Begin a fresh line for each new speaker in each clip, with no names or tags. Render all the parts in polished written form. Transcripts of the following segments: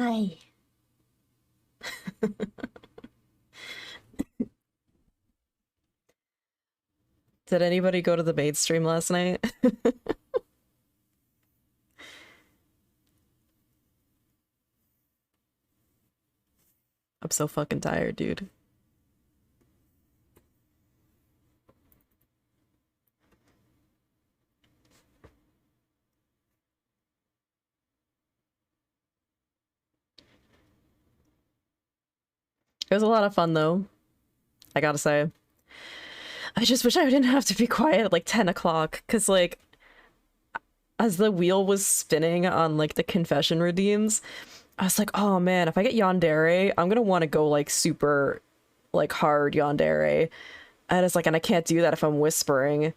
Hi.
Did anybody go to the maid stream last night? I'm so fucking tired, dude. It was a lot of fun though, I gotta say. I just wish I didn't have to be quiet at like 10 o'clock, because like, as the wheel was spinning on like the confession redeems, I was like, oh man, if I get yandere, I'm gonna want to go like super, like hard yandere. And it's like, and I can't do that if I'm whispering.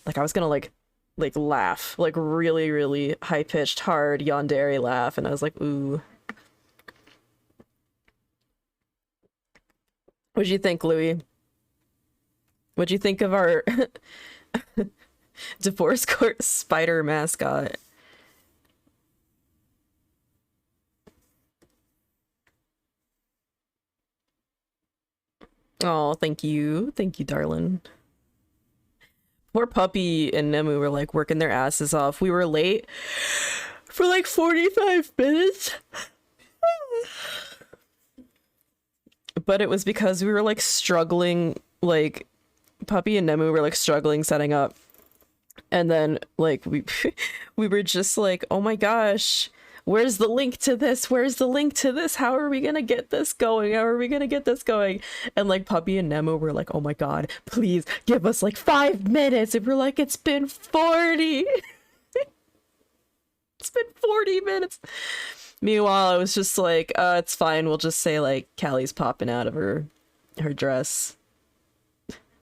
Like I was gonna like laugh, like really, really high-pitched, hard yandere laugh, and I was like, ooh. What'd you think, Louis? What'd you think of our divorce court spider mascot? Oh, thank you. Thank you, darling. Poor Puppy and Nemu were like working their asses off. We were late for like 45 minutes. But it was because we were like struggling, like Puppy and Nemu were like struggling setting up. And then like we were just like, oh my gosh, where's the link to this? Where's the link to this? How are we gonna get this going? How are we gonna get this going? And like Puppy and Nemo were like, oh my god, please give us like 5 minutes. And we're like, it's been 40. It's been 40 minutes. Meanwhile, I was just like, it's fine. We'll just say like Callie's popping out of her dress.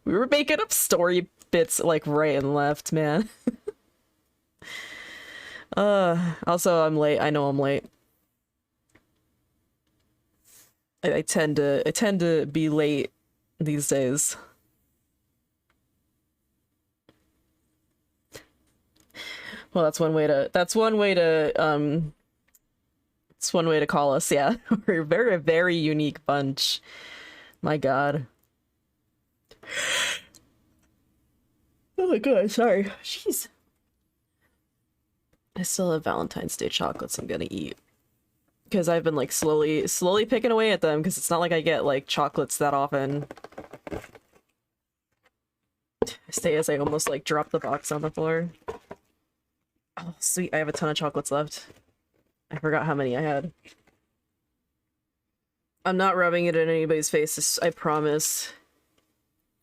We were making up story bits like right and left, man. Also I'm late. I know I'm late. I tend to be late these days. Well, that's one way to it's one way to call us, yeah. We're a very, very unique bunch. My god. Oh my god, sorry. Jeez. I still have Valentine's Day chocolates I'm gonna eat. Because I've been like slowly picking away at them, because it's not like I get like chocolates that often. I stay as I almost like drop the box on the floor. Oh, sweet, I have a ton of chocolates left. I forgot how many I had. I'm not rubbing it in anybody's face, I promise.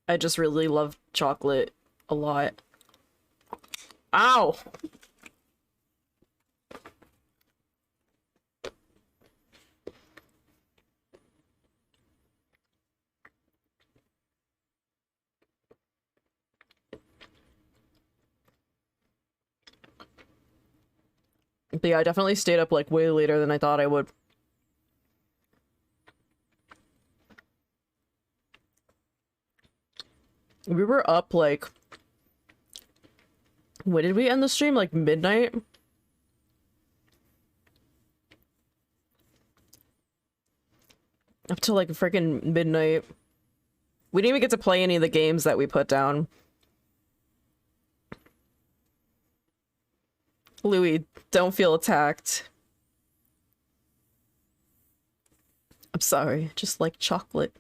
I just really love chocolate a lot. Ow! But yeah, I definitely stayed up like way later than I thought I would. We were up like... When did we end the stream? Like midnight? Up to like freaking midnight. We didn't even get to play any of the games that we put down. Louis, don't feel attacked. I'm sorry, just like chocolate.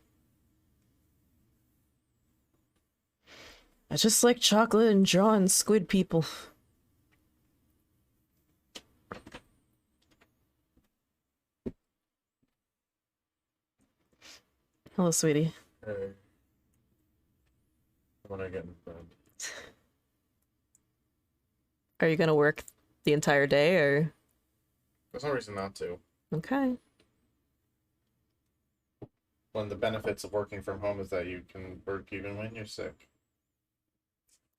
I just like chocolate and drawing squid people. Hello, sweetie.
Hey. When I get in bed.
Are you gonna work the entire day, or?
There's no reason not to.
Okay.
One of the benefits of working from home is that you can work even when you're sick.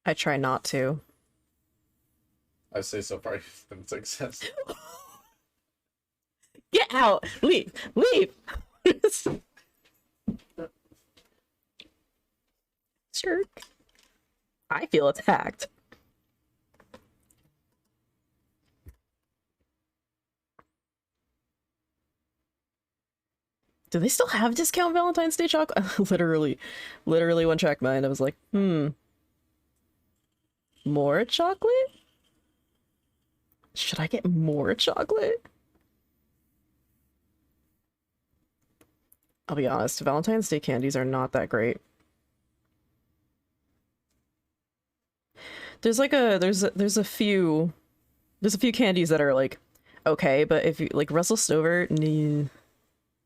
I try not to.
I say so far you've been successful.
Get out! Leave! Leave! Jerk. I feel attacked. Do they still have discount Valentine's Day chocolate? literally one track mind. I was like, more chocolate? Should I get more chocolate? I'll be honest, Valentine's Day candies are not that great. There's like there's a few candies that are like okay, but if you like Russell Stover, nah,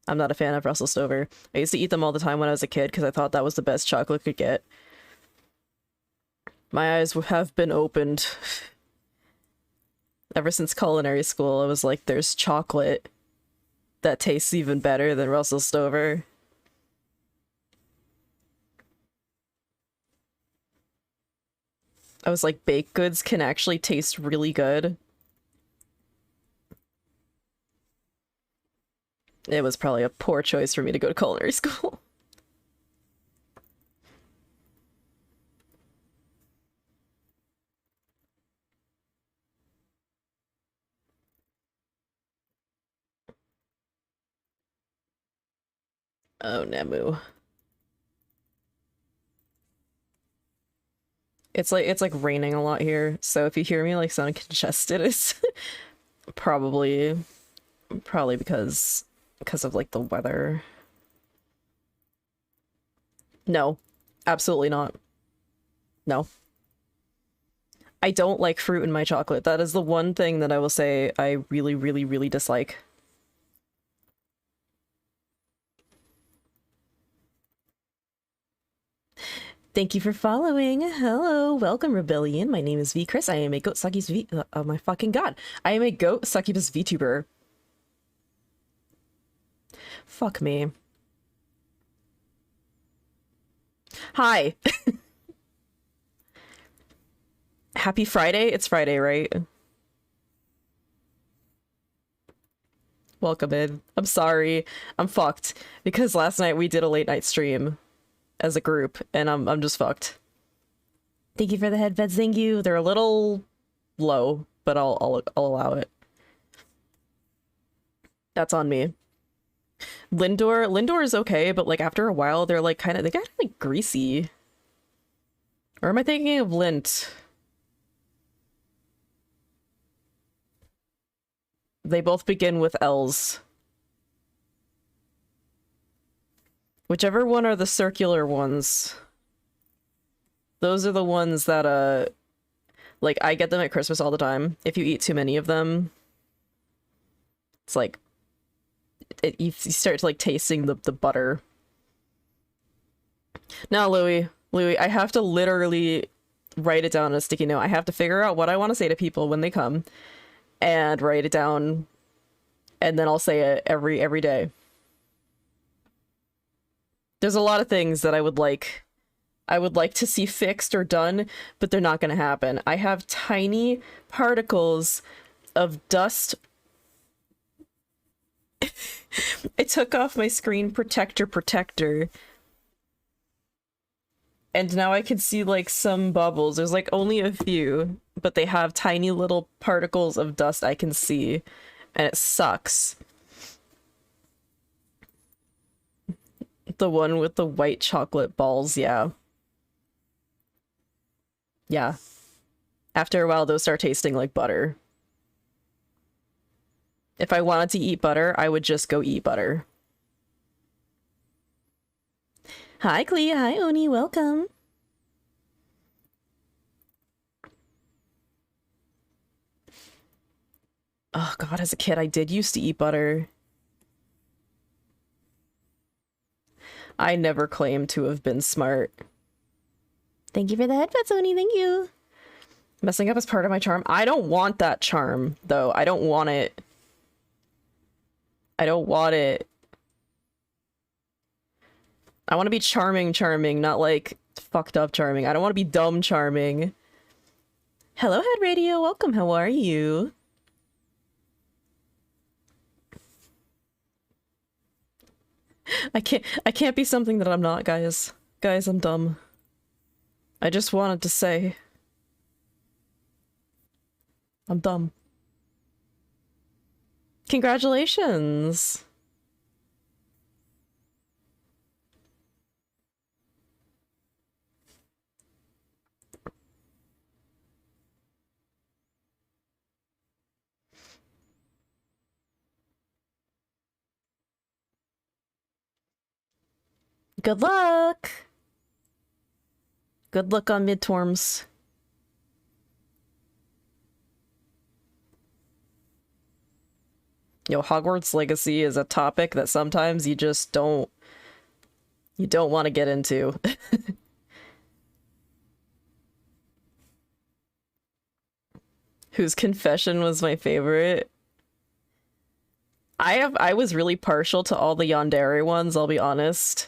I'm not a fan of Russell Stover. I used to eat them all the time when I was a kid because I thought that was the best chocolate I could get. My eyes have been opened. Ever since culinary school, I was like, there's chocolate that tastes even better than Russell Stover. I was like, baked goods can actually taste really good. It was probably a poor choice for me to go to culinary school. Oh, Nemu. It's like raining a lot here, so if you hear me like sound congested, it's probably because of like the weather. No, absolutely not. No. I don't like fruit in my chocolate. That is the one thing that I will say I really, really, really dislike. Thank you for following. Hello, welcome Rebellion. My name is V Chris. I am a goat succubus V. Oh my fucking god! I am a goat succubus VTuber. Fuck me. Hi. Happy Friday. It's Friday, right? Welcome in. I'm sorry. I'm fucked because last night we did a late night stream as a group, and I'm just fucked. Thank you for the headbeds. Thank you. They're a little low, but I'll allow it. That's on me. Lindor is okay, but like after a while they're like they got like greasy. Or am I thinking of Lint? They both begin with L's. Whichever one are the circular ones. Those are the ones that, like, I get them at Christmas all the time. If you eat too many of them, it's like, you start to, like, tasting the butter. Now, Louis, I have to literally write it down on a sticky note. I have to figure out what I want to say to people when they come and write it down, and then I'll say it every day. There's a lot of things that I would like to see fixed or done, but they're not going to happen. I have tiny particles of dust. I took off my screen protector. And now I can see like some bubbles. There's like only a few, but they have tiny little particles of dust I can see, and it sucks. The one with the white chocolate balls, yeah. Yeah. After a while, those start tasting like butter. If I wanted to eat butter, I would just go eat butter. Hi, Clea. Hi, Oni. Welcome. Oh, God, as a kid, I did used to eat butter. I never claimed to have been smart. Thank you for the headphones, Oni. Thank you. Messing up is part of my charm. I don't want that charm, though. I don't want it. I don't want it. I want to be charming, not like fucked up charming. I don't want to be dumb charming. Hello, Head Radio. Welcome. How are you? I can't be something that I'm not, guys. Guys, I'm dumb. I just wanted to say I'm dumb. Congratulations. Good luck! Good luck on midterms. Yo, Hogwarts Legacy is a topic that sometimes you just don't want to get into. Whose confession was my favorite? I was really partial to all the yandere ones, I'll be honest.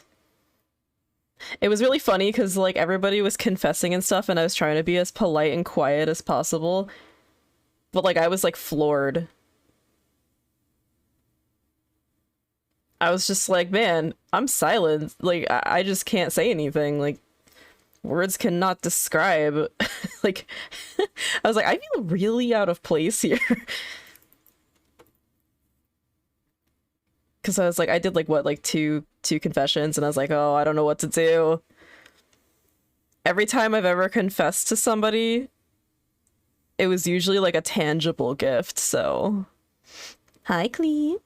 It was really funny because like everybody was confessing and stuff and I was trying to be as polite and quiet as possible. But like I was like floored. I was just like, man, I'm silent. Like I just can't say anything. Like words cannot describe. Like I was like, I feel really out of place here. Because I was like, I did like what, like two confessions, and I was like, oh, I don't know what to do. Every time I've ever confessed to somebody, it was usually like a tangible gift, so. Hi, Clee.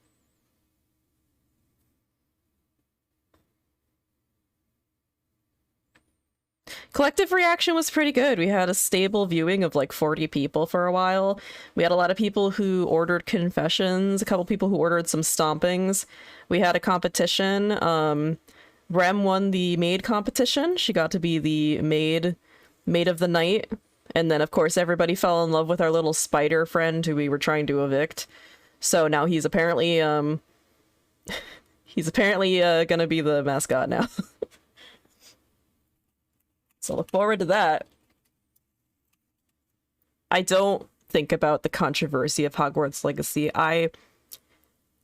Collective reaction was pretty good. We had a stable viewing of like 40 people for a while. We had a lot of people who ordered confessions, a couple people who ordered some stompings. We had a competition. Rem won the maid competition. She got to be the maid of the night. And then of course everybody fell in love with our little spider friend who we were trying to evict. So now he's apparently gonna be the mascot now. So look forward to that. I don't think about the controversy of Hogwarts Legacy. I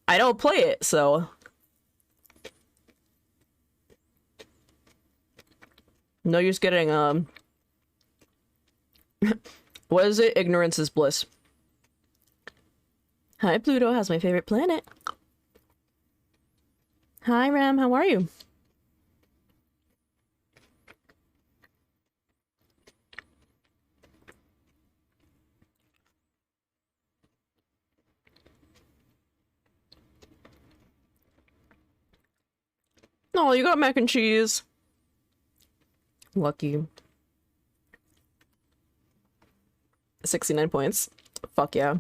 don't play it, so. No use getting, what is it? Ignorance is bliss. Hi, Pluto. How's my favorite planet? Hi, Ram. How are you? Oh, you got mac and cheese. Lucky. 69 points. Fuck yeah.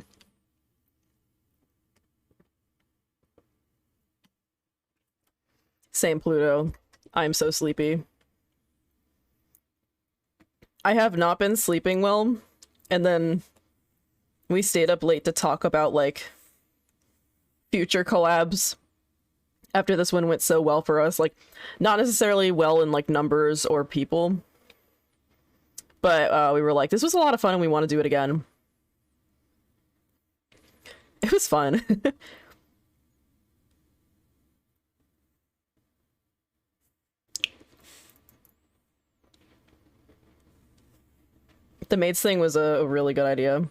Same, Pluto. I'm so sleepy. I have not been sleeping well, and then we stayed up late to talk about, like, future collabs after this one went so well for us. Like, not necessarily well in, like, numbers or people, but we were like, this was a lot of fun and we want to do it again. It was fun. The maids thing was a really good idea.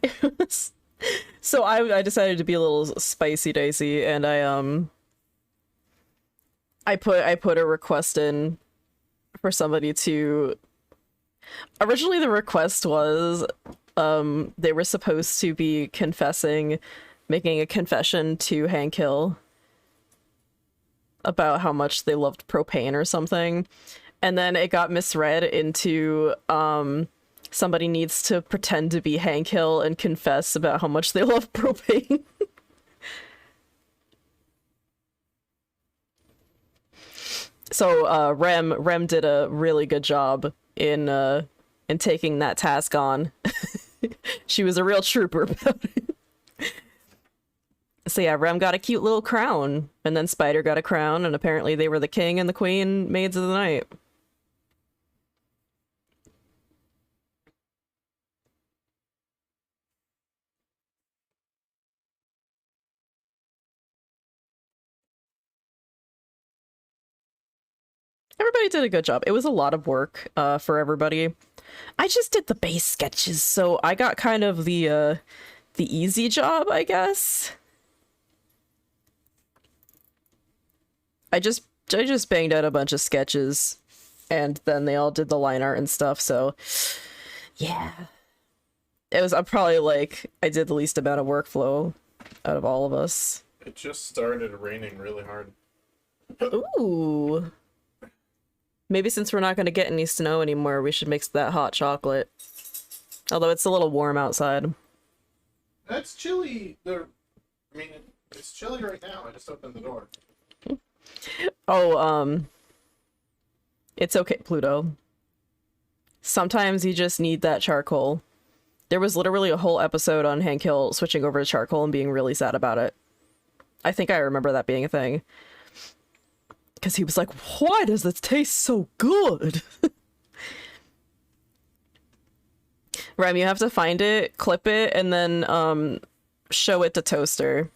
It was... So I decided to be a little spicy dicey, and I put a request in for somebody to... Originally the request was they were supposed to be making a confession to Hank Hill about how much they loved propane or something, and then it got misread into somebody needs to pretend to be Hank Hill and confess about how much they love propane. So Rem did a really good job in taking that task on. She was a real trooper about it. So yeah, Rem got a cute little crown, and then Spider got a crown, and apparently they were the king and the queen maids of the night. Everybody did a good job. It was a lot of work for everybody. I just did the base sketches, so I got kind of the easy job, I guess. I just banged out a bunch of sketches, and then they all did the line art and stuff, so yeah. It was, I'm probably like, I did the least amount of workflow out of all of us.
It just started raining really hard.
Ooh. Maybe since we're not going to get any snow anymore, we should mix that hot chocolate. Although it's a little warm outside.
That's chilly. I mean, it's chilly right now. I just opened the door.
Oh, it's okay, Pluto. Sometimes you just need that charcoal. There was literally a whole episode on Hank Hill switching over to charcoal and being really sad about it. I think I remember that being a thing. Because he was like, why does this taste so good? Rem, you have to find it, clip it, and then show it to Toaster.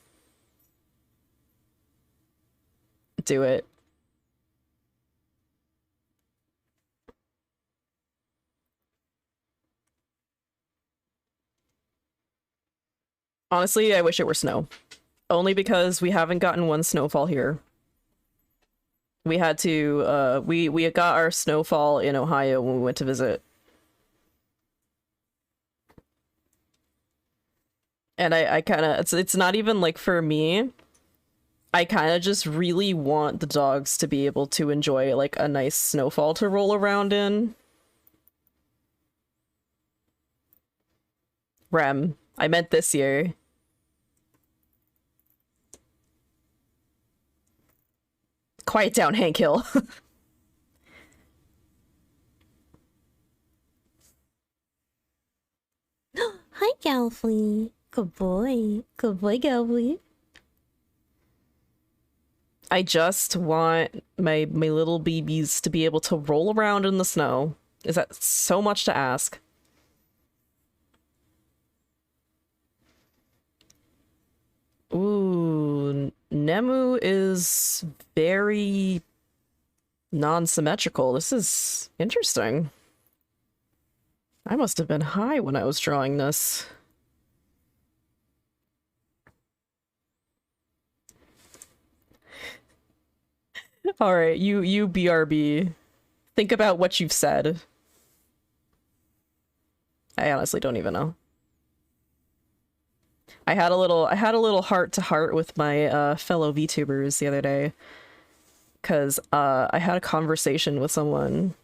Do it. Honestly, I wish it were snow. Only because we haven't gotten one snowfall here. We had to, we got our snowfall in Ohio when we went to visit. And I kind of, it's not even like for me. I kind of just really want the dogs to be able to enjoy like a nice snowfall to roll around in. Rem, I meant this year. Quiet down, Hank Hill.
Hi, Galfly. Good boy. Good boy, Galfly.
I just want my little babies to be able to roll around in the snow. Is that so much to ask? Ooh, Nemu is very non-symmetrical. This is interesting. I must have been high when I was drawing this. All right, you BRB. Think about what you've said. I honestly don't even know. I had a little heart to heart with my fellow VTubers the other day, because I had a conversation with someone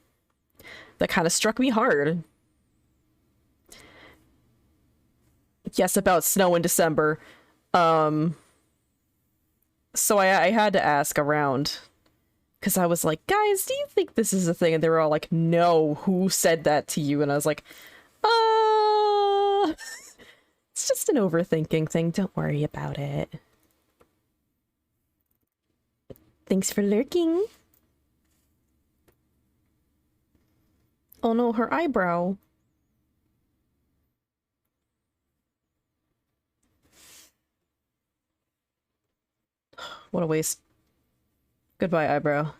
that kind of struck me hard. Yes, about snow in December. So I had to ask around, because I was like, guys, do you think this is a thing? And they were all like, no, who said that to you? And I was like, it's just an overthinking thing. Don't worry about it. Thanks for lurking. Oh no, her eyebrow. What a waste. Goodbye, eyebrow.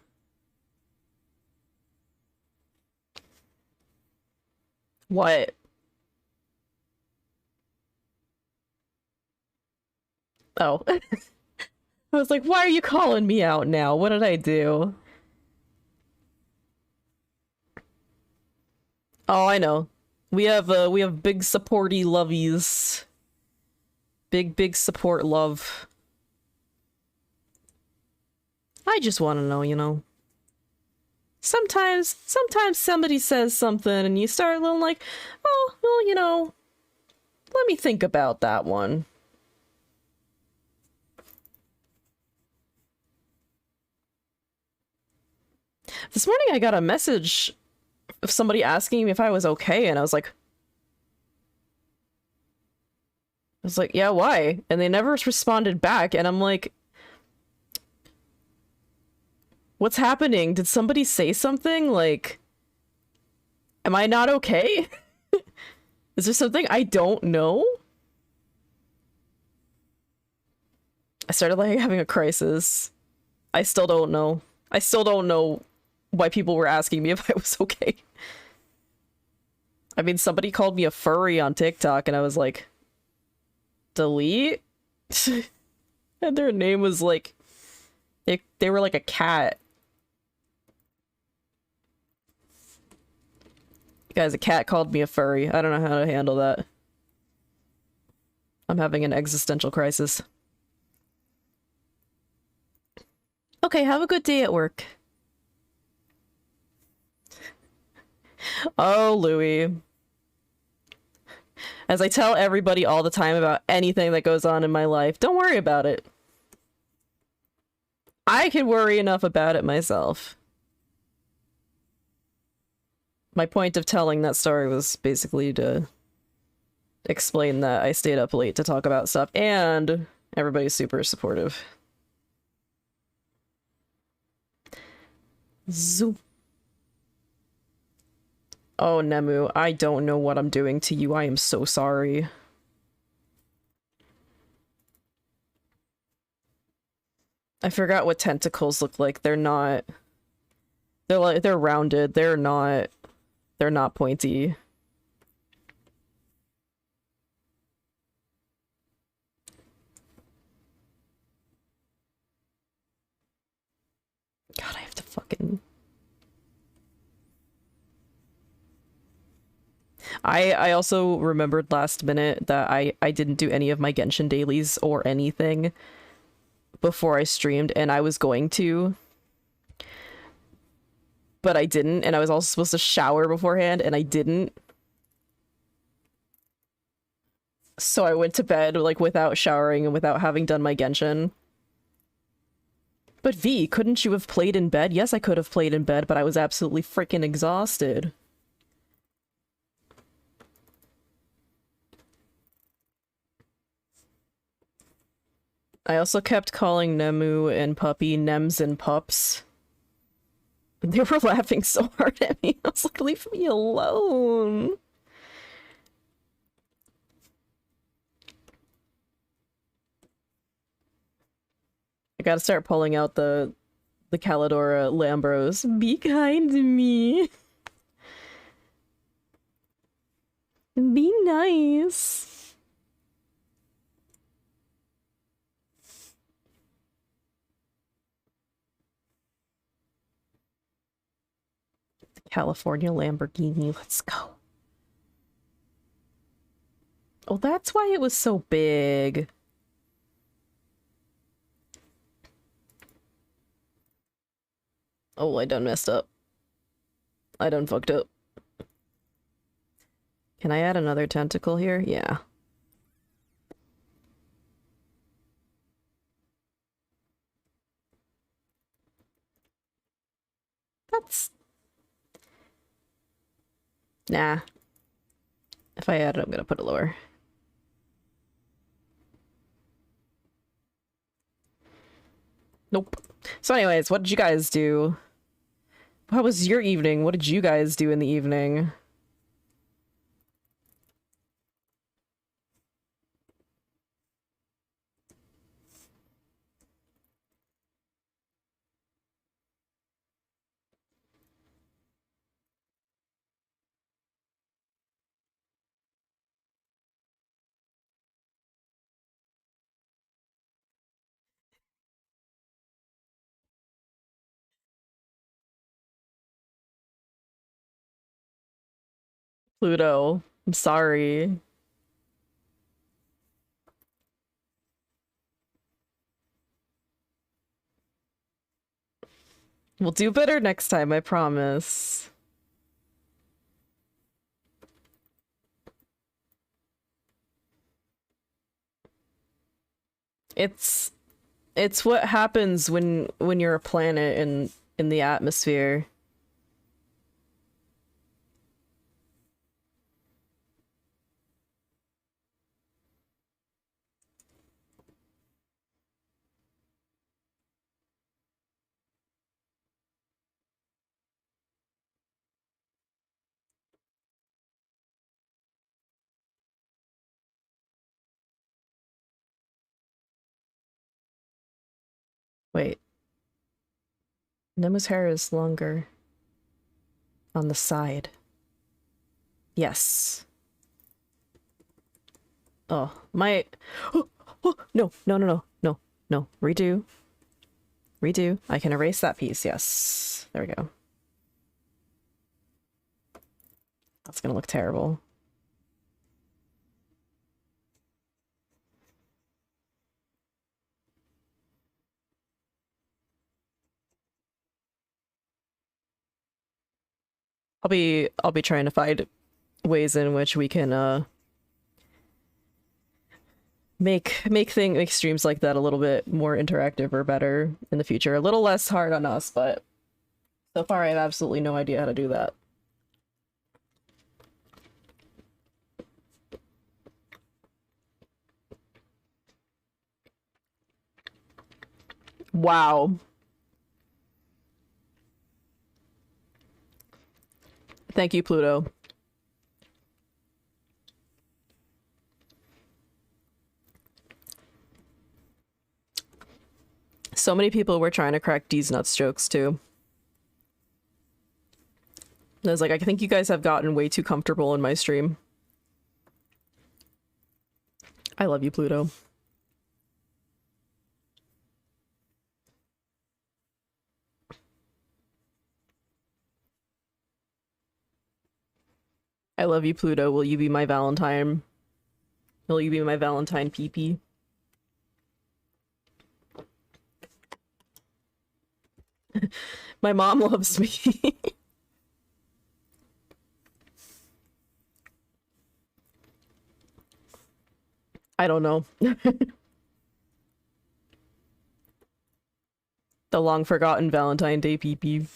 What? Oh. I was like, why are you calling me out now? What did I do? Oh, I know. We have big supporty lovies. Big support love. I just want to know, you know. Sometimes somebody says something and you start little like, oh, well, you know, let me think about that one. This morning I got a message of somebody asking me if I was okay, and I was like, yeah, why? And they never responded back, and I'm like, what's happening? Did somebody say something? Like, am I not okay? Is there something I don't know? I started like having a crisis. I still don't know. I still don't know why people were asking me if I was okay. I mean, somebody called me a furry on TikTok and I was like, delete? And their name was like, they were like a cat. Guys, a cat called me a furry. I don't know how to handle that. I'm having an existential crisis. Okay, have a good day at work. Oh, Louis. As I tell everybody all the time about anything that goes on in my life, don't worry about it. I can worry enough about it myself. My point of telling that story was basically to explain that I stayed up late to talk about stuff, and everybody's super supportive. Zoom. Oh, Nemu, I don't know what I'm doing to you. I am so sorry. I forgot what tentacles look like. They're not... they're rounded. They're not pointy. God, I have to fucking... I also remembered last minute that I didn't do any of my Genshin dailies or anything before I streamed, and I was going to, but I didn't, and I was also supposed to shower beforehand, and I didn't. So I went to bed, like, without showering and without having done my Genshin. But V, couldn't you have played in bed? Yes, I could have played in bed, but I was absolutely freaking exhausted. I also kept calling Nemu and Puppy Nems and Pups. They were laughing so hard at me. I was like, leave me alone. I gotta start pulling out the Calidora Lambros. Be kind to me. Be nice. California Lamborghini, let's go. Oh, that's why it was so big. Oh, I done messed up. I done fucked up. Can I add another tentacle here? Yeah. That's... Nah. If I add it, I'm gonna put it lower. Nope. So anyways, what did you guys do? How was your evening? What did you guys do in the evening? Pluto, I'm sorry. We'll do better next time, I promise. It's what happens when you're a planet in the atmosphere. Wait. Nemu's hair is longer on the side. Yes. Oh, my... Oh, oh, no, no, no, no, no, no. Redo. Redo. I can erase that piece, yes. There we go. That's gonna look terrible. I'll be trying to find ways in which we can make streams like that a little bit more interactive or better in the future. A little less hard on us, but so far I have absolutely no idea how to do that. Wow. Thank you, Pluto. So many people were trying to crack D's nuts jokes too. I was like, I think you guys have gotten way too comfortable in my stream. I love you, Pluto. I love you, Pluto. Will you be my Valentine? Will you be my Valentine PP? My mom loves me. I don't know. The long forgotten Valentine Day PP.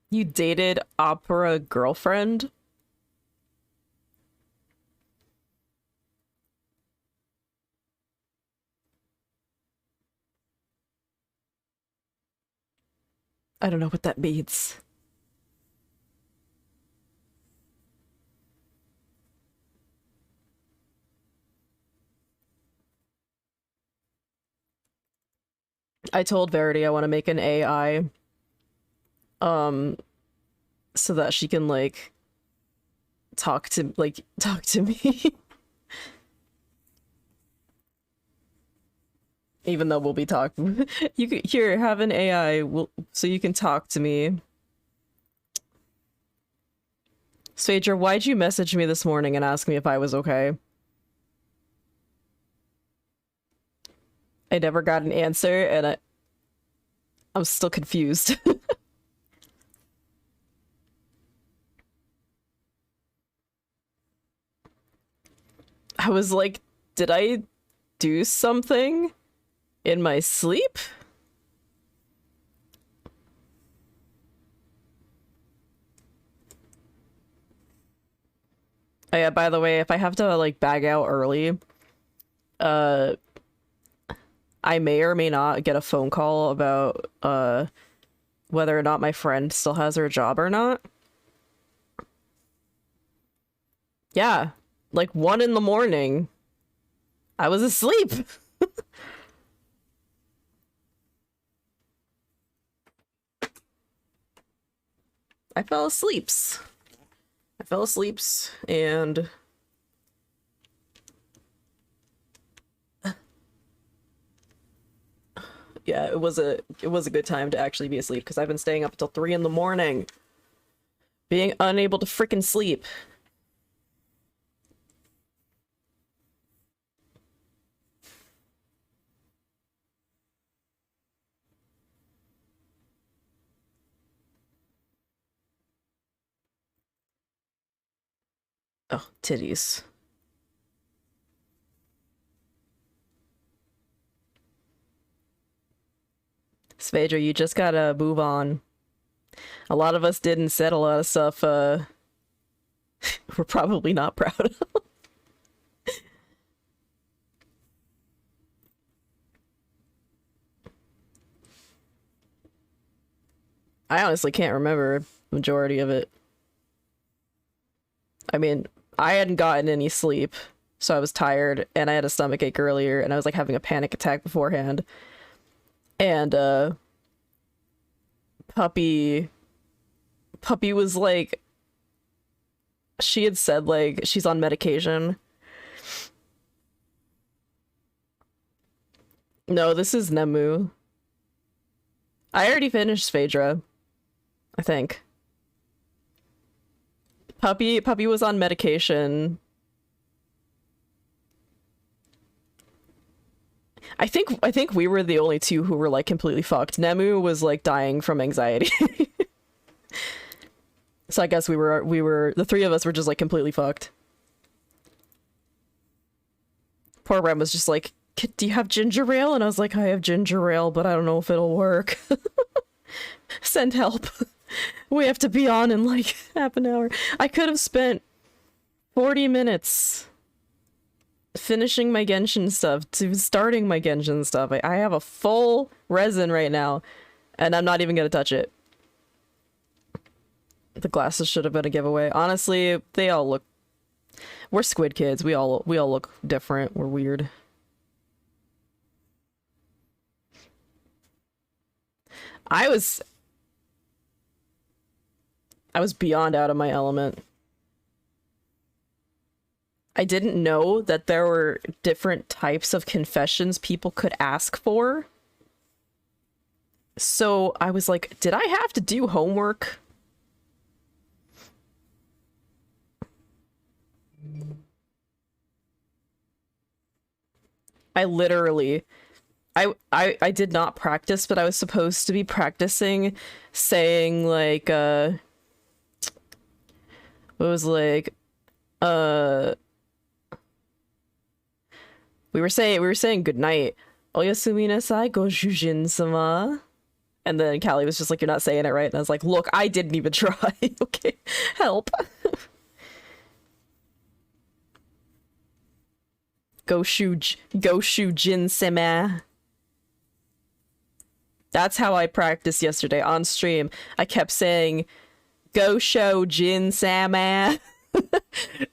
You dated opera girlfriend? I don't know what that means. I told Verity I want to make an AI so that she can like talk to me. Even though we'll be talking. You could here have an AI so you can talk to me. Svager, why'd you message me this morning and ask me if I was okay? I never got an answer and I'm still confused. I was like, did I do something in my sleep? Oh yeah, by the way, if I have to like bag out early, I may or may not get a phone call about whether or not my friend still has her job or not. Yeah, like 1 in the morning. I was asleep. I fell asleep. And yeah, it was a good time to actually be asleep because I've been staying up until 3 in the morning, being unable to freaking sleep. Oh, titties. Svager, you just gotta move on. A lot of us didn't said a lot of stuff we're probably not proud of. I honestly can't remember the majority of it. I mean, I hadn't gotten any sleep, so I was tired, and I had a stomach ache earlier, and I was like having a panic attack beforehand. And Puppy was like, she had said like she's on medication. No, this is Nemu. I already finished Phaedra, I think. Puppy was on medication. I think we were the only two who were like completely fucked. Nemu was like dying from anxiety. So I guess we were the three of us were just like completely fucked. Poor Rem was just like, do you have ginger ale? And I was like, I have ginger ale, but I don't know if it'll work. Send help. We have to be on in like half an hour. I could have spent 40 minutes finishing my Genshin stuff to starting my Genshin stuff. I have a full resin right now, and I'm not even gonna touch it. The glasses should have been a giveaway. Honestly, they all look... We're squid kids. We all look different. We're weird. I was beyond out of my element. I didn't know that there were different types of confessions people could ask for. So I was like, did I have to do homework? I literally... I did not practice, but I was supposed to be practicing saying like, what was like, we were saying goodnight. Oyasumi nasai go jujin sama. And then Callie was just like, you're not saying it right. And I was like, look, I didn't even try. Okay, help. Go jin sama. That's how I practiced yesterday on stream. I kept saying, go show Jin Sama.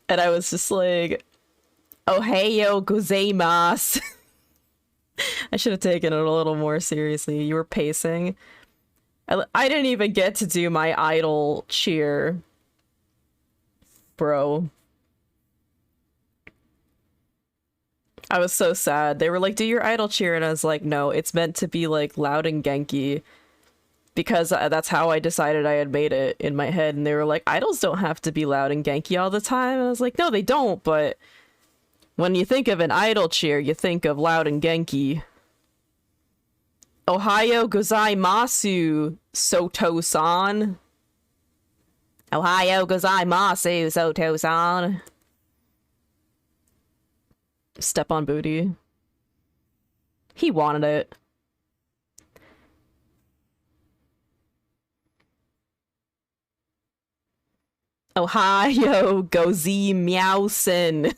And I was just like, Ohayo gozaimasu. I should have taken it a little more seriously. You were pacing. I didn't even get to do my idol cheer. Bro. I was so sad. They were like, do your idol cheer, and I was like, no, it's meant to be like loud and genki, because that's how I decided I had made it in my head. And they were like, idols don't have to be loud and genki all the time. And I was like, no, they don't, but when you think of an idol cheer, you think of loud and genki. Ohayo gozaimasu, Soto-san. Ohayo gozaimasu, Soto-san. Step on booty. He wanted it. Ohio Gozi Meowson.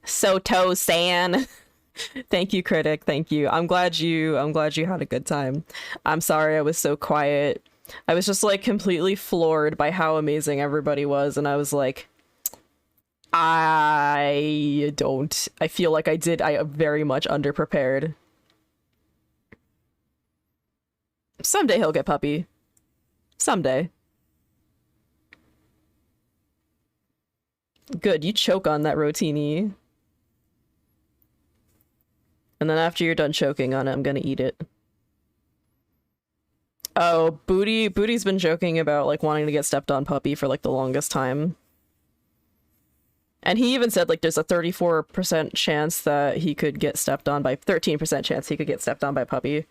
Soto-san. Thank you, critic. Thank you. I'm glad you had a good time. I'm sorry I was so quiet. I was just like completely floored by how amazing everybody was, and I was like, I feel like I very much underprepared. Someday he'll get puppy. Someday. Good, you choke on that rotini. And then after you're done choking on it, I'm gonna eat it. Oh, Booty's been joking about like wanting to get stepped on puppy for like the longest time. And he even said, like, there's a 34% chance that he could get stepped on by... 13% chance he could get stepped on by puppy.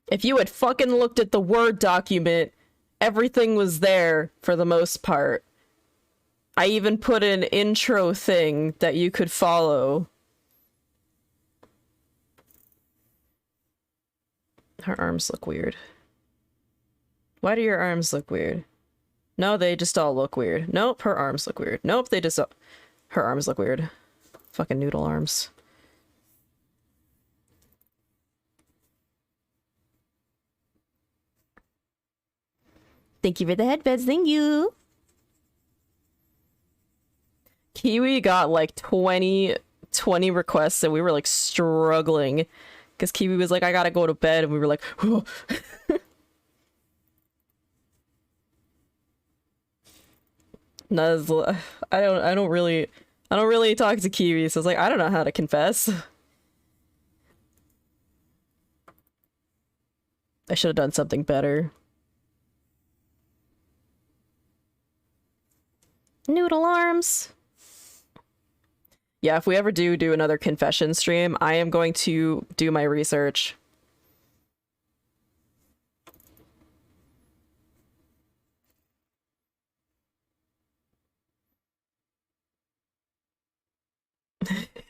If you had fucking looked at the Word document, everything was there for the most part. I even put an intro thing that you could follow. Her arms look weird. Why do your arms look weird? No, they just all look weird. Nope, her arms look weird. Nope, they just... Her arms look weird. Fucking noodle arms.
Thank you for the headbeds. Thank you.
Kiwi got like 20 requests, and we were like struggling. Because Kiwi was like, I gotta go to bed, and we were like, oh. No, I don't really talk to Kiwi, so I was like, I don't know how to confess. I should have done something better.
Noodle arms.
Yeah, if we ever do another confession stream, I am going to do my research.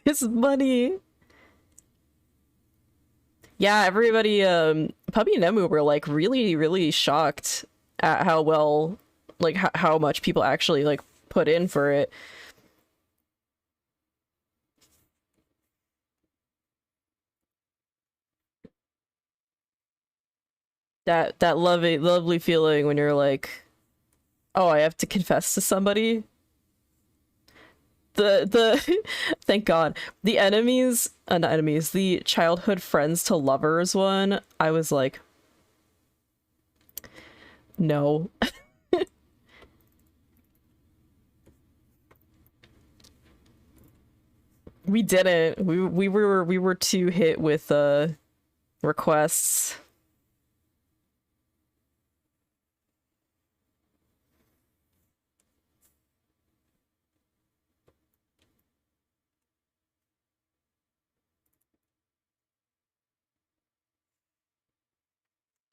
It's money. Yeah, everybody, Puppy and Nemu were like really shocked at how well, like how much people actually like put in for it. That lovely feeling when you're like, oh, I have to confess to somebody. The thank God. The enemies, not enemies, the childhood friends to lovers one, I was like, no. We didn't. We were too hit with requests.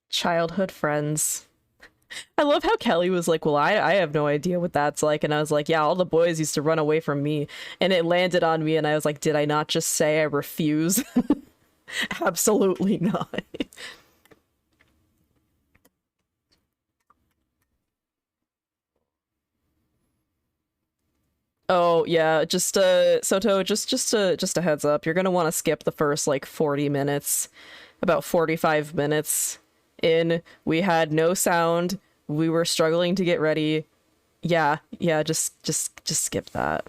Childhood friends. I love how Kelly was like, well, I have no idea what that's like. And I was like, yeah, all the boys used to run away from me. And it landed on me and I was like, did I not just say I refuse? Absolutely not. Oh, yeah, just Soto, just a heads up. You're gonna want to skip the first like 40 minutes. About 45 minutes in, we had no sound. We were struggling to get ready. Yeah, just skip that.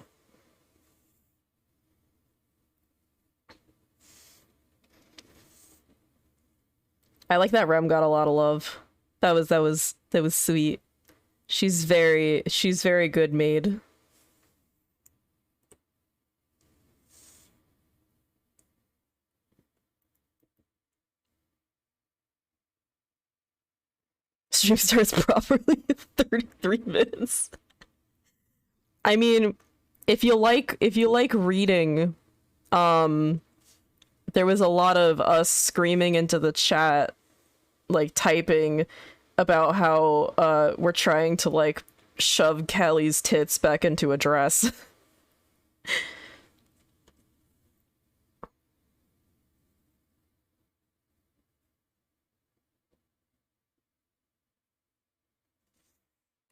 I like that Rem got a lot of love. That was sweet. She's very good made. Stream starts properly at 33 minutes. I mean, if you like reading, there was a lot of us screaming into the chat, like typing about how we're trying to like shove Callie's tits back into a dress.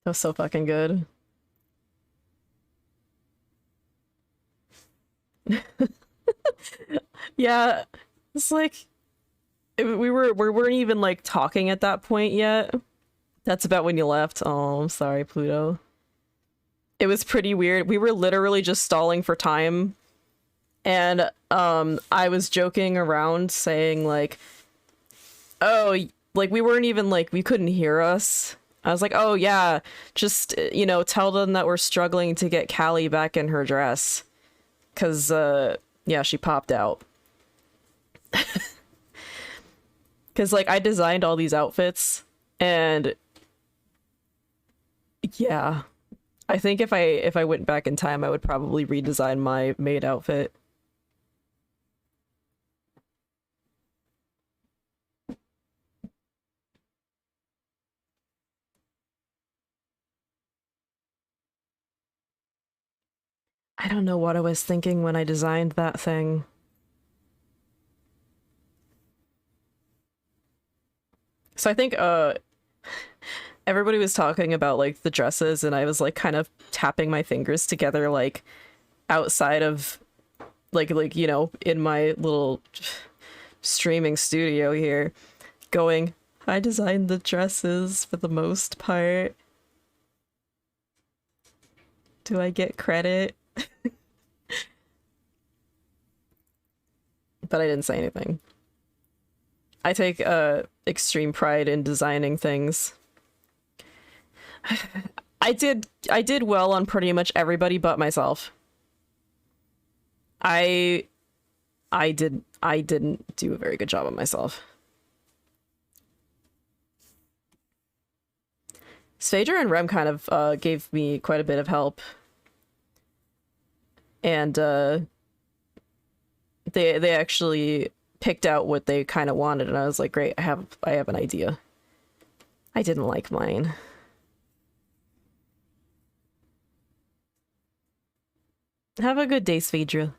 That was so fucking good. Yeah, it's like we weren't even like talking at that point yet. That's about when you left. Oh, I'm sorry, Pluto. It was pretty weird. We were literally just stalling for time, and I was joking around saying like, oh, like we weren't even like we couldn't hear us. I was like, oh yeah, just tell them that we're struggling to get Callie back in her dress, cause yeah, she popped out. Cause like I designed all these outfits, and yeah, I think if I went back in time, I would probably redesign my maid outfit. I don't know what I was thinking when I designed that thing. So I think everybody was talking about like the dresses, and I was like kind of tapping my fingers together like outside of like in my little streaming studio here, going, I designed the dresses for the most part. Do I get credit? But I didn't say anything. I take extreme pride in designing things. I did well on pretty much everybody but myself. I didn't do a very good job on myself. Svager and Rem kind of gave me quite a bit of help. And they actually picked out what they kind of wanted, and I was like, great, I have an idea. I didn't like mine. Have a good day, Svager.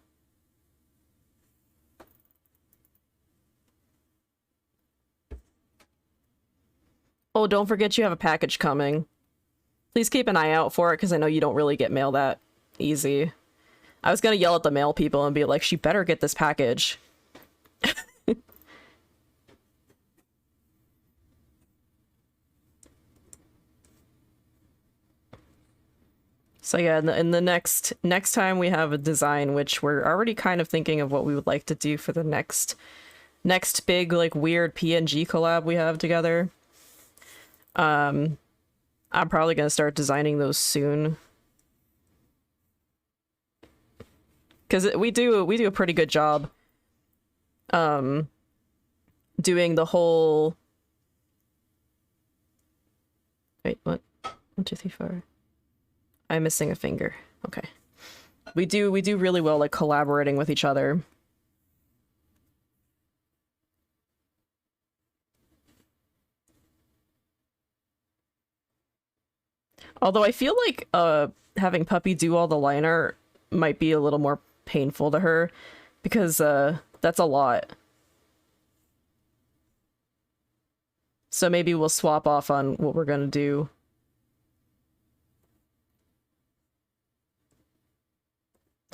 Oh, don't forget you have a package coming. Please keep an eye out for it, because I know you don't really get mail that easy. I was gonna yell at the mail people and be like, she better get this package. So yeah, in the next time we have a design, which we're already kind of thinking of what we would like to do for the next big, like, weird PNG collab we have together. I'm probably gonna start designing those soon. Because we do a pretty good job doing the whole... Wait, what? 1, 2, 3, 4. I'm missing a finger. Okay. We do really well, like, collaborating with each other. Although I feel like having Puppy do all the line art might be a little more painful to her, because that's a lot. So maybe we'll swap off on what we're gonna do.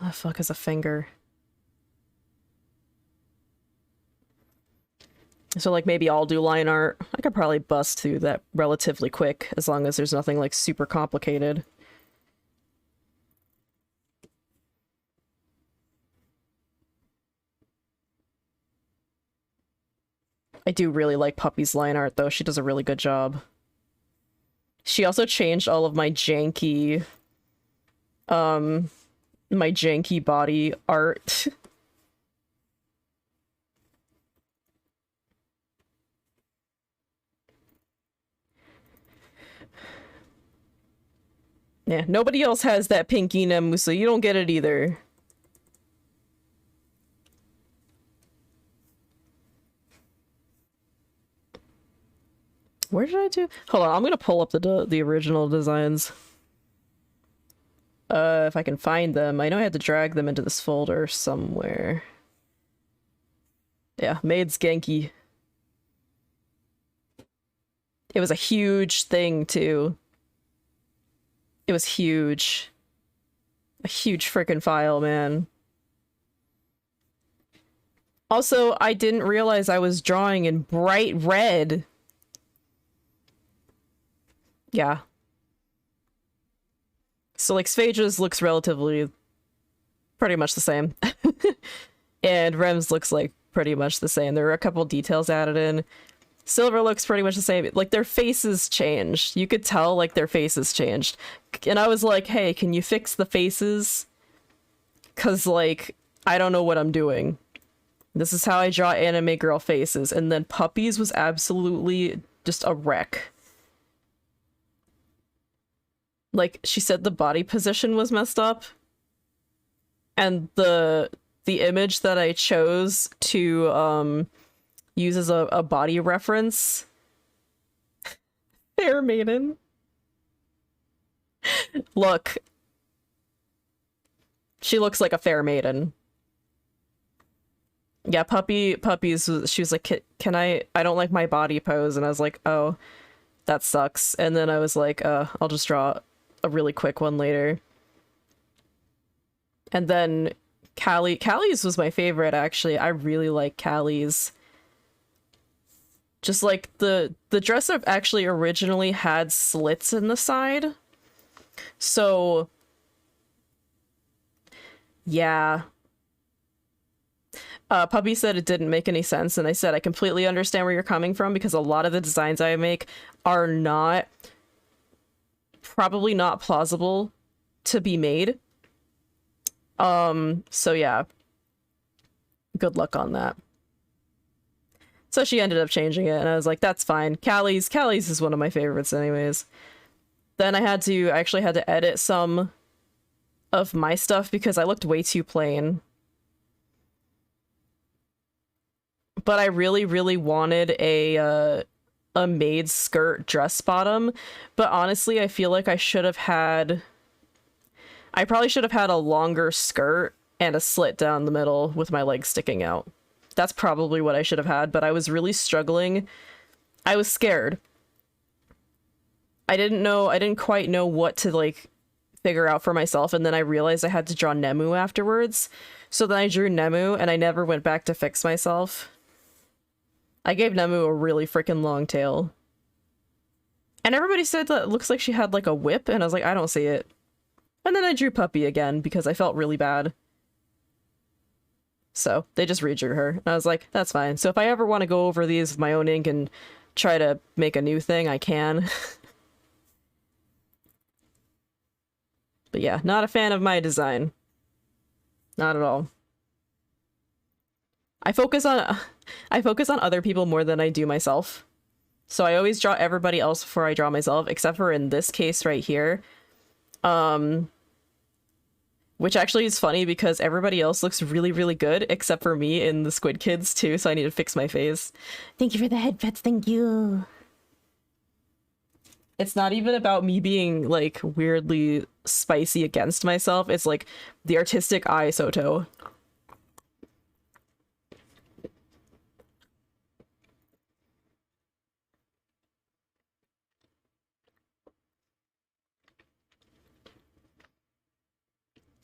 Oh, fuck is a finger. So, like, maybe I'll do line art. I could probably bust through that relatively quick, as long as there's nothing, like, super complicated. I do really like Puppy's line art, though. She does a really good job. She also changed all of my janky body art. Yeah, nobody else has that pinky Nemu, so you don't get it either. Where did I do? Hold on, I'm gonna pull up the original designs. If I can find them. I know I had to drag them into this folder somewhere. Yeah, Maid's Genki. It was a huge thing, too. It was huge. A huge freaking file, man. Also, I didn't realize I was drawing in bright red. Yeah. So, like, Sphage's looks relatively pretty much the same. And Rem's looks like pretty much the same. There are a couple details added in. Silver looks pretty much the same. Like, their faces changed. You could tell, like, their faces changed. And I was like, hey, can you fix the faces? Because, like, I don't know what I'm doing. This is how I draw anime girl faces. And then Puppy's was absolutely just a wreck. Like, she said the body position was messed up. And the image that I chose to use as a body reference. Fair maiden. Look. She looks like a fair maiden. Yeah, Puppy's, she was like, can I don't like my body pose. And I was like, oh, that sucks. And then I was like, I'll just draw a really quick one later. And then Callie's was my favorite, actually. I really like Callie's. Just like the dress up actually originally had slits in the side. So yeah. Puppy said it didn't make any sense, and I said I completely understand where you're coming from, because a lot of the designs I make are probably not plausible to be made. So yeah. Good luck on that. So she ended up changing it, and I was like, that's fine. Callie's is one of my favorites anyways. Then I actually had to edit some of my stuff because I looked way too plain. But I really, really wanted a maid skirt dress bottom. But honestly, I feel like I probably should have had a longer skirt and a slit down the middle with my legs sticking out. That's probably what I should have had, but I was really struggling. I was scared. I didn't quite know what to like figure out for myself, and then I realized I had to draw Nemu afterwards. So then I drew Nemu and I never went back to fix myself. I gave Nemu a really freaking long tail. And everybody said that it looks like she had like a whip, and I was like, I don't see it. And then I drew Puppy again because I felt really bad. So they just redrew her. And I was like, that's fine. So if I ever want to go over these with my own ink and try to make a new thing, I can. But yeah, not a fan of my design. Not at all. I focus on other people more than I do myself. So I always draw everybody else before I draw myself, except for in this case right here. Which actually is funny because everybody else looks really, really good, except for me in the Squid Kids too, so I need to fix my face.
Thank you for the head pets, thank you.
It's not even about me being, like, weirdly spicy against myself. It's, like, the artistic eye, Soto.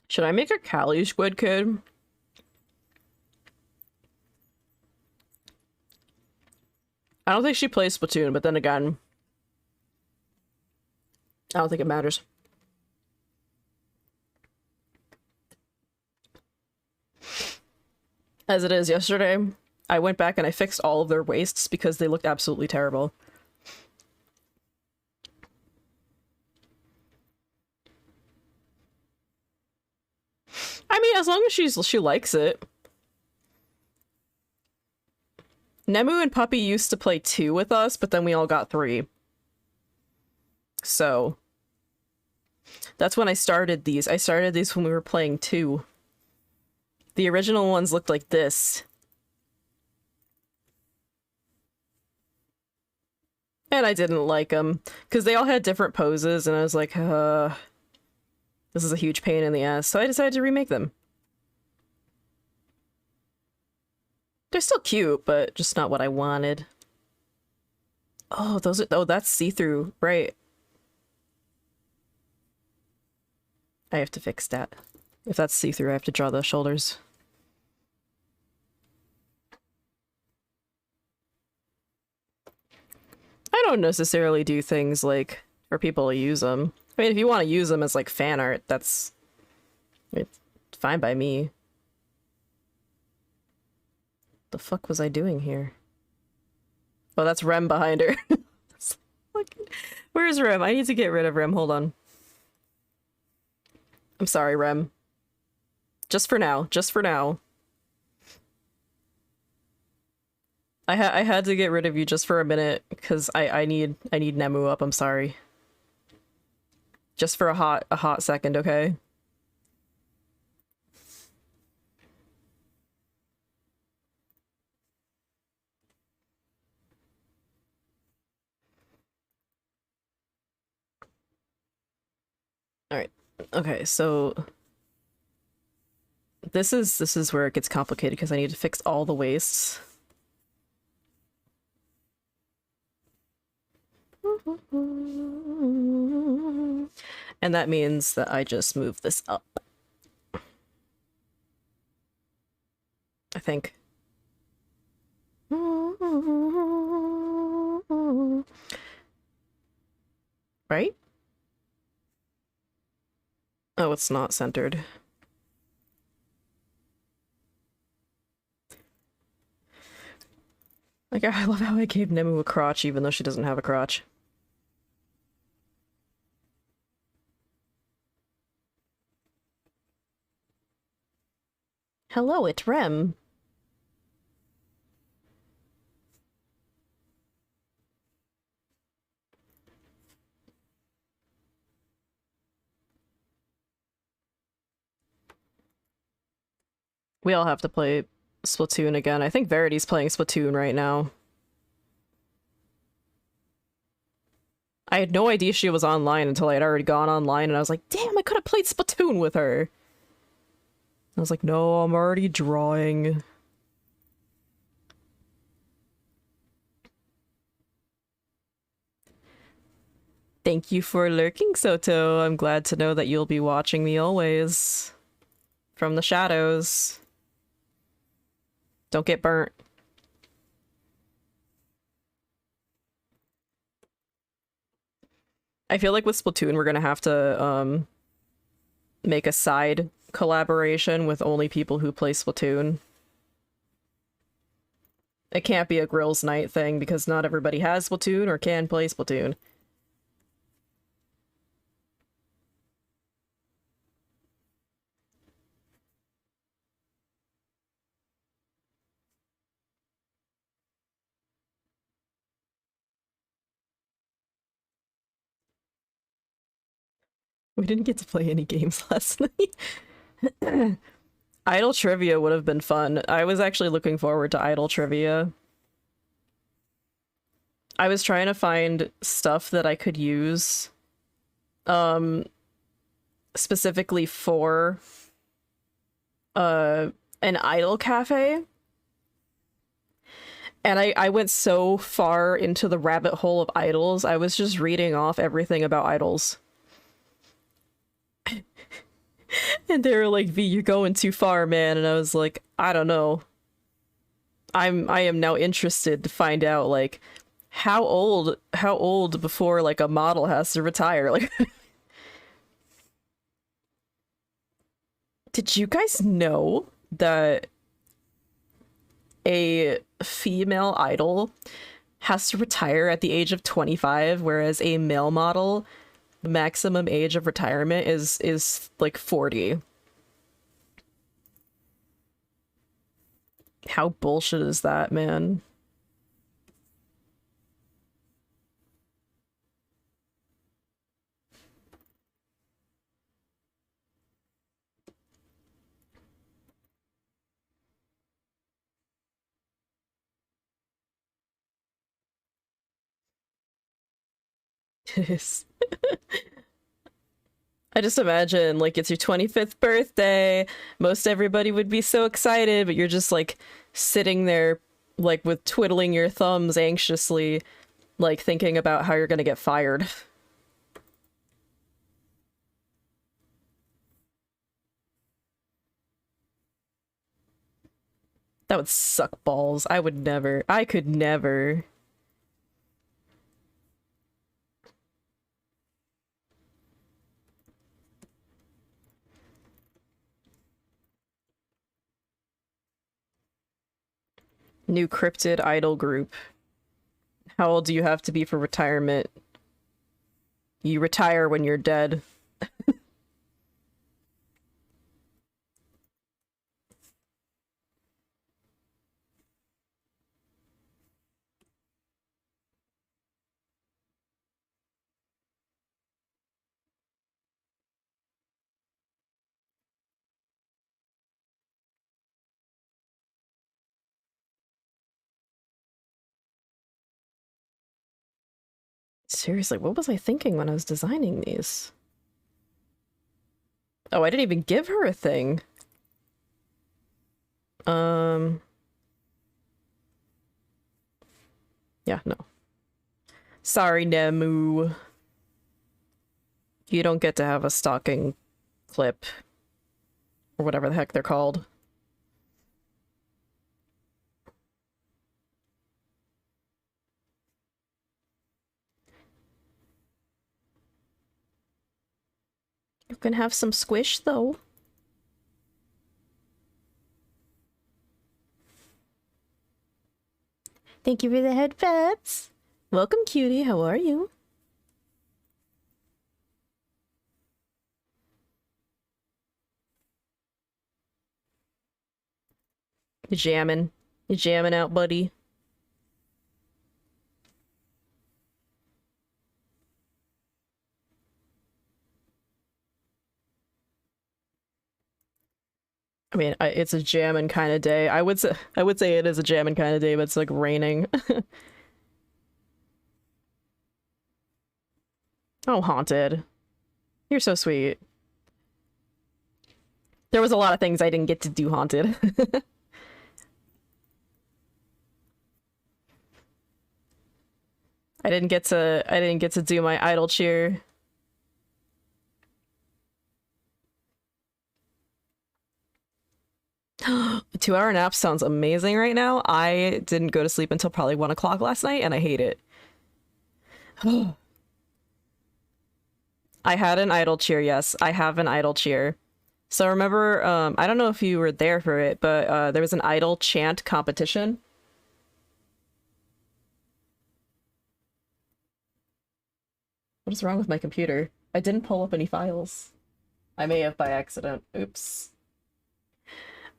Should I make a Callie Squid Kid? I don't think she plays Splatoon, but then again, I don't think it matters. As it is, yesterday, I went back and I fixed all of their waists because they looked absolutely terrible. I mean, as long as she likes it. Nemu and Puppy used to play 2 with us, but then we all got 3. So that's when I started these. I started these when we were playing 2. The original ones looked like this. And I didn't like them, because they all had different poses, and I was like, this is a huge pain in the ass, so I decided to remake them. They're still cute, but just not what I wanted. Oh, that's see-through, right. I have to fix that. If that's see-through, I have to draw the shoulders. I don't necessarily do things like for people to use them. I mean, if you want to use them as like fan art, it's fine by me. The fuck was I doing here? Oh, that's Rem behind her. Where's Rem? I need to get rid of Rem. Hold on. I'm sorry, Rem. Just for now. Just for now. I had to get rid of you just for a minute because I need Nemu up. I'm sorry. Just for a hot second, okay? All right. Okay, so this is where it gets complicated because I need to fix all the waists. And that means that I just move this up. I think. Right? Oh, it's not centered. Like, I love how I gave Nemu a crotch even though she doesn't have a crotch. Hello, it's Rem. We all have to play Splatoon again. I think Verity's playing Splatoon right now. I had no idea she was online until I had already gone online, and I was like, damn, I could have played Splatoon with her. I was like, no, I'm already drawing. Thank you for lurking, Soto. I'm glad to know that you'll be watching me always. From the shadows. Don't get burnt. I feel like with Splatoon, we're gonna have to, make a side collaboration with only people who play Splatoon. It can't be a Grills Night thing because not everybody has Splatoon or can play Splatoon. We didn't get to play any games last night. Idle Trivia would have been fun. I was actually looking forward to Idle Trivia. I was trying to find stuff that I could use, specifically for, an idle cafe. And I went so far into the rabbit hole of idols, I was just reading off everything about idols. And they were like, V, you're going too far, man. And I was like, I don't know. I am now interested to find out, like, how old before, like, a model has to retire? Like, did you guys know that a female idol has to retire at the age of 25, whereas a male model, the maximum age of retirement is like 40? How bullshit is that, man? It is. I just imagine, like, it's your 25th birthday, most everybody would be so excited, but you're just, like, sitting there, like, with twiddling your thumbs anxiously, like, thinking about how you're gonna get fired. That would suck balls. I would never. I could never. New cryptid idol group. How old do you have to be for retirement? You retire when you're dead. Seriously, what was I thinking when I was designing these? Oh, I didn't even give her a thing. Yeah, no. Sorry, Nemu. You don't get to have a stocking clip. Or whatever the heck they're called. You can have some squish, though. Thank you for the head pets. Welcome, cutie. How are you? You jamming? You jamming out, buddy? I mean, it's a jamming kind of day. I would say it is a jamming kind of day, but it's like raining. Oh, Haunted. You're so sweet. There was a lot of things I didn't get to do, Haunted. I didn't get to do my idle cheer. A 2-hour nap sounds amazing right now. I didn't go to sleep until probably 1 o'clock last night, and I hate it. I had an idle cheer, yes. I have an idle cheer. So remember, I don't know if you were there for it, but there was an idle chant competition. What is wrong with my computer? I didn't pull up any files. I may have by accident. Oops.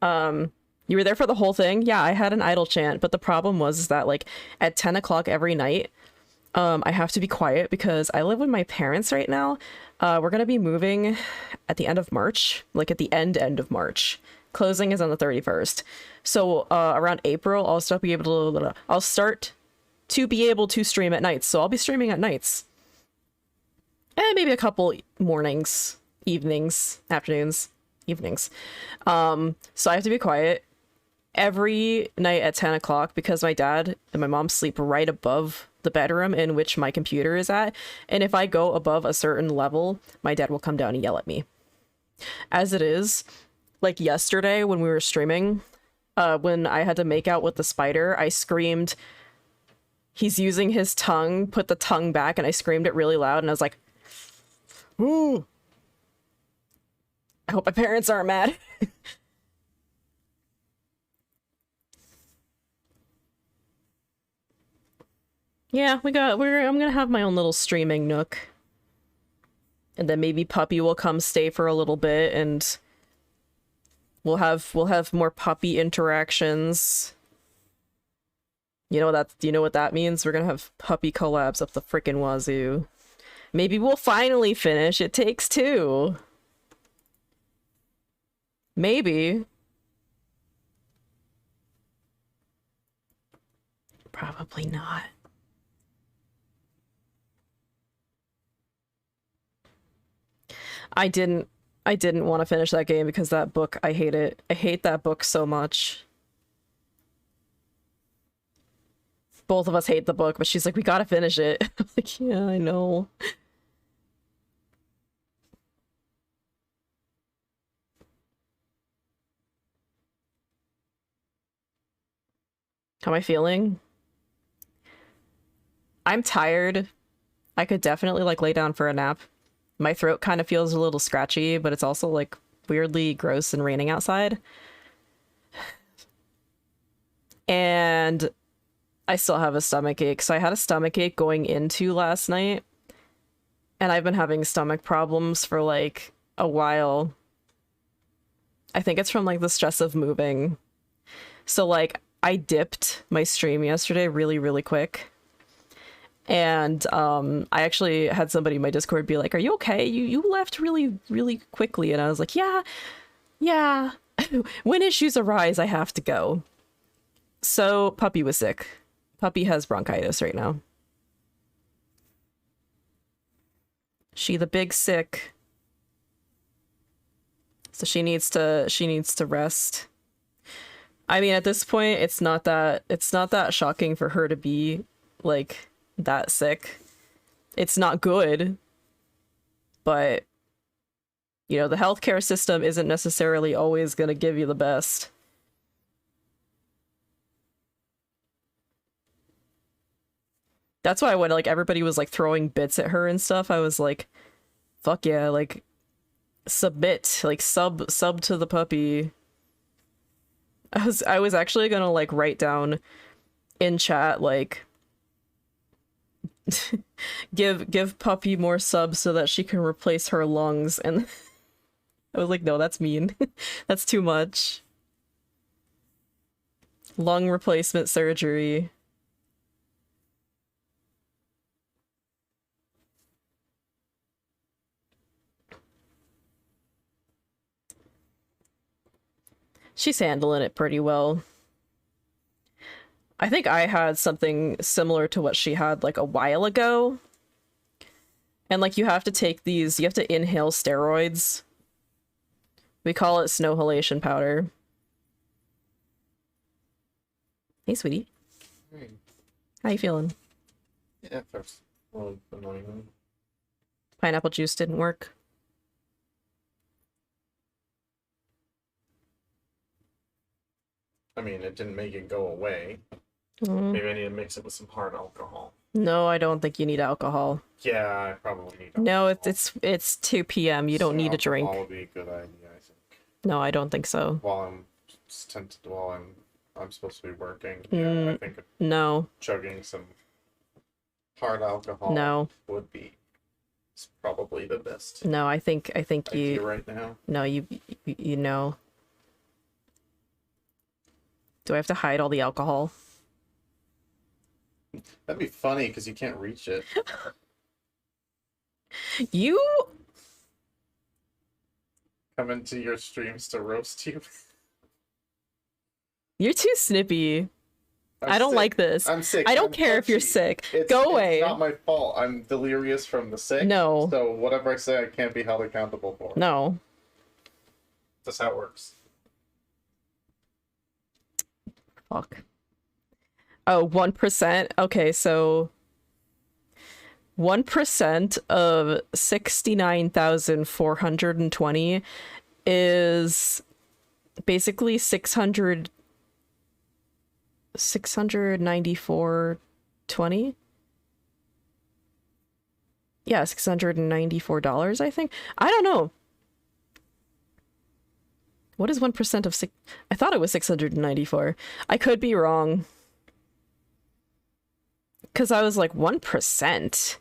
You were there for the whole thing? Yeah, I had an idle chant, but the problem was that like at 10 o'clock every night, I have to be quiet because I live with my parents right now. We're gonna be moving at the end of March, like at the end of March. Closing is on the 31st. So around April, I'll start to be able to stream at nights. So I'll be streaming at nights. And maybe a couple mornings, evenings, afternoons, evenings. So I have to be quiet every night at 10 o'clock because my dad and my mom sleep right above the bedroom in which my computer is at. And if I go above a certain level, my dad will come down and yell at me. As it is, like yesterday when we were streaming, when I had to make out with the spider, I screamed, "He's using his tongue, put the tongue back," and I screamed it really loud, and I was like, "Ooh. I hope my parents aren't mad." Yeah, I'm gonna have my own little streaming nook. And then maybe Puppy will come stay for a little bit and we'll have more puppy interactions. You know what that means? We're gonna have puppy collabs up the frickin' wazoo. Maybe we'll finally finish It Takes Two. Maybe. Probably not. I didn't want to finish that game because that book, I hate it. I hate that book so much. Both of us hate the book, but she's like, "We gotta finish it." I'm like, yeah, I know. How am I feeling? I'm tired. I could definitely like lay down for a nap. My throat kind of feels a little scratchy, but it's also like weirdly gross and raining outside. And I still have a stomach ache. So I had a stomach ache going into last night. And I've been having stomach problems for like a while. I think it's from like the stress of moving. So like I dipped my stream yesterday really, really quick. And I actually had somebody in my Discord be like, "Are you okay? You left really, really quickly." And I was like, yeah. When issues arise, I have to go. So Puppy was sick. Puppy has bronchitis right now. She the big sick. So she needs to rest. I mean, at this point, it's not that shocking for her to be like that sick. It's not good, but you know, the healthcare system isn't necessarily always gonna give you the best. That's why when like everybody was like throwing bits at her and stuff, I was like, fuck yeah, like submit, like sub to the puppy. I was actually gonna like write down in chat like give Puppy more subs so that she can replace her lungs, and I was like, no, that's mean. That's too much. Lung replacement surgery. She's handling it pretty well. I think I had something similar to what she had like a while ago. And like you have to take these, you have to inhale steroids. We call it snow halation powder. Hey, sweetie.
Hey.
How you feeling?
Yeah, first. Well, annoying.
Pineapple juice didn't work.
I mean, it didn't make it go away.
Mm.
Maybe I need to mix it with some hard alcohol.
No, I don't think you need alcohol.
Yeah, I probably need alcohol.
No, it's 2 p.m. You don't need a drink.
Alcohol would be a good idea, I think.
No, I don't think so.
While I'm supposed to be working, yeah, I think
No.
chugging some hard alcohol
No.
would be probably the best
No, I think
idea
you
right now.
No, you know. Do I have to hide all the alcohol?
That'd be funny because you can't reach it.
You
Come into your streams to roast you.
You're too snippy.
I'm
I don't
sick.
like this.
I'm sick.
I don't
I'm
care if you're
touchy.
sick.
It's
Go away.
It's not my fault. I'm delirious from the sick.
No.
So whatever I say, I can't be held accountable for.
No.
That's how it works.
Fuck. Oh, 1%? Okay, so 1% of 69,420 is basically 694.20. Yeah, $694, I think. I don't know. What is 1% of six? I thought it was 694. I could be wrong. Because I was like, 1%?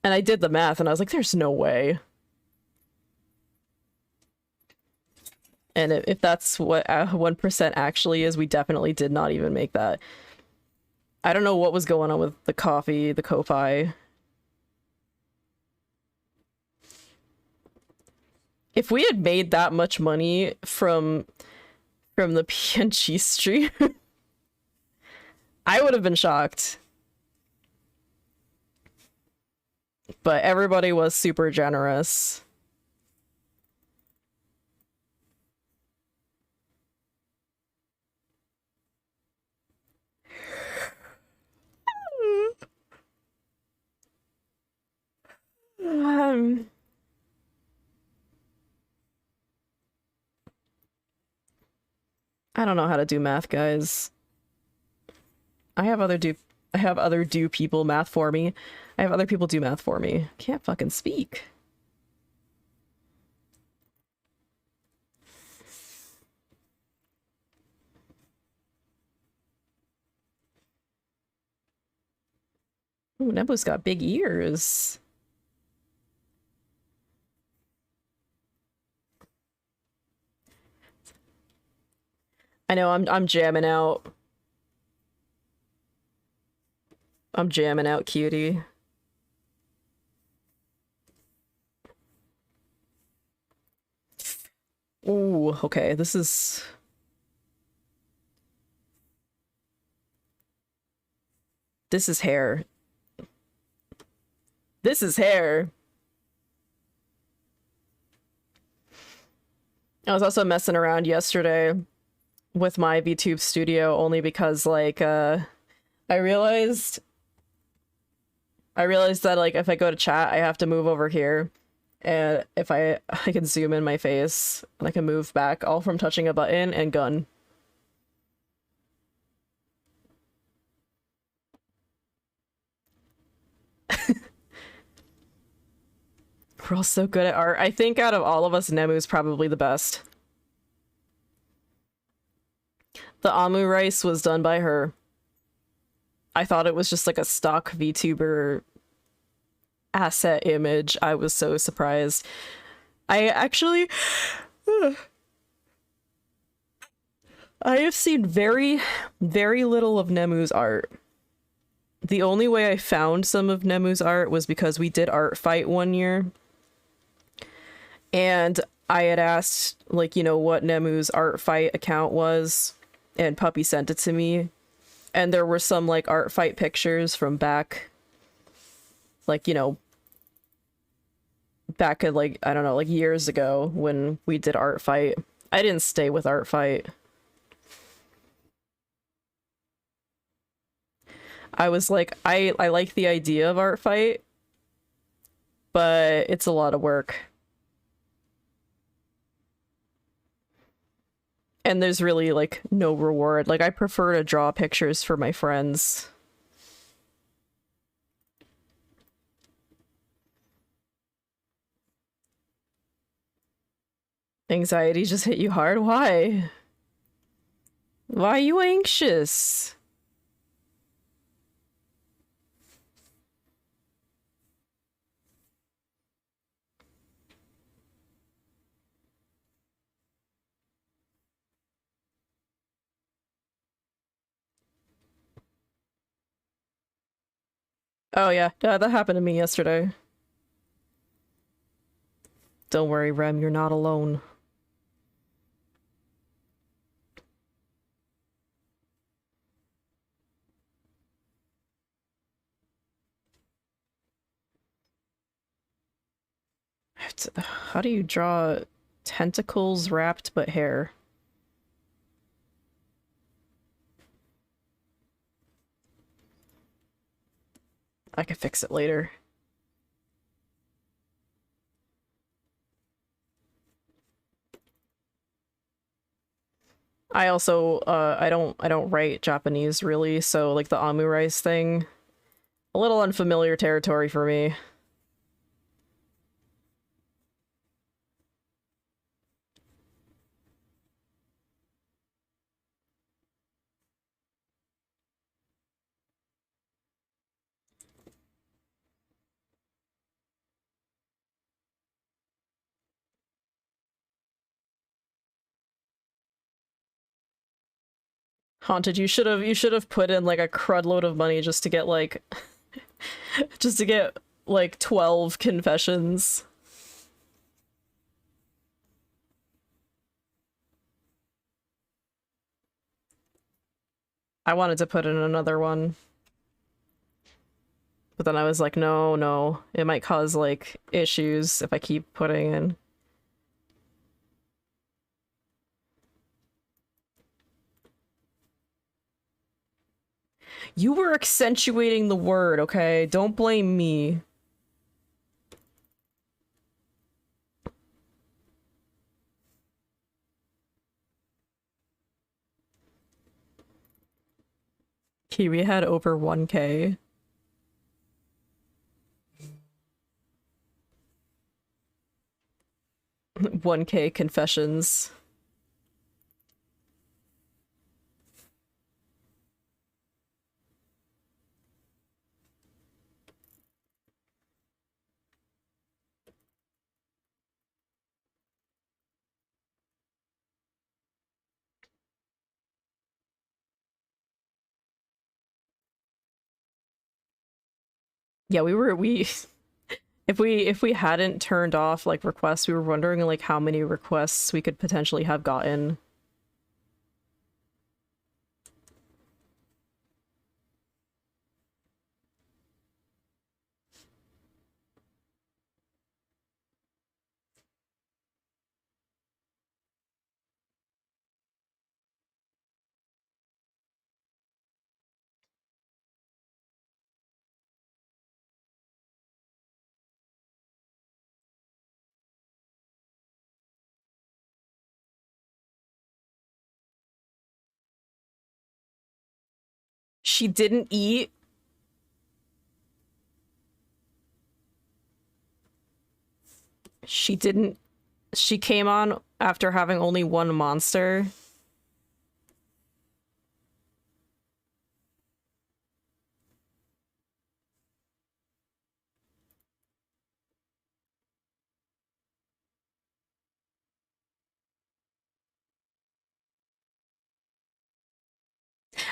And I did the math and I was like, there's no way. And if that's what 1% actually is, we definitely did not even make that. I don't know what was going on with the coffee, the Ko-Fi. If we had made that much money from the PNG stream, I would have been shocked. But everybody was super generous. I don't know how to do math, guys. I have other do people math for me. I have other people do math for me. Can't fucking speak. Ooh, Nebu's got big ears. I know, I'm jamming out. I'm jamming out, cutie. Ooh, okay, this is... This is hair. This is hair. I was also messing around yesterday with my VTube studio only because like I realized that like if I go to chat I have to move over here, and if I can zoom in my face and I can move back all from touching a button and gun. We're all so good at art. I think out of all of us, Nemu's probably the best. The Amu rice was done by her. I thought it was just like a stock VTuber asset image. I was so surprised. I actually... I have seen very, very little of Nemu's art. The only way I found some of Nemu's art was because we did art fight one year. And I had asked, like, you know, what Nemu's art fight account was, and Puppy sent it to me. And there were some, like, art fight pictures from back, like, you know, back at, like, I don't know, like, years ago when we did art fight. I didn't stay with art fight. I was like, I like the idea of art fight, but it's a lot of work. And there's really, like, no reward. Like, I prefer to draw pictures for my friends. Anxiety just hit you hard? Why? Why are you anxious? Oh yeah, that happened to me yesterday. Don't worry, Rem, you're not alone. How do you draw tentacles wrapped but hair? I can fix it later. I also I don't write Japanese really, so like the omurice thing, a little unfamiliar territory for me. Haunted, you should have put in like a crud load of money just to get like just to get like 12 confessions. I wanted to put in another one. But then I was like, no, no. It might cause like issues if I keep putting in. You were accentuating the word, okay? Don't blame me. Kiwi had over 1K. 1K confessions. Yeah, we if we hadn't turned off like requests, we were wondering like how many requests we could potentially have gotten. She didn't eat. She didn't. She came on after having only one monster.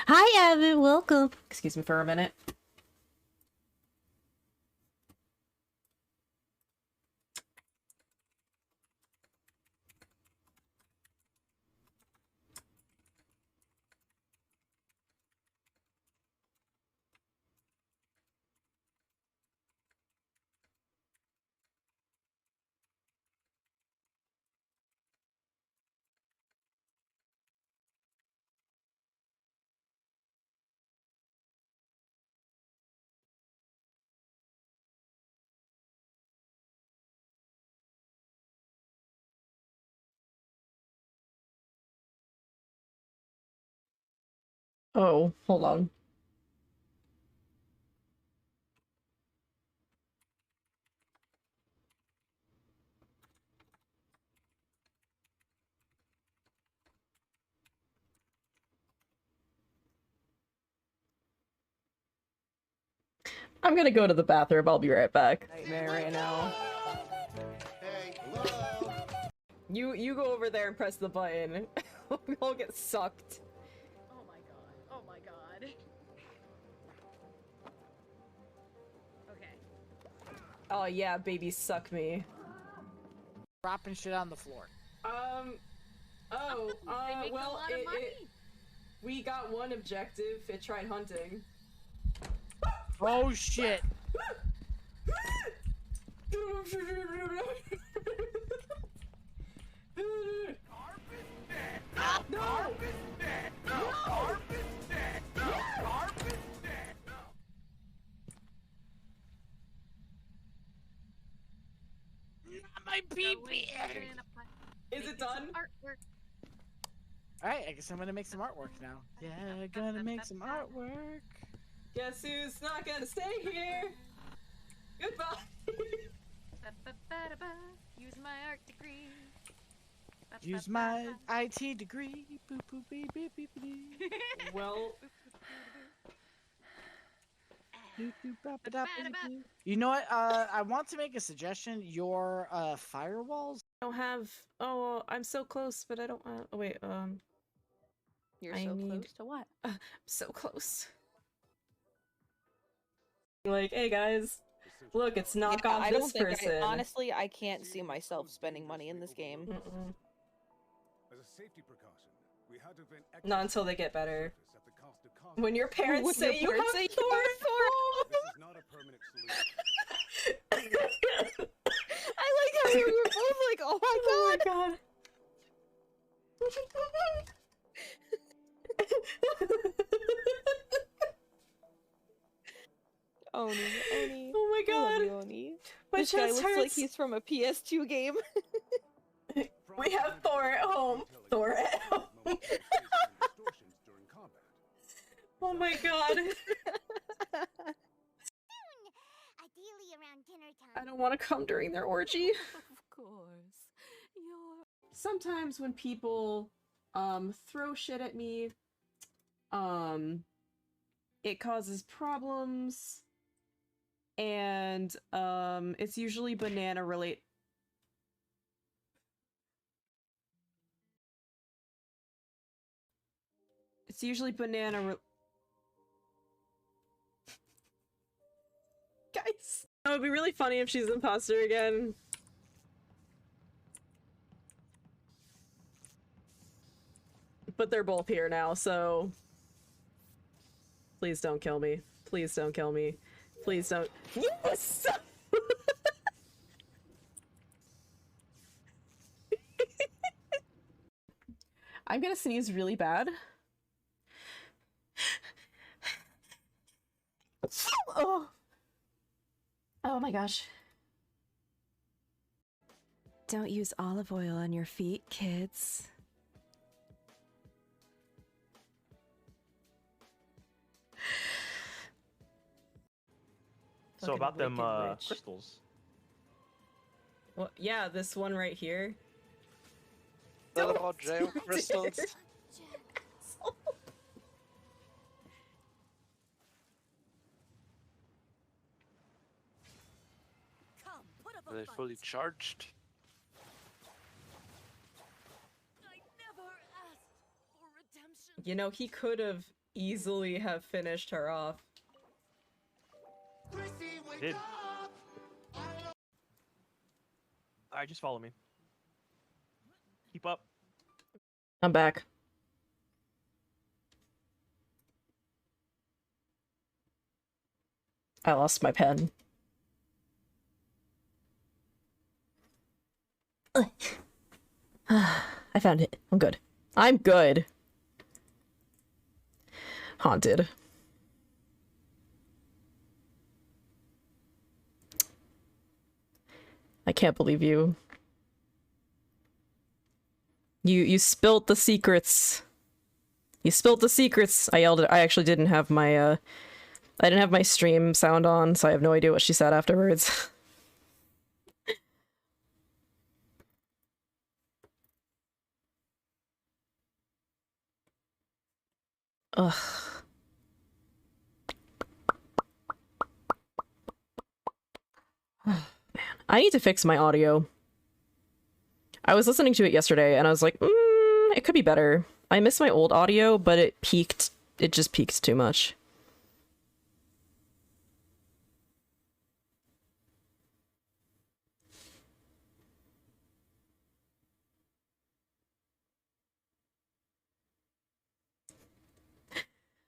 Hi, Evan. Welcome.
Excuse me for a minute. Oh, hold on. I'm gonna go to the bathroom. I'll be right back. Nightmare right now.
Hey, hello.
You go over there and press the button. We all get sucked.
Oh my god. Oh my god. Okay.
Oh yeah, baby, suck me.
Dropping shit on the floor.
Oh,
They make a lot of money.
we got one objective. It tried hunting.
Oh shit! My pee-pee!
Is it done?
Artwork.
Alright, I guess I'm gonna make some artwork now. Yeah, gonna make some artwork.
Guess who's not gonna stay here? Goodbye.
Ba-ba-ba-da-ba. Use my art degree.
Use my IT degree. Boop boop beep beep beep beep.
Well,
You know what? I want to make a suggestion. Your firewalls.
I don't have. Oh, I'm so close, but I don't. Oh wait.
You're
I
so
need-
close to what?
So close. Like, hey guys, look, it's knock
Yeah,
off
I
this
don't think
person.
honestly, I can't see myself spending money in this game.
Mm-mm.
As a safety precaution, we had to vent
Not until they get better.
at the cost of cost.
When your parents
When
say
your
you have
parents say you have
This is not a permanent solution.
I like how we were both like, oh my god! Oni, Oni.
Oh my
I love
god.
you, Oni.
My
This guy
chest
looks
hurts.
like he's from a PS2 game.
We have Thor at home. Thor at home. Oh my god.
Ideally around dinner time.
I don't want to come during their orgy.
Of course. You're
Sometimes when people throw shit at me, it causes problems, and it's usually banana related. It's usually Guys, it would be really funny if she's imposter again. But they're both here now, so please don't kill me. Please don't kill me. Please don't. Yes! I'm gonna sneeze really bad. Oh. Oh my gosh. Don't use olive oil on your feet, kids.
So
Fucking
about them
wicked witch.
crystals.
Well, yeah, this one right here.
What about jail crystals?
Come, put up
Are they
a
fully
fight.
charged?
I never asked for redemption.
You know, he could have easily have finished her off.
Did. Alright, just follow me. Keep up.
I'm back. I lost my pen. I found it. I'm good. I'm good. Haunted. I can't believe you. You spilt the secrets. You spilled the secrets. I yelled at. I actually didn't have my I didn't have my stream sound on, so I have no idea what she said afterwards. Ugh. Man, I need to fix my audio. I was listening to it yesterday and I was like, it could be better. I miss my old audio, but it peaked. It just peaked too much.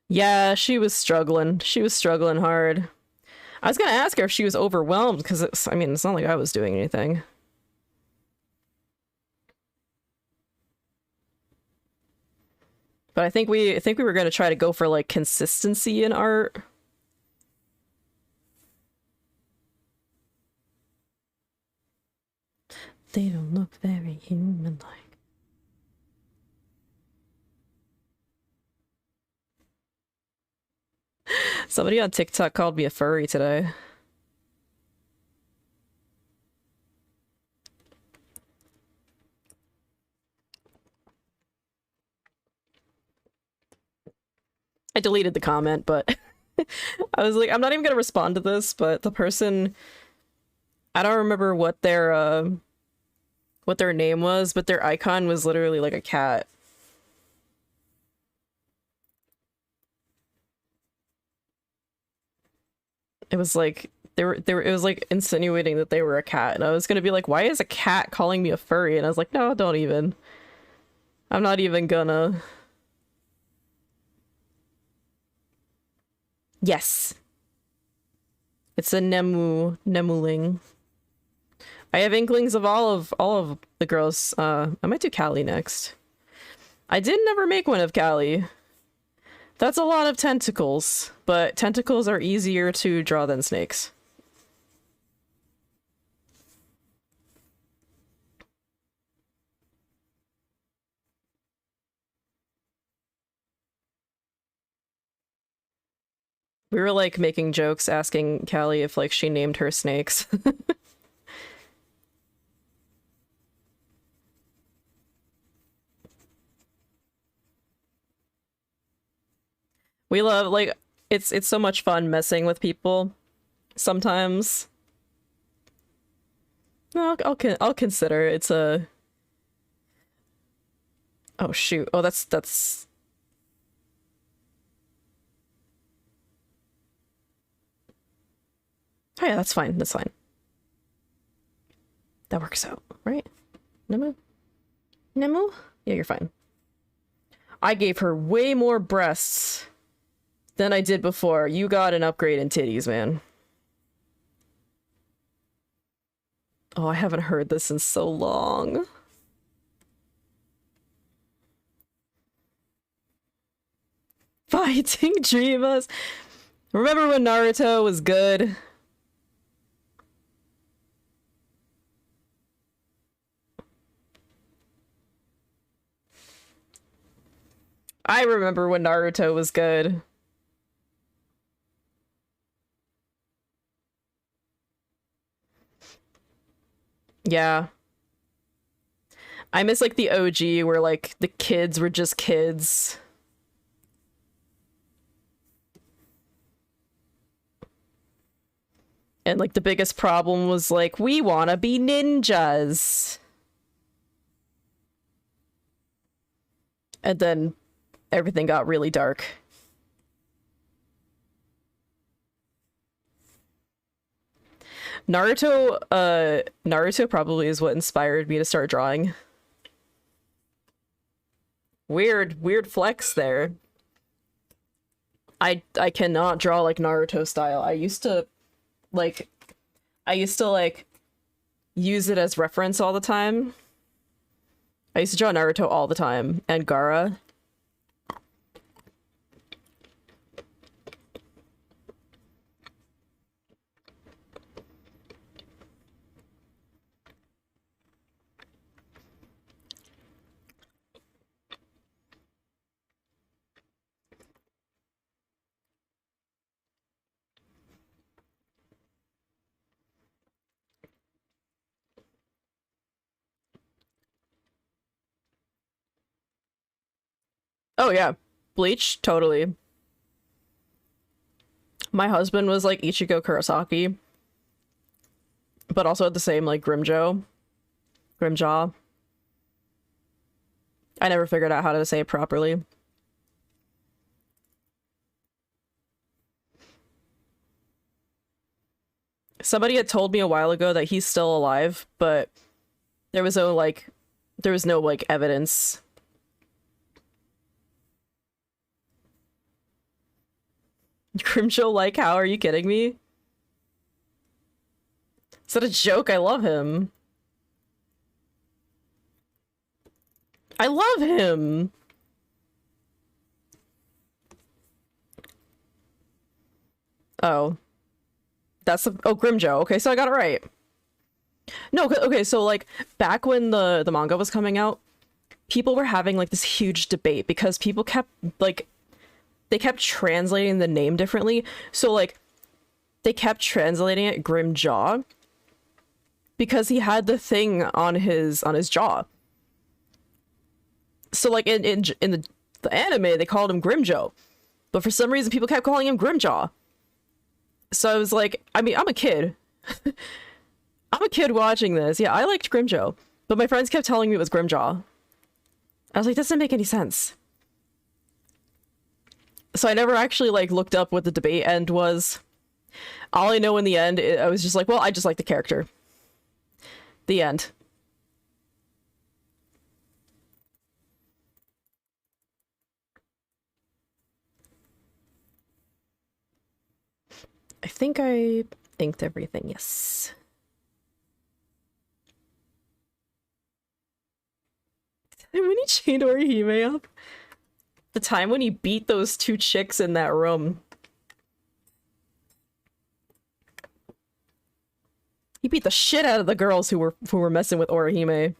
Yeah, she was struggling. She was struggling hard. I was gonna ask her if she was overwhelmed, because I mean, it's not like I was doing anything. But I think we were gonna try to go for like consistency in art. They don't look very human-like. Somebody on TikTok called me a furry today. I deleted the comment, but I was like, I'm not even gonna respond to this, but the person, I don't remember what their name was, but their icon was literally like a cat. It was like it was like insinuating that they were a cat, and I was gonna be like, why is a cat calling me a furry? And I was like, no, don't even. I'm not even gonna. Yes. It's a Nemuling. I have inklings of all of the girls. I might do Callie next. I did never make one of Callie. That's a lot of tentacles, but tentacles are easier to draw than snakes. We were like making jokes asking Callie if like she named her snakes. We love, like, it's so much fun messing with people sometimes. No, I'll consider. It's a... Oh shoot. Oh, that's... Oh yeah, that's fine. That's fine. That works out, right? Nemu? Nemu? Yeah, you're fine. I gave her way more breasts than I did before. You got an upgrade in titties, man. Oh, I haven't heard this in so long. Fighting Dreamers. Remember when Naruto was good? I remember when Naruto was good. Yeah. I miss like the OG where like the kids were just kids. And like the biggest problem was like, we wanna be ninjas. And then everything got really dark. Naruto probably is what inspired me to start drawing. Weird flex there. I cannot draw like Naruto style. I used to like use it as reference all the time. I used to draw Naruto all the time, and Gaara. Oh yeah, Bleach, totally. My husband was like Ichigo Kurosaki, but also had the same like Grimjaw. I never figured out how to say it properly. Somebody had told me a while ago that he's still alive, but there was no like evidence. Grimjaw, like, how are you kidding me? Is that a joke? I love him. I love him. Oh. That's the— oh, Grimjaw. Okay, so I got it right. No, okay, so like back when the manga was coming out, people were having like this huge debate because people kept like they kept translating the name differently. So like they kept translating it Grimjaw because he had the thing on his jaw. So like in the anime they called him Grimjaw, but for some reason people kept calling him Grimjaw. So I was like, I mean, I'm a kid. I'm a kid watching this. Yeah, I liked Grimjaw, but my friends kept telling me it was Grimjaw. I was like, this doesn't make any sense. So I never actually like looked up what the debate end was. All I know in the end, I was just like, well, I just like the character. The end. I think I inked everything, yes. And when he chained Orihime up? The time when he beat those two chicks in that room. He beat the shit out of the girls who were messing with Orihime.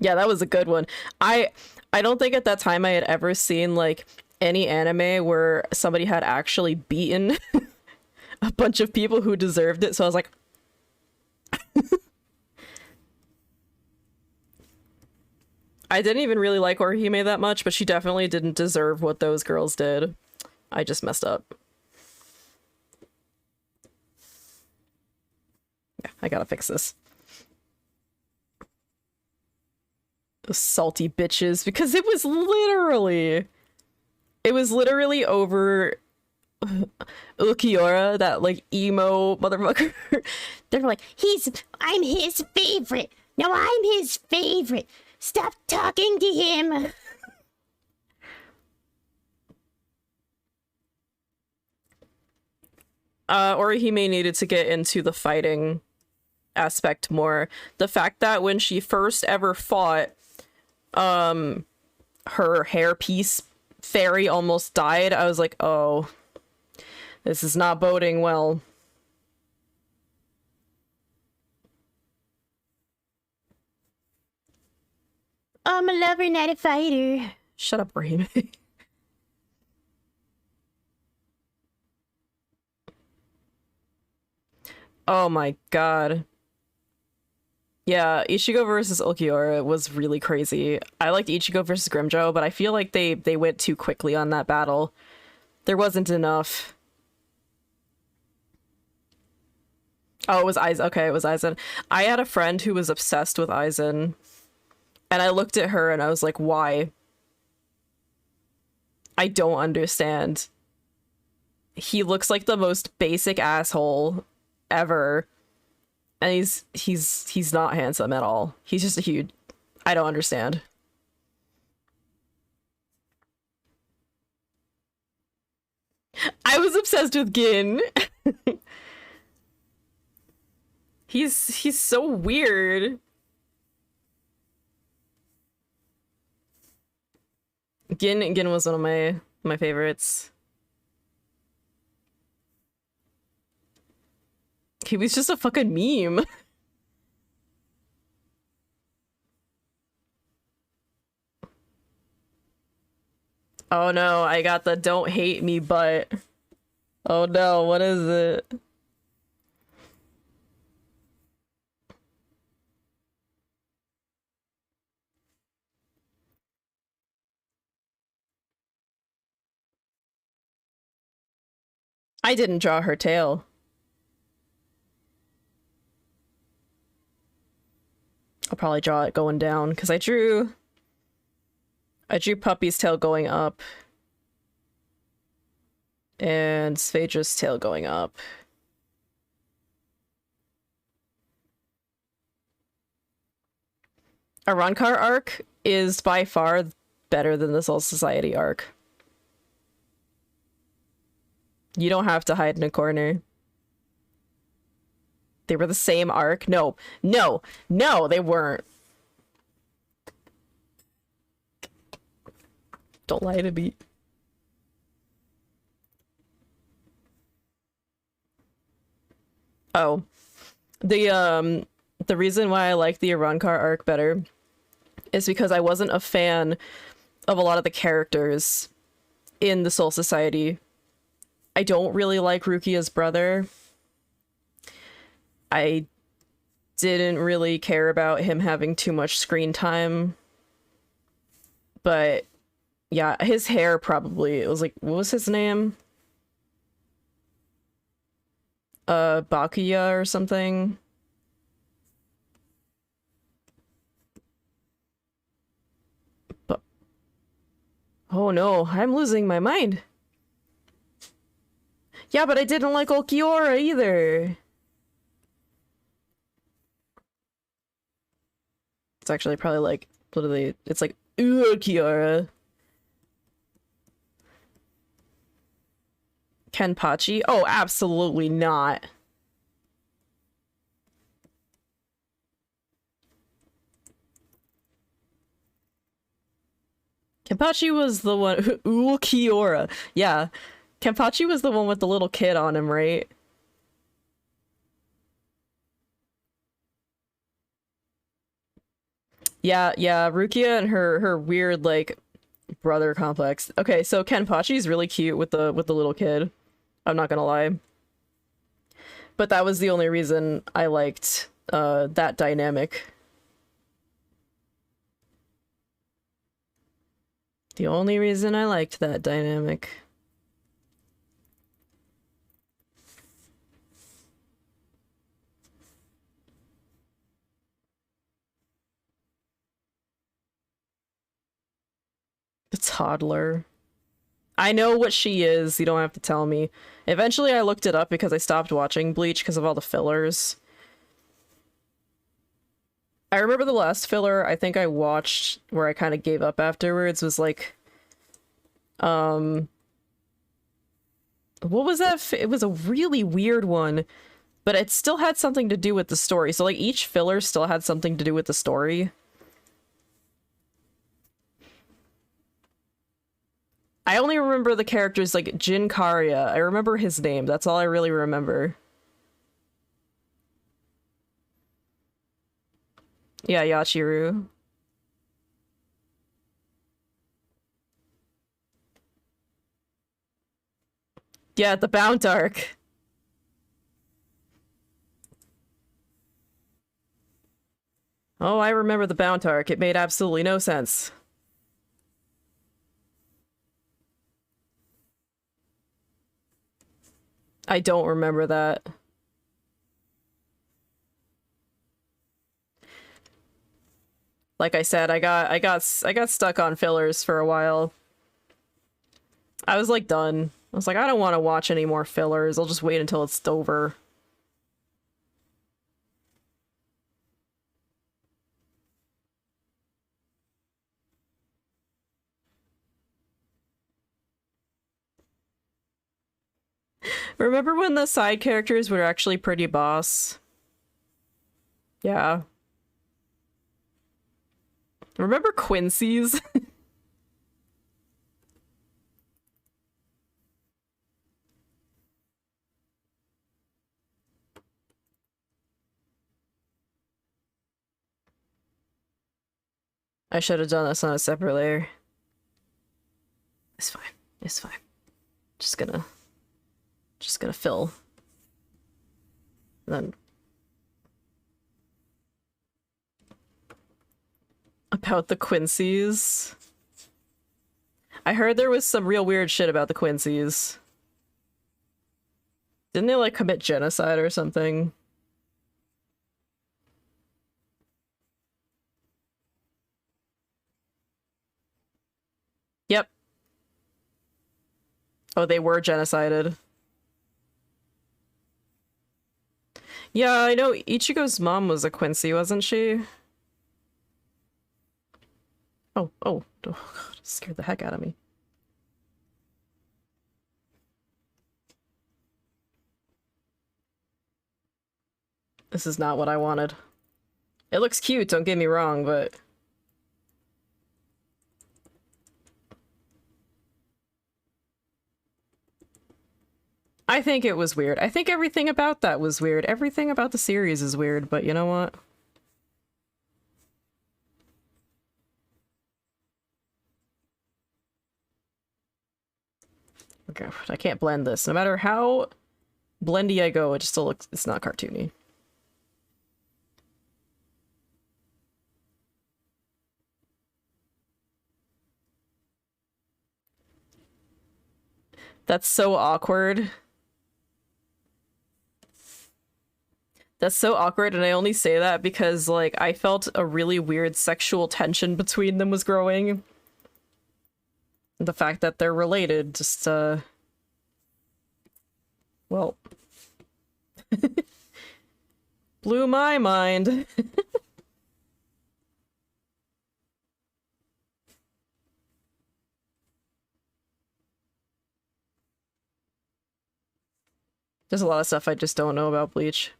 Yeah, that was a good one. I don't think at that time I had ever seen like any anime where somebody had actually beaten a bunch of people who deserved it, so I was like I didn't even really like Orihime that much, but she definitely didn't deserve what those girls did. I just messed up. Yeah, I gotta fix this. Those salty bitches, because it was literally over Ukiura, that like emo motherfucker.
They're like, I'm his favorite. No, I'm his favorite. Stop talking to him.
Orihime needed to get into the fighting aspect more. The fact that when she first ever fought, her hairpiece fairy almost died, I was like, oh, this is not boding well.
I'm a lover, not a fighter.
Shut up, Orihime. Oh my god. Yeah, Ichigo versus Ulquiorra was really crazy. I liked Ichigo versus Grimjaw, but I feel like they went too quickly on that battle. There wasn't enough. Oh, it was Aizen. Okay, it was Aizen. I had a friend who was obsessed with Aizen, and I looked at her and I was like, why? I don't understand. He looks like the most basic asshole ever. And he's not handsome at all. He's just a huge... I don't understand. I was obsessed with Gin. He's so weird. Gin was one of my favorites. He was just a fucking meme. Oh no, I got the don't hate me but. Oh no, what is it? I didn't draw her tail. I'll probably draw it going down because I drew Puppy's tail going up and Sphaedra's tail going up. A Ronkar arc is by far better than the Soul Society arc. You don't have to hide in a corner. They were the same arc? No, no, no, they weren't. Don't lie to me. Oh. The reason why I like the Arankar arc better is because I wasn't a fan of a lot of the characters in the Soul Society. I don't really like Rukia's brother. I didn't really care about him having too much screen time. But yeah, his hair probably, it was like, what was his name? Bakuya or something. But oh no, I'm losing my mind. Yeah, but I didn't like Ulquiorra either. It's actually probably like, literally, it's like, Ulquiorra. Kenpachi? Oh, absolutely not. Kenpachi was the one. Ulquiorra. Yeah. Kenpachi was the one with the little kid on him, right? Yeah, yeah, Rukia and her weird, like, brother complex. Okay, so Kenpachi's really cute with the little kid. I'm not gonna lie. But that was the only reason I liked that dynamic. The only reason I liked that dynamic. The toddler. I know what she is, you don't have to tell me. Eventually I looked it up because I stopped watching Bleach because of all the fillers. I remember the last filler I think I watched where I kind of gave up afterwards was like, what was that? It was a really weird one, but it still had something to do with the story. So like each filler still had something to do with the story. I only remember the characters like Jin Karya. I remember his name. That's all I really remember. Yeah, Yachiru. Yeah, the Bound arc. Oh, I remember the Bound arc. It made absolutely no sense. I don't remember that. Like I said, I got stuck on fillers for a while. I was like done. I was like, I don't want to watch any more fillers. I'll just wait until it's over. Remember when the side characters were actually pretty boss? Yeah. Remember Quincy's? I should have done this on a separate layer. It's fine. It's fine. Just gonna fill. And then about the Quincy's. I heard there was some real weird shit about the Quincy's. Didn't they like commit genocide or something? Yep. Oh, they were genocided. Yeah, I know Ichigo's mom was a Quincy, wasn't she? Oh, God, it scared the heck out of me. This is not what I wanted. It looks cute, don't get me wrong, but... I think it was weird. I think everything about that was weird. Everything about the series is weird, but you know what? Okay, I can't blend this. No matter how blendy I go, it just still looks... it's not cartoony. That's so awkward. That's so awkward, and I only say that because, like, I felt a really weird sexual tension between them was growing. The fact that they're related just, well... blew my mind. There's a lot of stuff I just don't know about Bleach.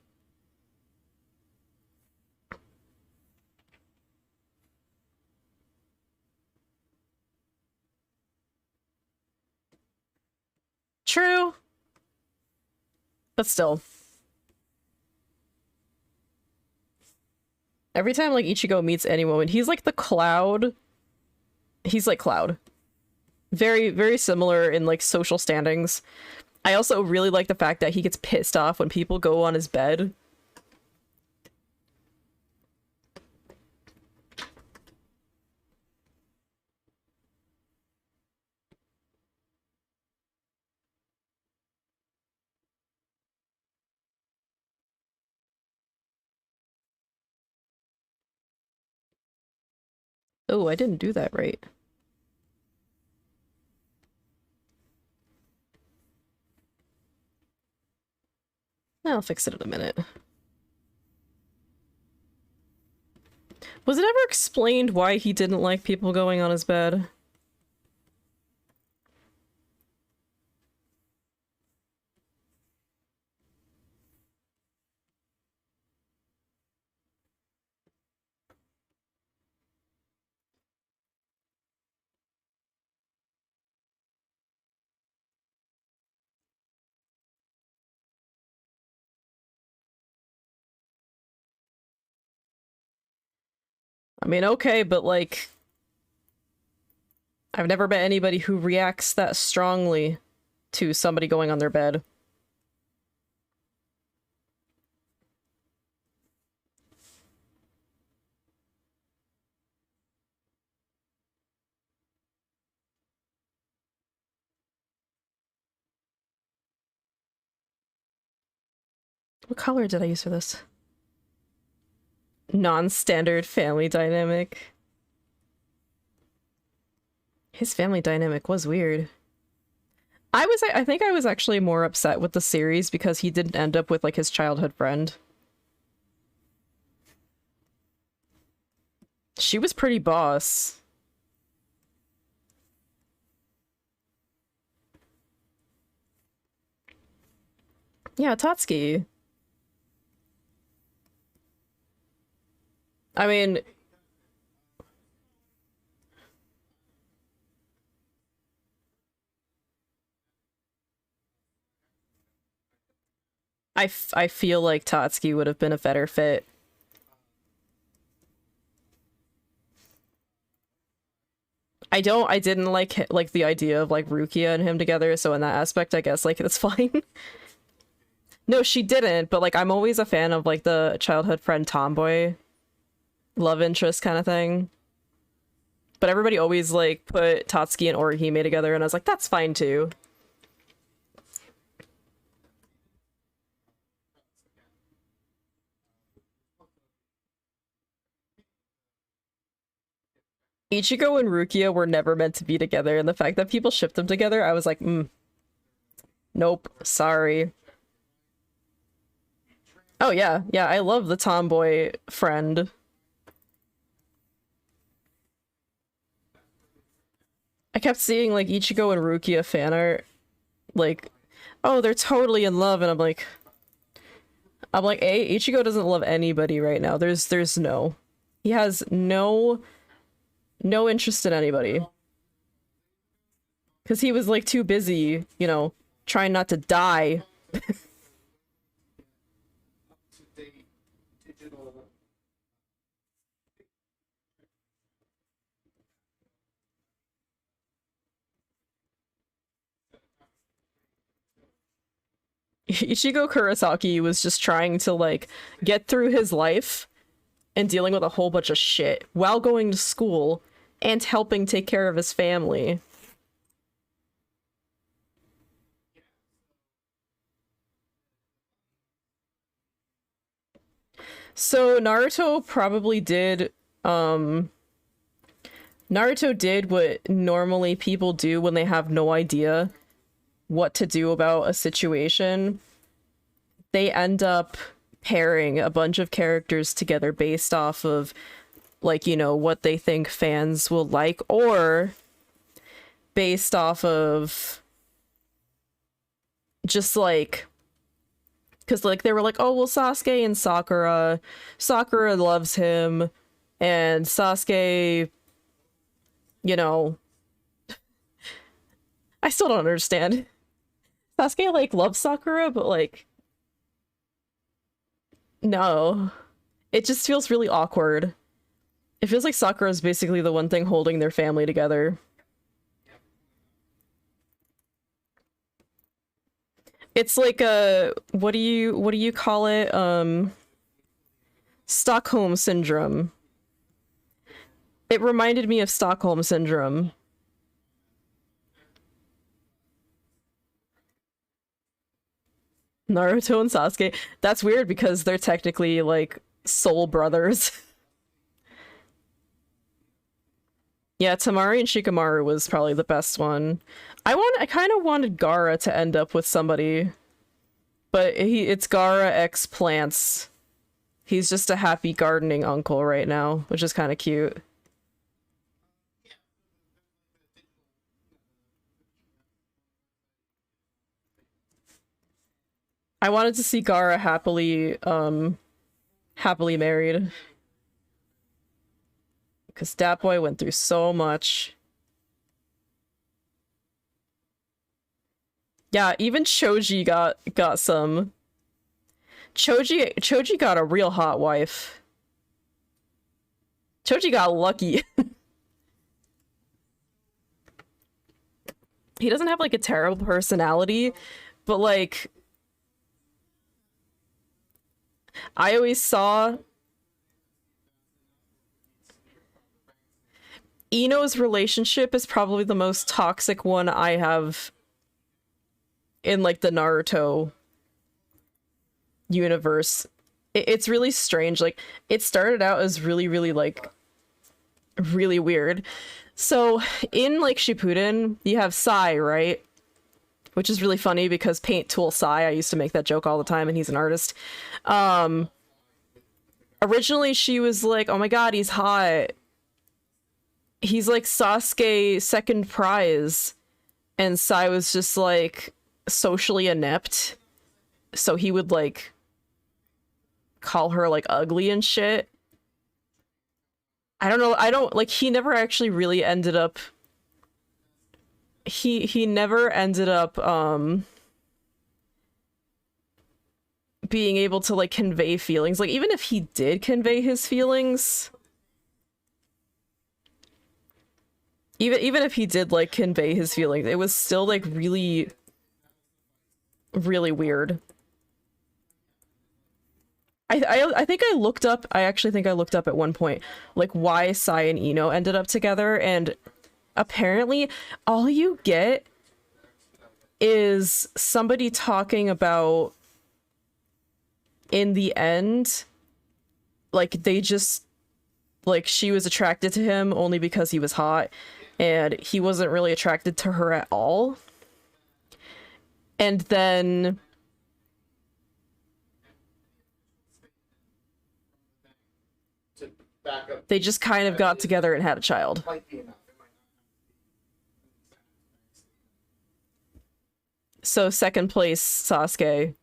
True. But still. Every time, like, Ichigo meets any woman, he's like the Cloud. He's like Cloud. Very, very similar in, like, social standings. I also really like the fact that he gets pissed off when people go on his bed. Oh, I didn't do that right. I'll fix it in a minute. Was it ever explained why he didn't like people going on his bed? I mean, okay, but like... I've never met anybody who reacts that strongly to somebody going on their bed. What color did I use for this? Non-standard family dynamic. His family dynamic was weird. I think I was actually more upset with the series because he didn't end up with, like, his childhood friend. She was pretty boss. Yeah, Tatsuki. I mean... I feel like Tatsuki would have been a better fit. I didn't like the idea of, like, Rukia and him together, so in that aspect, I guess, like, it's fine. No, she didn't, but, like, I'm always a fan of, like, the childhood friend tomboy love interest kind of thing. But everybody always, like, put Tatsuki and Orihime together, and I was like, that's fine too. Ichigo and Rukia were never meant to be together, and the fact that people shipped them together, I was like, nope, sorry. Oh yeah, yeah, I love the tomboy friend. I kept seeing like Ichigo and Rukia fan art, like, oh, they're totally in love, and I'm like, Ichigo doesn't love anybody right now. There's no, he has no interest in anybody. Because he was like too busy, you know, trying not to die.
Up-to-date digital.
Ichigo Kurosaki was just trying to like get through his life and dealing with a whole bunch of shit while going to school and helping take care of his family. So Naruto probably did Naruto did what normally people do when they have no idea what to do about a situation. They end up pairing a bunch of characters together based off of, like, you know, what they think fans will like, or based off of just like, because like they were like, oh well, Sasuke and Sakura loves him, and Sasuke, you know, I still don't understand. Sasuke like loves Sakura, but like, no, it just feels really awkward. It feels like Sakura is basically the one thing holding their family together. It's like a, what do you call it? Stockholm syndrome. It reminded me of Stockholm syndrome. Naruto and Sasuke. That's weird because they're technically like soul brothers. Yeah, Tamari and Shikamaru was probably the best one. I kind of wanted Gaara to end up with somebody, but it's Gaara X plants. He's just a happy gardening uncle right now, which is kind of cute. I wanted to see Gaara happily married. Because that boy went through so much. Yeah, even Choji got some. Choji got a real hot wife. Choji got lucky. He doesn't have like a terrible personality, but like I always saw Ino's relationship is probably the most toxic one I have in like the Naruto universe. It's really strange. Like, it started out as really like really weird. So in like Shippuden, you have Sai, right? Which is really funny because Paint Tool Sai, I used to make that joke all the time, and he's an artist. Originally she was like, oh my god, he's hot. He's like Sasuke second prize. And Sai was just like socially inept. So he would like call her like ugly and shit. I don't know. He never actually really ended up. He never ended up being able to like convey feelings. Like, even if he did convey his feelings, even if he did like convey his feelings, it was still like really weird. I think I looked up, I actually think I looked up at one point like why Sai and Ino ended up together, and apparently all you get is somebody talking about, in the end, like, they just like she was attracted to him only because he was hot, and he wasn't really attracted to her at all. And then
To back up,
they just kind of got together and had a child.
might be enough. It might not.
So second place, Sasuke.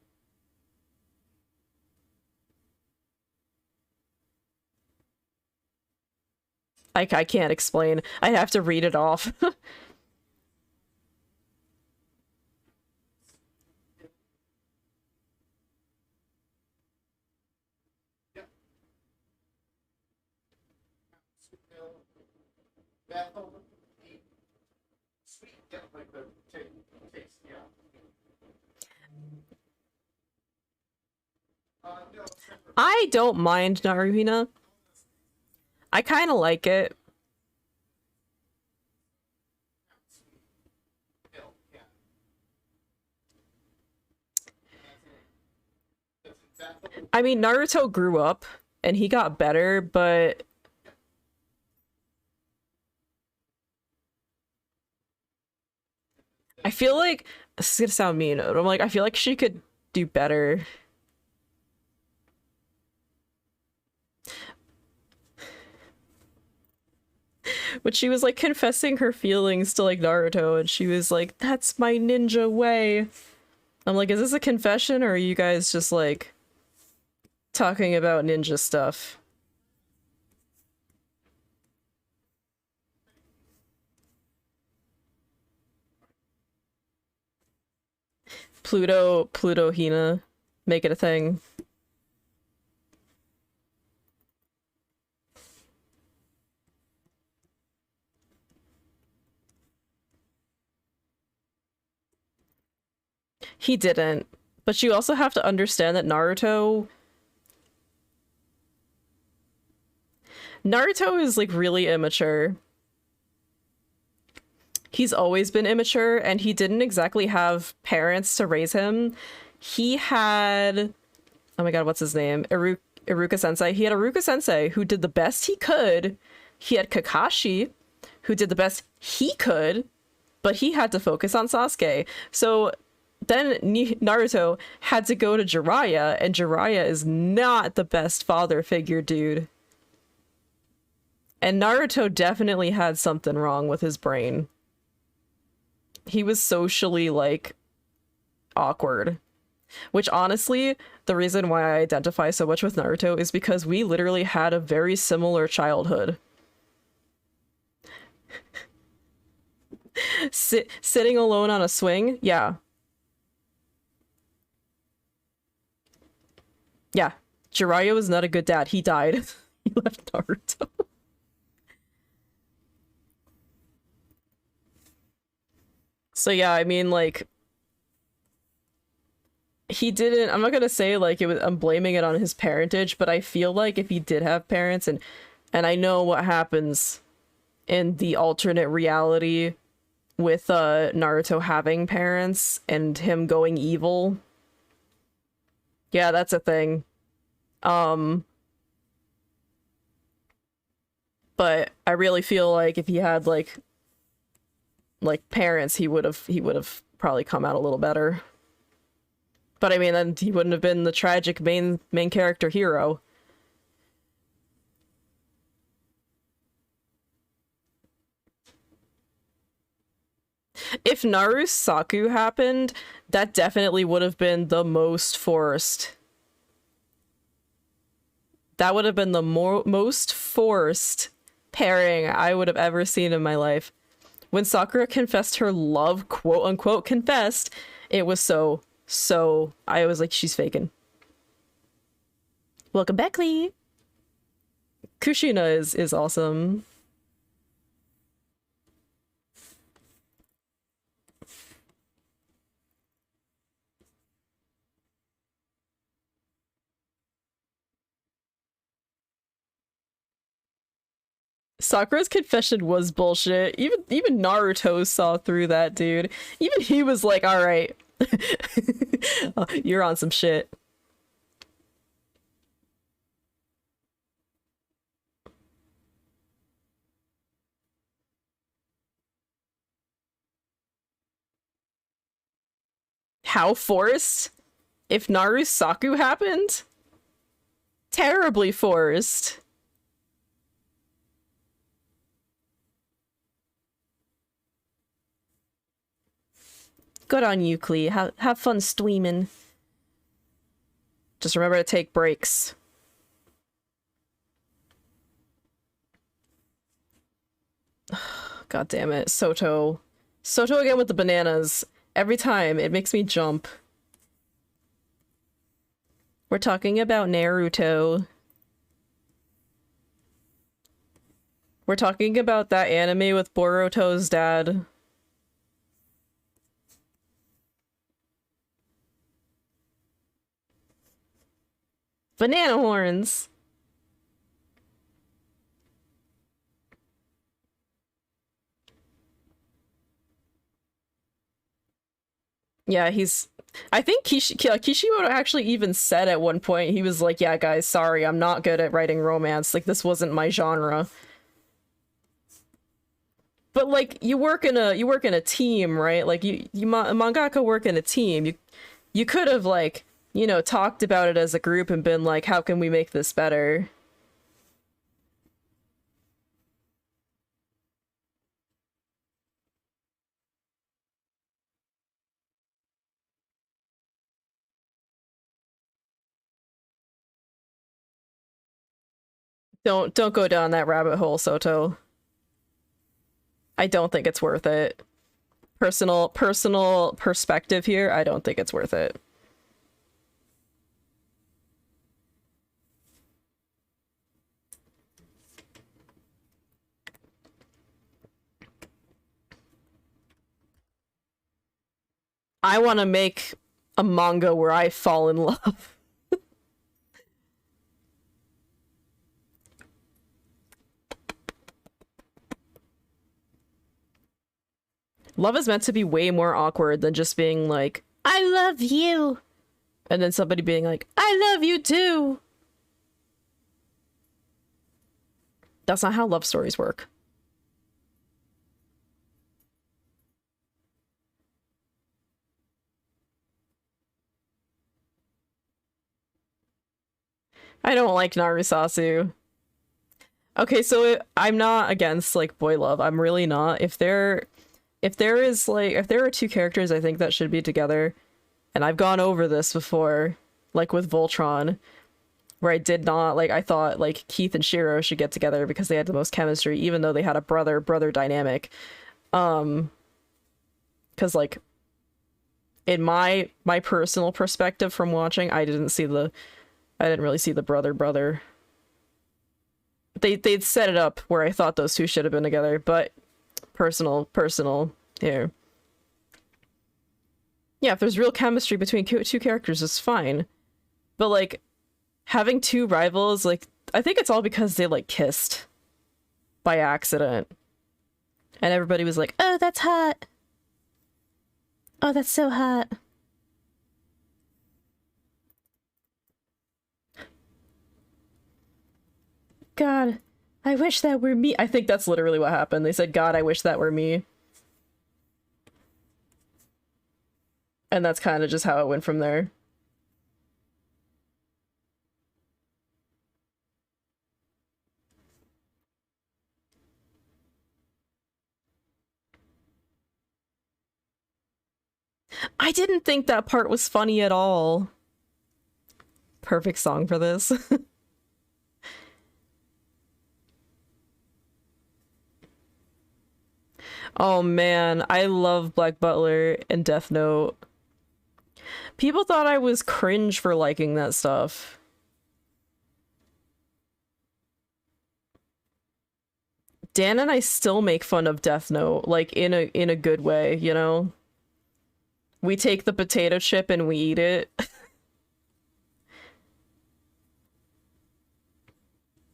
I can't explain. I have to read it off.
Bethel, sweet, yeah, like the taste, yeah. No, separate.
I don't mind Naruhina. I kind of like it.
Bill, yeah. Bethel,
I mean, Naruto grew up and he got better, but I feel like this is gonna sound mean, but I'm like, I feel like she could do better. But she was like confessing her feelings to like Naruto, and she was like, "That's my ninja way." I'm like, is this a confession, or are you guys just like talking about ninja stuff? Pluto Hina, make it a thing. He didn't. But you also have to understand that Naruto is like really immature. He's always been immature, and he didn't exactly have parents to raise him. He had, oh my god, what's his name? Iruka Sensei. He had Iruka Sensei who did the best he could. He had Kakashi who did the best he could, but he had to focus on Sasuke. So then Naruto had to go to Jiraiya, and Jiraiya is not the best father figure, dude. And Naruto definitely had something wrong with his brain. He was socially, like, awkward. Which, honestly, the reason why I identify so much with Naruto is because we literally had a very similar childhood. Sitting alone on a swing? Yeah. Yeah. Jiraiya was not a good dad. He died. He left Naruto. So yeah, I mean, like, he didn't, I'm not gonna say like I'm blaming it on his parentage, but I feel like if he did have parents, and I know what happens in the alternate reality with Naruto having parents and him going evil. Yeah, that's a thing. But I really feel like if he had like parents, he would have probably come out a little better. But I mean, then he wouldn't have been the tragic main character hero. If Narusaku happened, that definitely would have been the most forced. That would have been the most forced pairing I would have ever seen in my life. When Sakura confessed her love, quote unquote confessed, it was so, I was like, she's faking. Welcome back, Lee. Kushina is awesome. Sakura's confession was bullshit. Even Naruto saw through that, dude. Even he was like, all right, you're on some shit. How forced? If Narusaku happened? Terribly forced. Good on you, Klee. Have fun streaming. Just remember to take breaks. God damn it. Soto. Soto again with the bananas. Every time, it makes me jump. We're talking about Naruto. We're talking about that anime with Boruto's dad. Banana horns. Yeah, he's... I think Kishimoto actually even said at one point, he was like, yeah, guys, sorry, I'm not good at writing romance. Like, this wasn't my genre. But, like, you work in a team, right? Like, mangaka work in a team. You could have, like, you know, talked about it as a group and been like, how can we make this better? Don't go down that rabbit hole, Soto. I don't think it's worth it. Personal perspective here, I don't think it's worth it. I want to make a manga where I fall in love. Love is meant to be way more awkward than just being like, I love you. And then somebody being like, I love you too. That's not how love stories work. I don't like Narusasu. Okay, so I'm not against like boy love. I'm really not. If there are two characters I think that should be together, and I've gone over this before, like with Voltron, where I did not like, I thought like Keith and Shiro should get together because they had the most chemistry, even though they had a brother dynamic. Because like in my personal perspective from watching, I didn't really see the brother. They'd set it up where I thought those two should have been together, but personal here. Yeah, if there's real chemistry between two characters, it's fine. But like having two rivals, like I think it's all because they like kissed by accident. And everybody was like, "Oh, that's hot. Oh, that's so hot." God, I wish that were me. I think that's literally what happened. They said, God, I wish that were me. And that's kind of just how it went from there. I didn't think that part was funny at all. Perfect song for this. Oh man, I love Black Butler and Death Note. People thought I was cringe for liking that stuff. Dan and I still make fun of Death Note, like in a good way, you know? We take the potato chip and we eat it.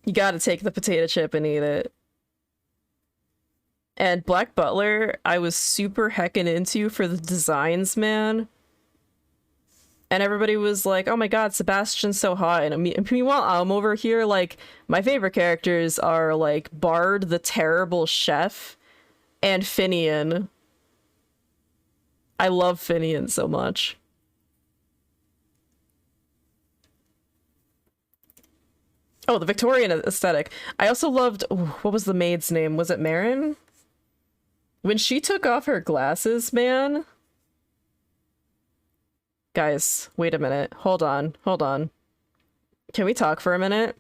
You gotta take the potato chip and eat it. And Black Butler, I was super heckin' into for the designs, man. And everybody was like, oh my god, Sebastian's so hot. And meanwhile, I'm over here, like, my favorite characters are, like, Bard the Terrible Chef and Finian. I love Finian so much. Oh, the Victorian aesthetic. I also loved, ooh, what was the maid's name? Was it Marin? When she took off her glasses, man. Guys, wait a minute. Hold on. Hold on. Can we talk for a minute?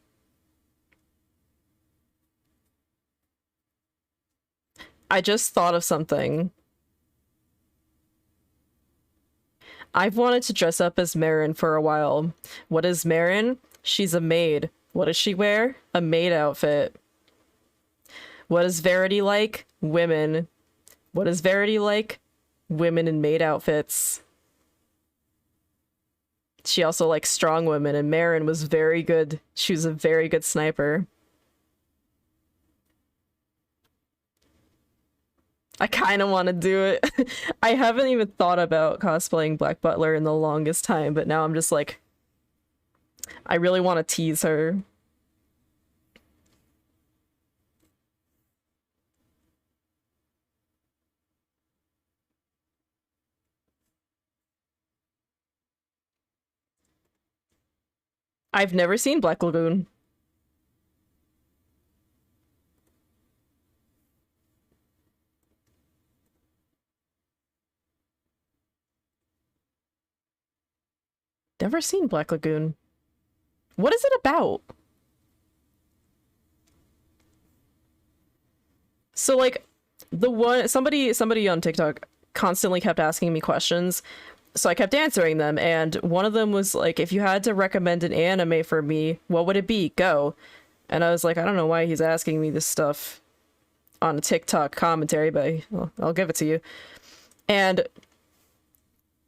I just thought of something. I've wanted to dress up as Marin for a while. What is Marin? She's a maid. What does she wear? A maid outfit. What is Verity like? Women. What is Verity like? Women in maid outfits. She also likes strong women, and Marin was very good. She was a very good sniper. I kind of want to do it. I haven't even thought about cosplaying Black Butler in the longest time, but now I'm just like, I really want to tease her. I've never seen Black Lagoon. Never seen Black Lagoon. What is it about? So like the one somebody on TikTok constantly kept asking me questions, so I kept answering them, and one of them was like, if you had to recommend an anime for me, what would it be? Go. And I was like, I don't know why he's asking me this stuff on a TikTok commentary, but I'll give it to you. And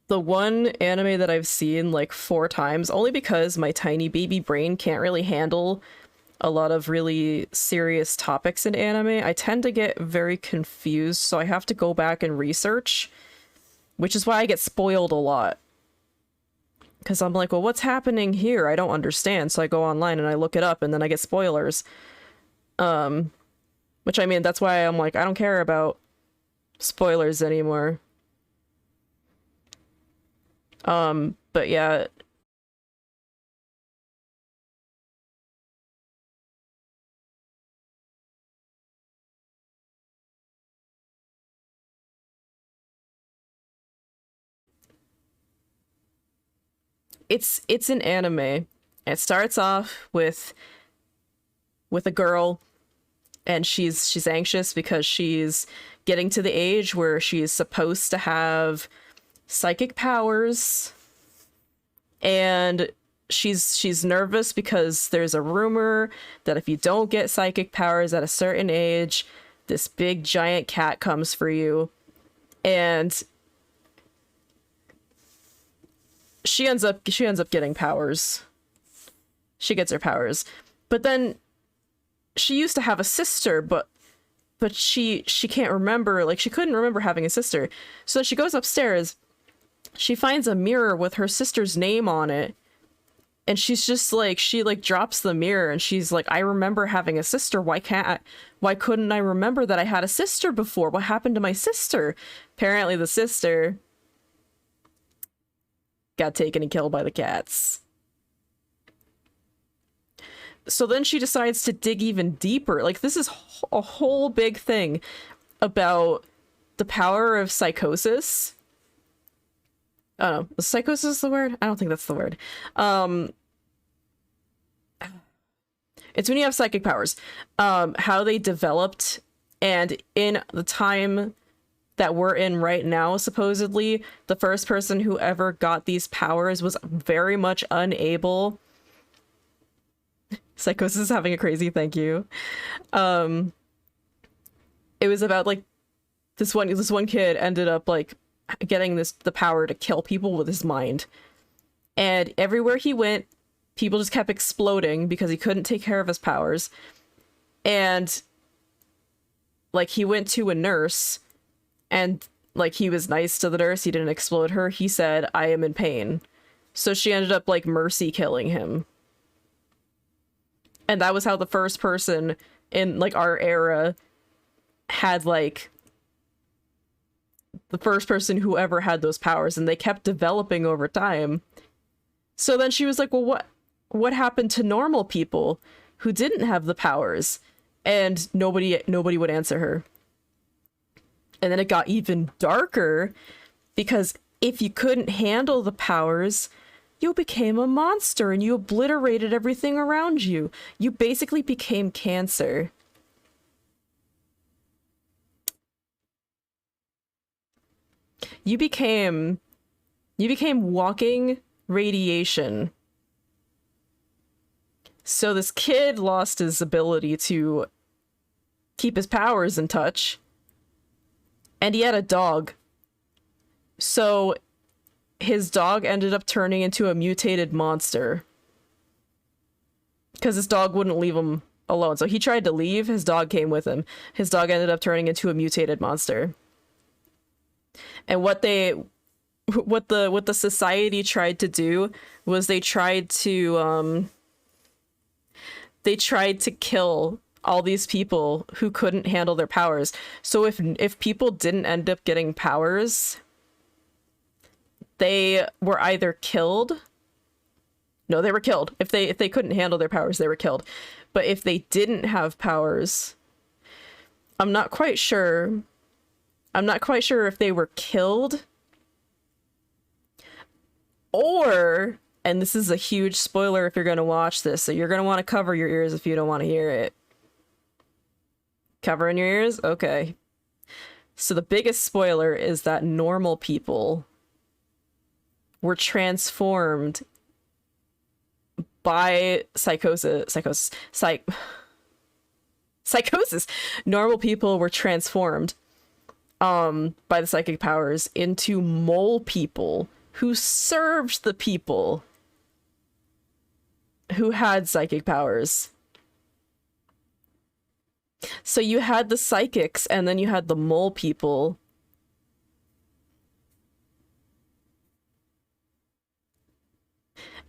the one anime that I've seen like 4 times, only because my tiny baby brain can't really handle a lot of really serious topics in anime, I tend to get very confused, so I have to go back and research, which is why I get spoiled a lot. Because I'm like, well, what's happening here? I don't understand, so I go online and I look it up, and then I get spoilers. Which, I mean, that's why I'm like, I don't care about spoilers anymore. But yeah. It's an anime. It starts off with a girl, and she's anxious because she's getting to the age where she's supposed to have psychic powers, and she's nervous because there's a rumor that if you don't get psychic powers at a certain age, this big giant cat comes for you, and she ends up getting powers. She gets her powers. But then she used to have a sister, but she can't remember, like she couldn't remember having a sister. So she goes upstairs. She finds a mirror with her sister's name on it. And she's just like, she like drops the mirror and she's like, I remember having a sister. Why couldn't I remember that I had a sister before? What happened to my sister? Apparently the sister got taken and killed by the cats. So then she decides to dig even deeper. Like, this is a whole big thing about the power of psychosis. I don't know. Is psychosis the word? I don't think that's the word. It's when you have psychic powers. How they developed, and in the time that we're in right now, supposedly, the first person who ever got these powers was very much unable. Psychosis is having a crazy thank you. It was about like this one kid ended up like getting the power to kill people with his mind. And everywhere he went, people just kept exploding because he couldn't take care of his powers. And like he went to a nurse, and like he was nice to the nurse, he didn't explode her. He said, I am in pain. So she ended up like mercy killing him. And that was how the first person in like our era had like the first person who ever had those powers, and they kept developing over time. So then she was like, well, what happened to normal people? who didn't have the powers, and nobody would answer her. And then it got even darker, because if you couldn't handle the powers, you became a monster and you obliterated everything around you. You basically became cancer. You became walking radiation. So this kid lost his ability to keep his powers in touch. And he had a dog. So his dog ended up turning into a mutated monster. Because his dog wouldn't leave him alone. So he tried to leave, his dog came with him. His dog ended up turning into a mutated monster. And what the society tried to do was they tried to kill all these people who couldn't handle their powers. So if people didn't end up getting powers, they were either killed. No, they were killed. If they couldn't handle their powers, they were killed. But if they didn't have powers, I'm not quite sure if they were killed or, and this is a huge spoiler if you're going to watch this, so you're going to want to cover your ears if you don't want to hear it. Covering your ears? Okay. So the biggest spoiler is that normal people were transformed by psychosis. Normal people were transformed by the psychic powers into mole people who served the people who had psychic powers. So you had the psychics, and then you had the mole people.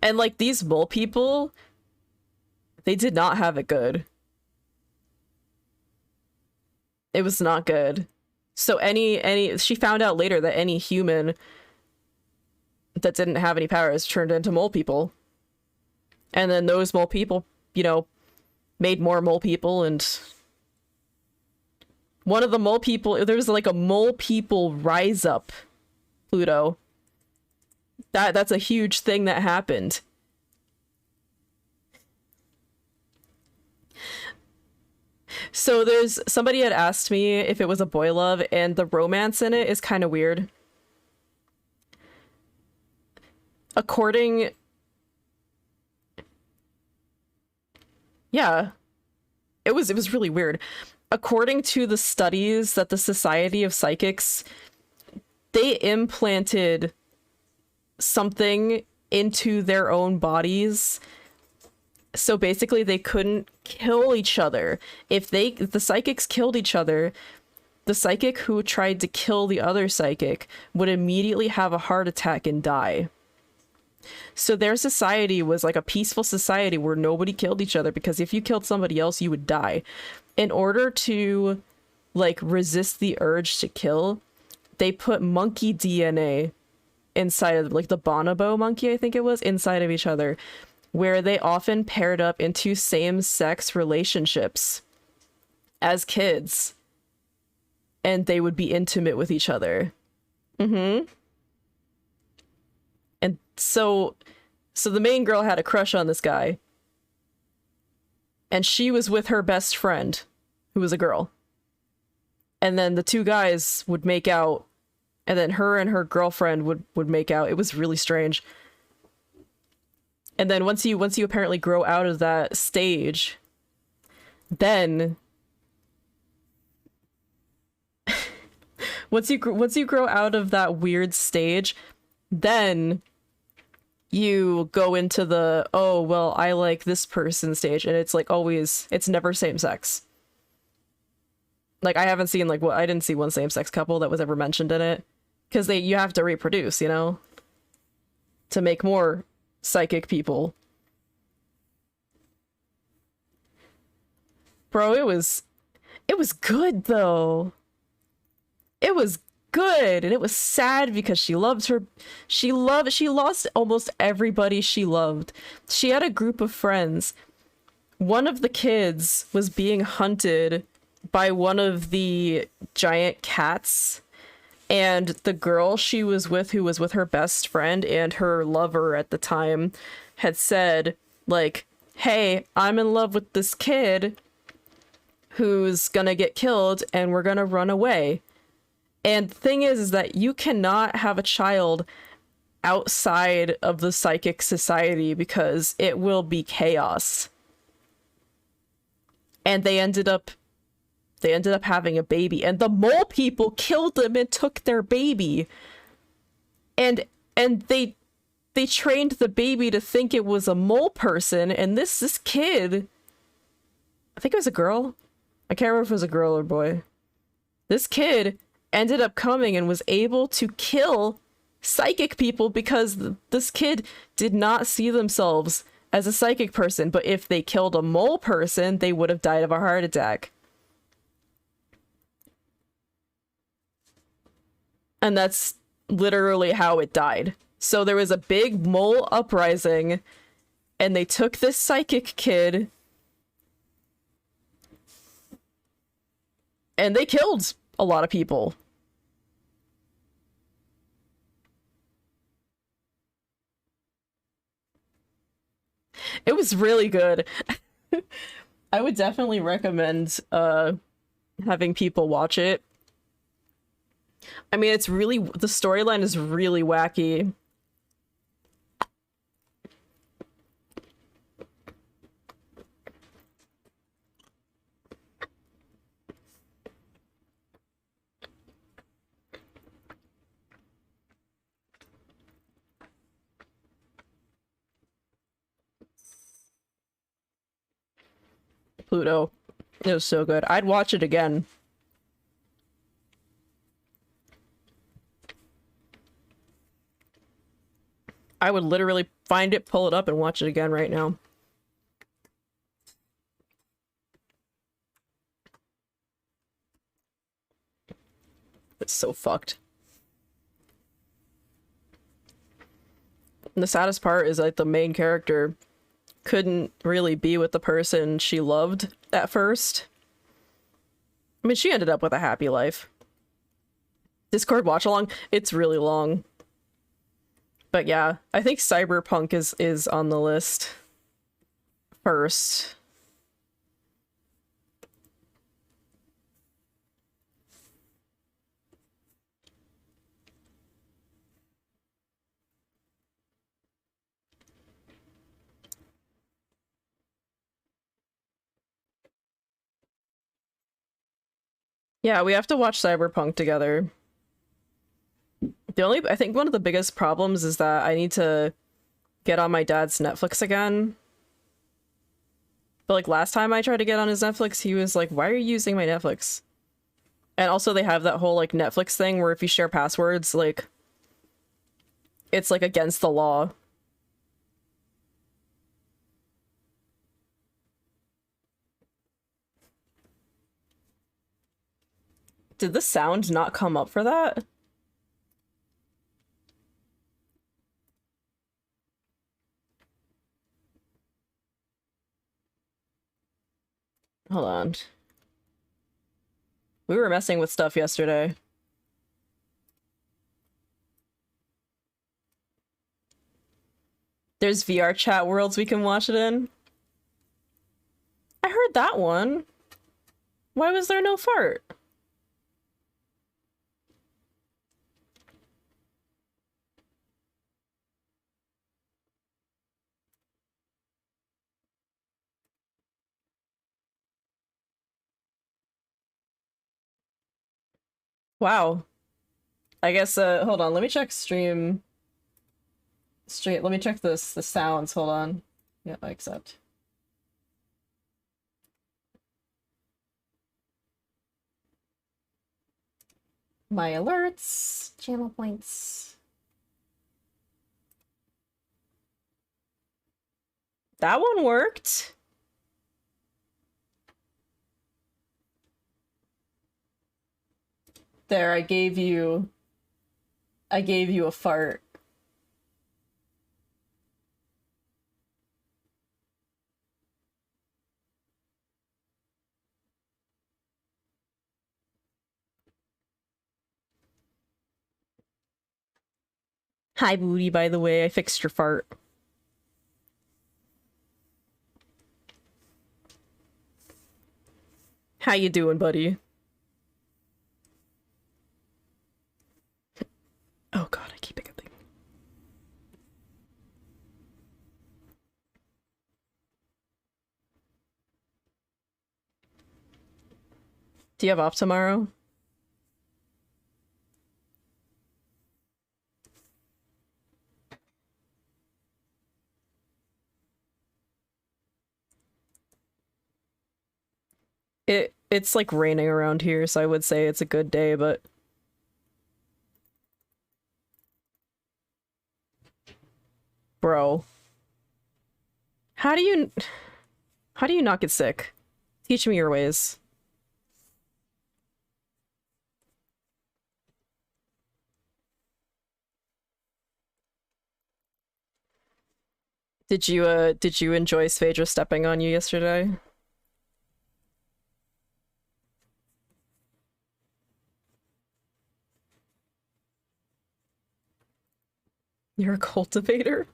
And like these mole people, they did not have it good. It was not good. So she found out later that any human that didn't have any powers turned into mole people. And then those mole people, you know, made more mole people, and one of the mole people, there was like a mole people rise up, Pluto. That's a huge thing that happened. So somebody had asked me if it was a boy love, and the romance in it is kind of weird. Yeah. It was really weird. According to the studies that the Society of Psychics, they implanted something into their own bodies. So basically they couldn't kill each other. If the psychics killed each other, the psychic who tried to kill the other psychic would immediately have a heart attack and die. So their society was like a peaceful society where nobody killed each other, because if you killed somebody else, you would die. In order to like resist the urge to kill, they put monkey DNA inside of like the bonobo monkey, I think it was, inside of each other, where they often paired up into same-sex relationships as kids, and they would be intimate with each other. And so the main girl had a crush on this guy, and she was with her best friend, who was a girl. And then the two guys would make out, and then her and her girlfriend would make out. It was really strange. And then once you apparently grow out of that stage, then once you grow out of that weird stage, then you go into the, oh, well, I like this person stage, and it's like always, it's never same sex. Like I didn't see one same sex couple that was ever mentioned in it, because you have to reproduce, you know, to make more psychic people. Bro, it was good though. It was good, and it was sad because she lost almost everybody she loved. She had a group of friends one of the kids was being hunted by one of the giant cats, and the girl she was with, who was with her best friend and her lover at the time, had said, like, hey, I'm in love with this kid who's gonna get killed and we're gonna run away. And the thing is that you cannot have a child outside of the psychic society because it will be chaos. And they ended up having a baby, and the mole people killed them and took their baby. And they trained the baby to think it was a mole person, and this kid, I think it was a girl. I can't remember if it was a girl or boy. This kid ended up coming and was able to kill psychic people because this kid did not see themselves as a psychic person, but if they killed a mole person, they would have died of a heart attack. And that's literally how it died. So there was a big mole uprising, and they took this psychic kid, and they killed a lot of people. It was really good. I would definitely recommend having people watch it. I mean, it's really, the storyline is really wacky. Pluto. It was so good. I'd watch it again. I would literally find it, pull it up, and watch it again right now. It's so fucked. And the saddest part is like the main character couldn't really be with the person she loved at first. I mean, she ended up with a happy life. Discord watch along, it's really long. But yeah, I think Cyberpunk is on the list first. Yeah, we have to watch Cyberpunk together. I think one of the biggest problems is that I need to get on my dad's Netflix again. But like last time I tried to get on his Netflix, he was like, why are you using my Netflix? And also they have that whole like Netflix thing where if you share passwords, like it's like against the law. Did the sound not come up for that? Hold on. We were messing with stuff yesterday. There's VR chat worlds we can watch it in. I heard that one. Why was there no fart? Wow. I guess, hold on, let me check stream. Let me check the sounds, hold on. Yeah, I accept. My alerts, channel points. That one worked. There, I gave you a fart. Hi, Booty, by the way. I fixed your fart. How you doing, buddy? Oh god, I keep it. Do you have off tomorrow? It's like raining around here, so I would say it's a good day, but bro. How do you not get sick? Teach me your ways. Did you enjoy Svedra stepping on you yesterday? You're a cultivator?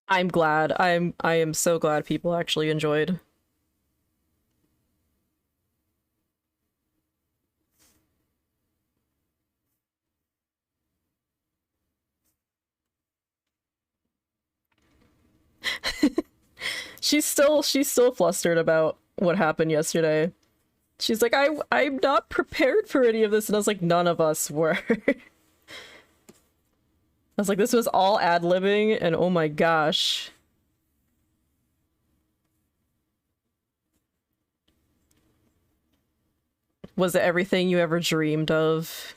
I'm glad. I am so glad people actually enjoyed. She's still flustered about what happened yesterday. She's like, I'm not prepared for any of this, and I was like, none of us were. I was like, this was all ad-libbing, and oh my gosh. Was it everything you ever dreamed of?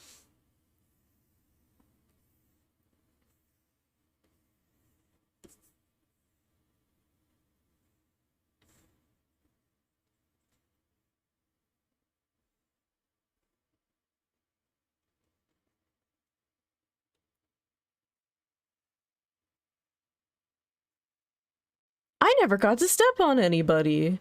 I never got to step on anybody.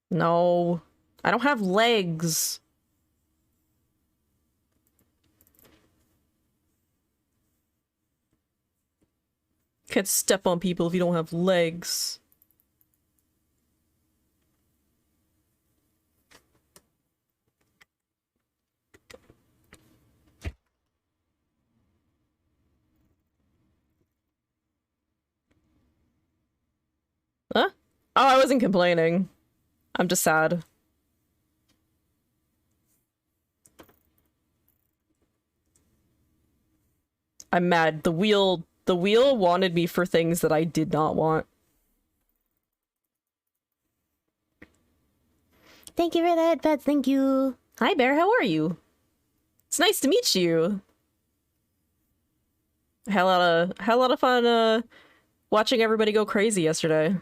No. I don't have legs. Can't step on people if you don't have legs. Huh? Oh, I wasn't complaining. I'm just sad. I'm mad. The wheel wanted me for things that I did not want.
Thank you for that, Pets. Thank you.
Hi, Bear. How are you? It's nice to meet you. I had a lot of fun watching everybody go crazy yesterday.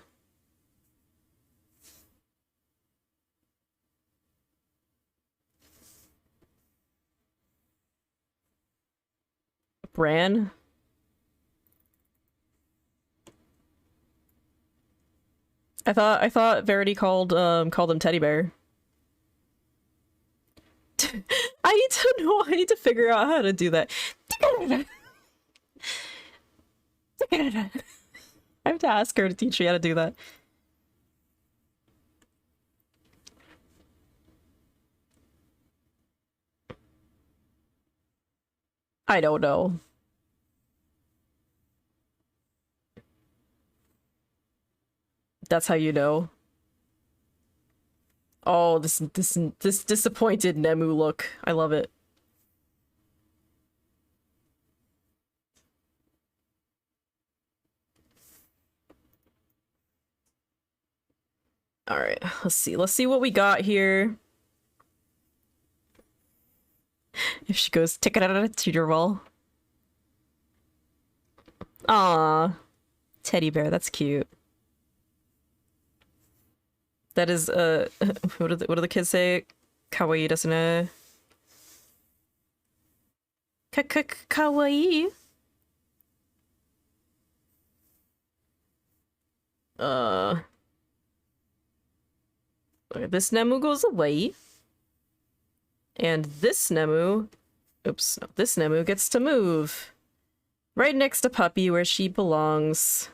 Bran? I thought Verity called him Teddy Bear. I need to know. I need to figure out how to do that. I have to ask her to teach me how to do that. I don't know. That's how you know. Oh, this disappointed Nemu look. I love it. All right, let's see. Let's see what we got here. If she goes ticket out of teeter wall. Aw. Teddy bear, that's cute. That is what do the kids say? Kawaii desu ne. Kawaii. Okay, this Nemu goes away. And this Nemu, oops, no, this Nemu gets to move. Right next to Puppy where she belongs.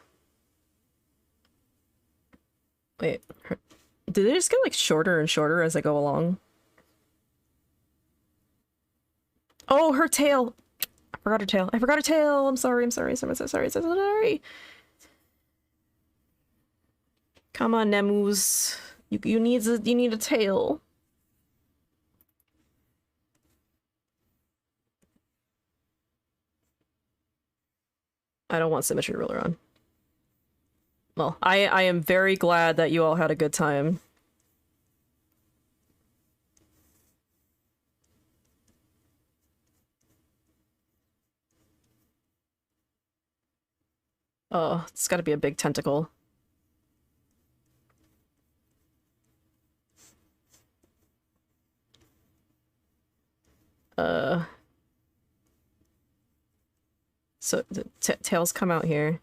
Wait, do they just get like shorter and shorter as I go along? Oh, her tail! I forgot her tail. I forgot her tail! I'm sorry, I'm sorry, I'm so sorry, so sorry. Come on, Nemus. You need a tail. I don't want symmetry ruler on. Well, I am very glad that you all had a good time. Oh, it's gotta be a big tentacle. So the tails come out here.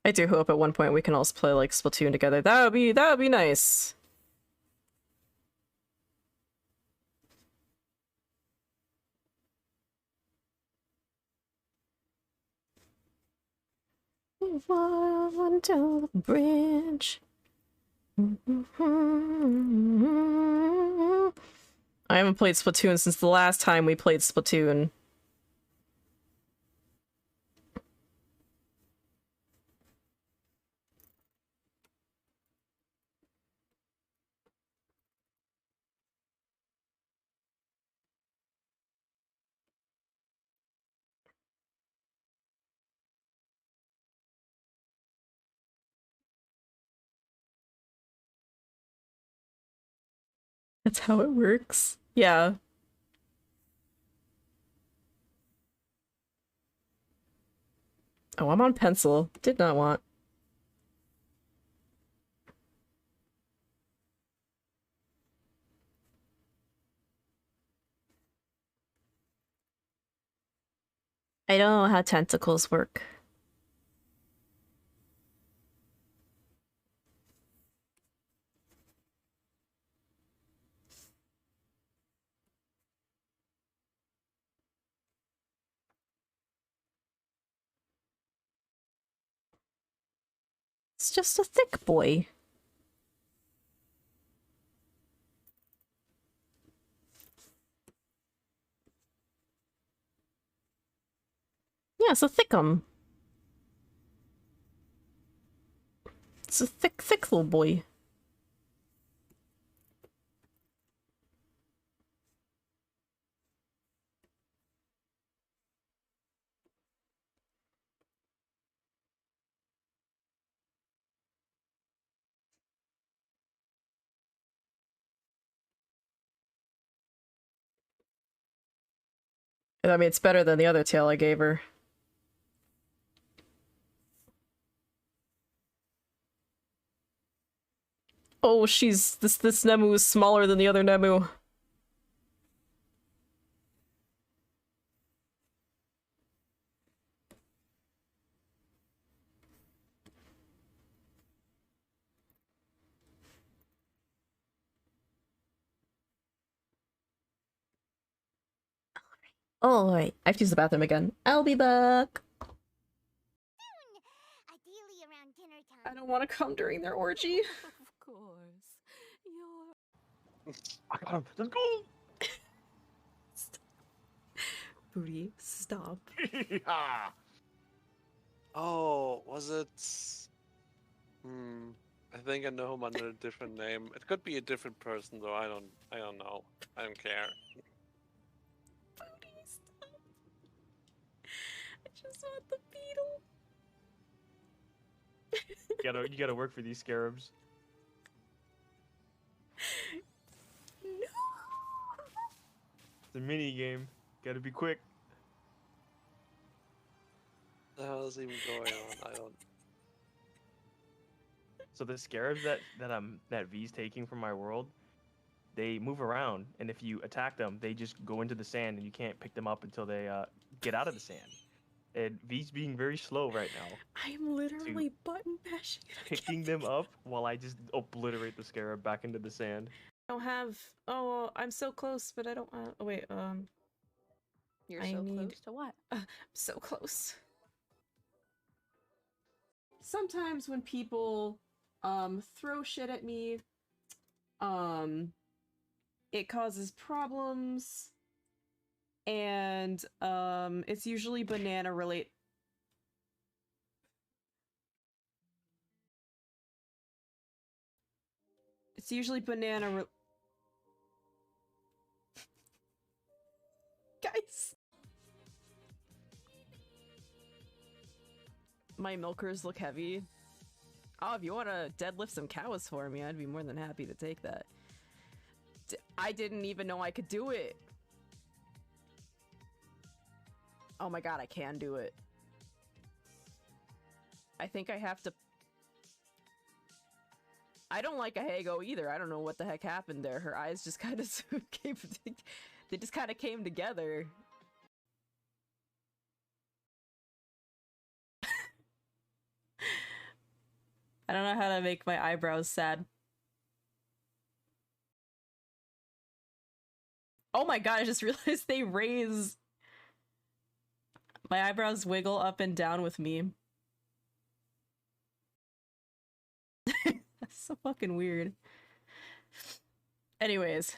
I do hope at one point we can also play like Splatoon together. That would be nice. Until the bridge. I haven't played Splatoon since the last time we played Splatoon. That's how it works. Yeah. Oh, I'm on pencil. Did not want. I don't know how tentacles work. It's just a thick boy. Yeah, it's a thickum. It's a thick little boy. I mean, it's better than the other tail I gave her. Oh, this Nemu is smaller than the other Nemu. Alright, I have to use the bathroom again. I'll be back.
Ideally around dinner
I
time.
don't want to come during their orgy.
Of course. You're
I got him. Let's go.
Booty, stop.
Oh, was it? I think I know him under a different name. It could be a different person though. I don't know. I don't care.
just want the beetle.
You gotta work for these scarabs.
No.
It's a mini game. Gotta be quick.
The hell is even going on? I don't.
So the scarabs that V's taking from my world, they move around, and if you attack them, they just go into the sand, and you can't pick them up until they get out of the sand. And V's being very slow right now,
I'm literally button mashing it.
picking them up while I just obliterate the scarab back into the sand.
I don't have. Oh, I'm so close, but I don't. Oh wait.
You're
I
so
need-
close to what?
So close. Sometimes when people throw shit at me, it causes problems, and it's usually banana related. It's usually banana guys. My milkers look heavy. Oh, if you want to deadlift some cows for me, I'd be more than happy to take that. I didn't even know I could do it. Oh my god, I can do it. I think I have to... I don't like a Hago either. I don't know what the heck happened there. Her eyes just kind of came... They just kind of came together. I don't know how to make my eyebrows sad. Oh my god, I just realized they raise. My eyebrows wiggle up and down with me. That's so fucking weird. Anyways.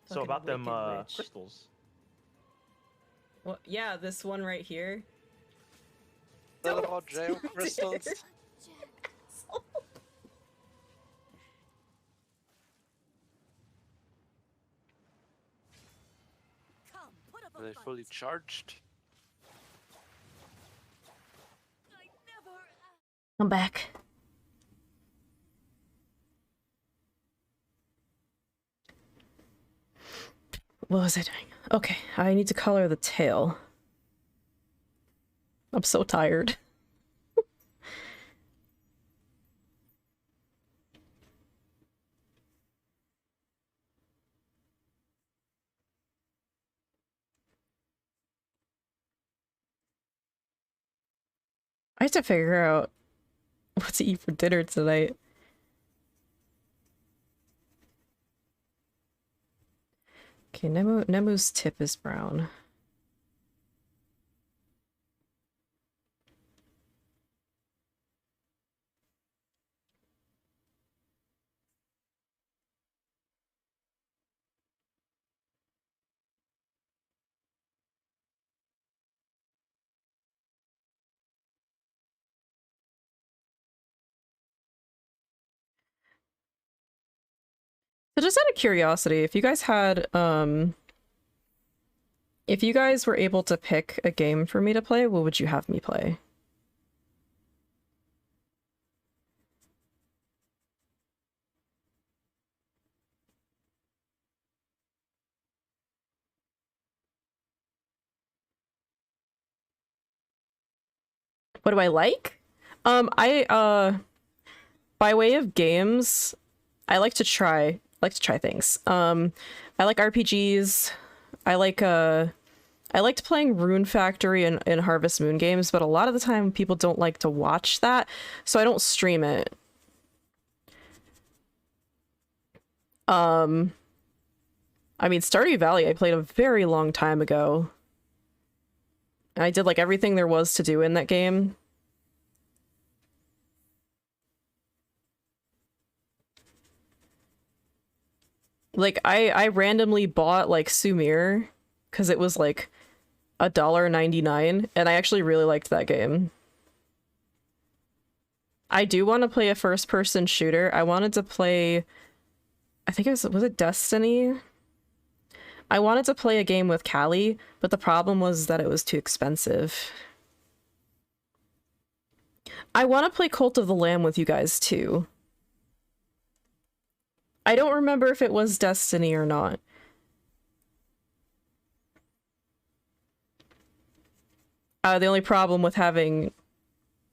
So
Fucking
about them
wicked witch.
crystals.
Well, yeah, this one right here.
What
Don't
about jail
do
crystals?
it.
Come, put up
Are
a
they
fight.
fully charged?
I never asked.
I'm back. What was I doing? Okay, I need to color the tail. I'm so tired. I have to figure out what to eat for dinner tonight. Okay, Nemu's tip is brown. So just out of curiosity, if you guys had, if you guys were able to pick a game for me to play, what would you have me play? What do I like? By way of games, I like to try things. I like RPGs. I liked playing Rune Factory and Harvest Moon games, but a lot of the time people don't like to watch that, so I don't stream it. I mean, Stardew Valley I played a very long time ago. I did like everything there was to do in that game. Like I randomly bought like Sumir because it was like $1.99, and I actually really liked that game. I do want to play a first-person shooter. I wanted to play, I think was it Destiny? I wanted to play a game with Callie, but the problem was that it was too expensive. I want to play Cult of the Lamb with you guys too. I don't remember if it was Destiny or not. The only problem with having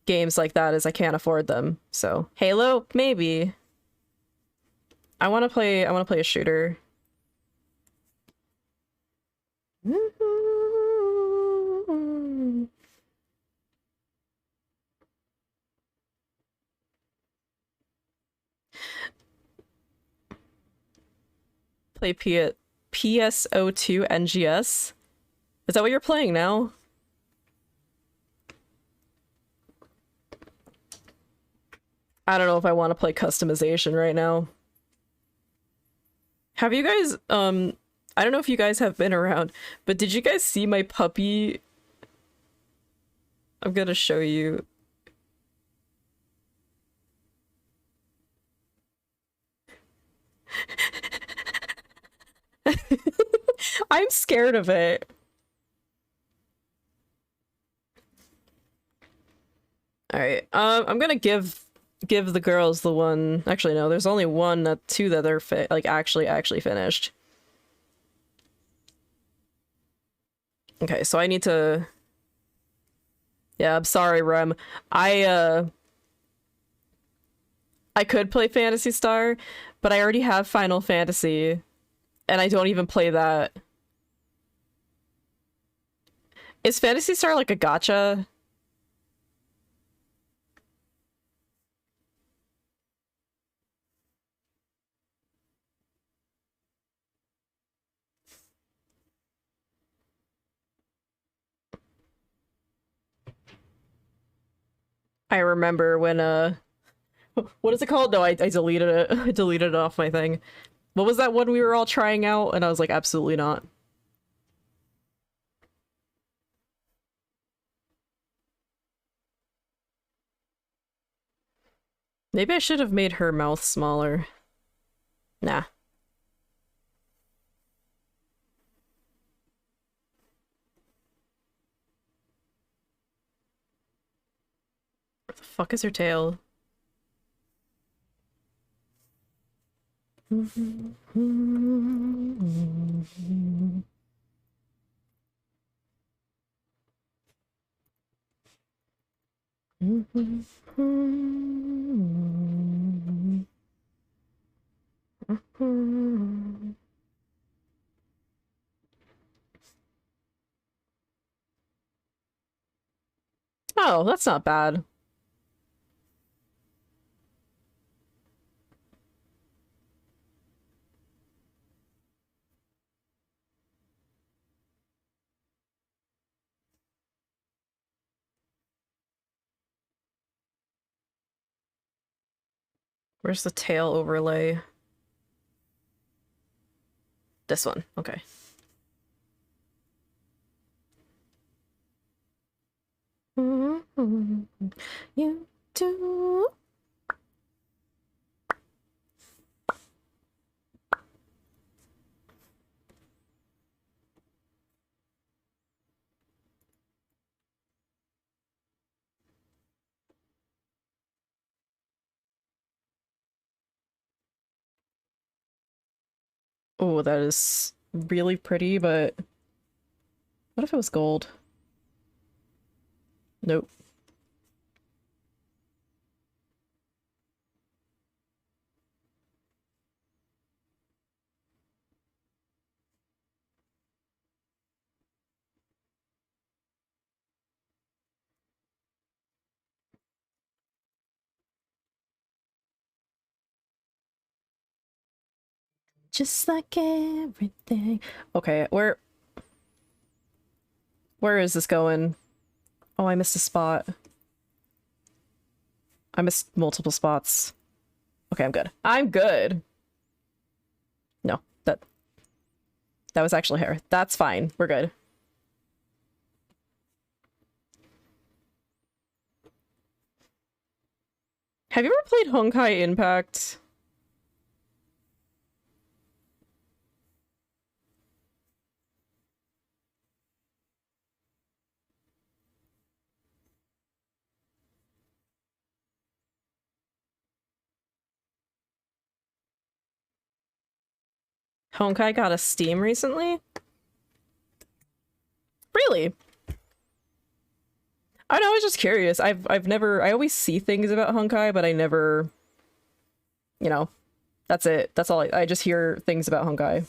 games like that is I can't afford them. So Halo, maybe. I want to play a shooter. Play PSO2 NGS. Is that what you're playing now? I don't know if I want to play customization right now. Have you guys, I don't know if you guys have been around, but did you guys see my puppy? I'm gonna show you. I'm scared of it. Alright, I'm gonna give the girls the one. Actually, no, there's only one, two that are like actually finished. Okay, so I need to. Yeah, I'm sorry, Rem. I could play Phantasy Star, but I already have Final Fantasy, and I don't even play that. Is Phantasy Star like a gacha? I remember when what is it called? No, I deleted it. I deleted it off my thing. What was that one we were all trying out? And I was like, absolutely not. Maybe I should have made her mouth smaller. Nah. Where the fuck is her tail? Oh, that's not bad. Where's the tail overlay? This one, okay. You do. Oh, that is really pretty, but what if it was gold? Nope. Just like everything. Okay, where is this going? Oh, I missed a spot. I missed multiple spots. Okay, I'm good. I'm good. No, that was actually hair. That's fine. We're good. Have you ever played Honkai Impact? Honkai got a Steam recently? Really? I know, I was just curious. I've never, I always see things about Honkai, but I never, you know, that's it. That's all I just hear things about Honkai.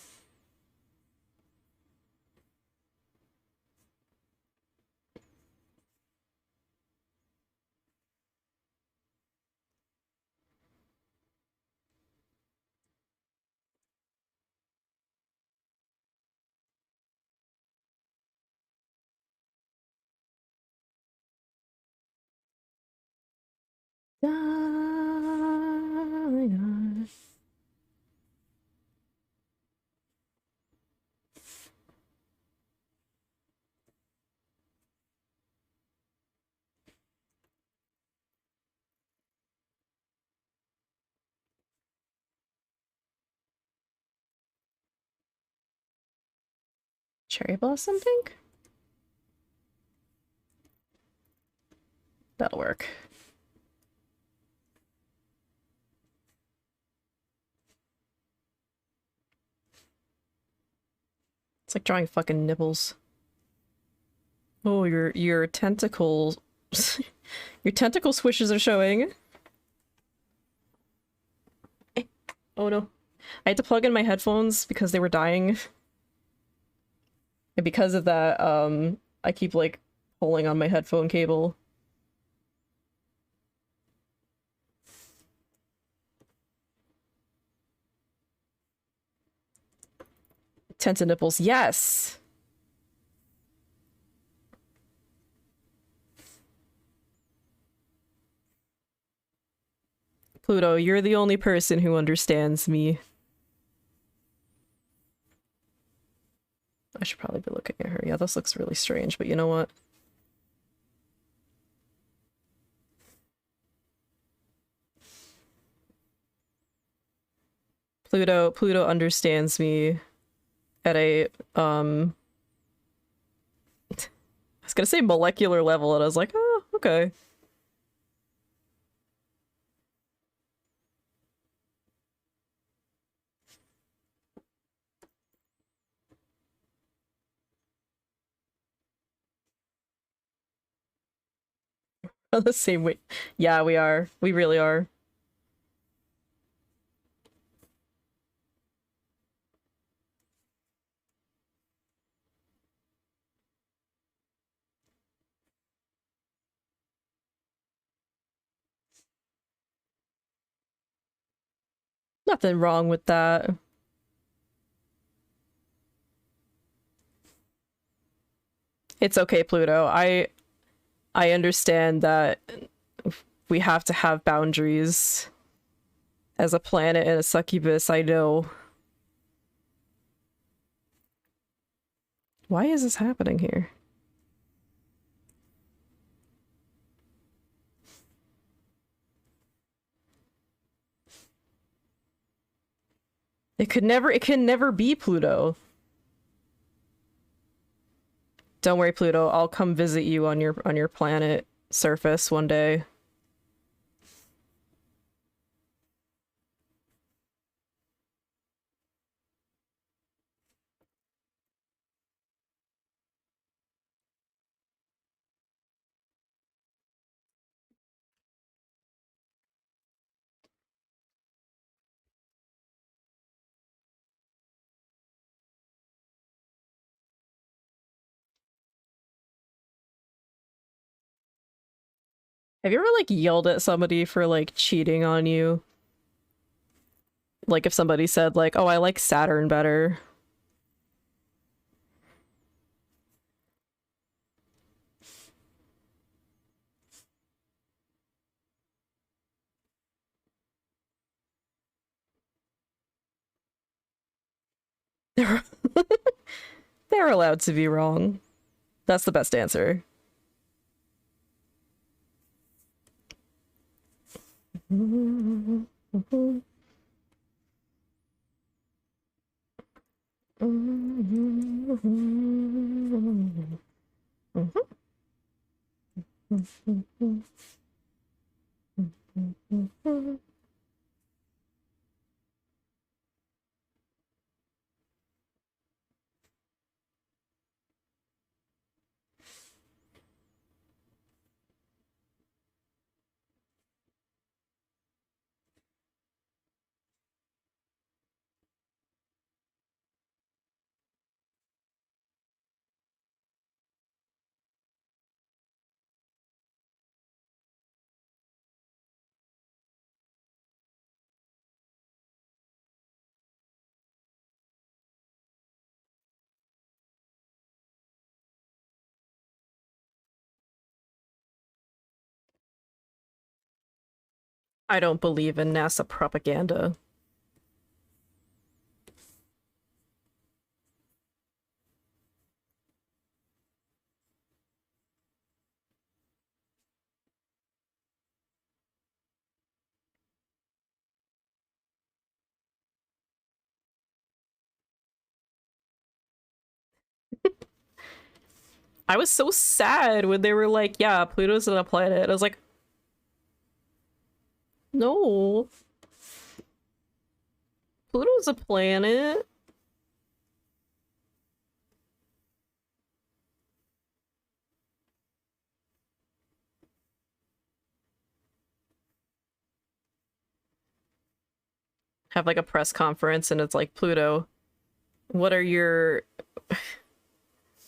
Cherry Blossom Pink? That'll work. It's like drawing fucking nipples. Oh, your tentacles. Your tentacle swishes are showing. Oh no. I had to plug in my headphones because they were dying. And because of that, I keep like pulling on my headphone cable. Tenta nipples, yes! Pluto, you're the only person who understands me. I should probably be looking at her. Yeah, this looks really strange, but you know what? Pluto understands me at a, I was gonna say molecular level, and I was like, oh, okay. On the same way. Yeah, we are. We really are. Nothing wrong with that. It's okay, Pluto. I understand that we have to have boundaries. As a planet and a succubus, I know. Why is this happening here? It can never be Pluto. Don't worry, Pluto. I'll come visit you on your planet surface one day. Have you ever like yelled at somebody for like cheating on you? Like if somebody said like, "Oh, I like Saturn better." They're they're allowed to be wrong. That's the best answer. I don't believe in NASA propaganda. I was so sad when they were like, yeah, Pluto's not a planet. I was like, no. Pluto's a planet. Have like a press conference and it's like, Pluto, what are your...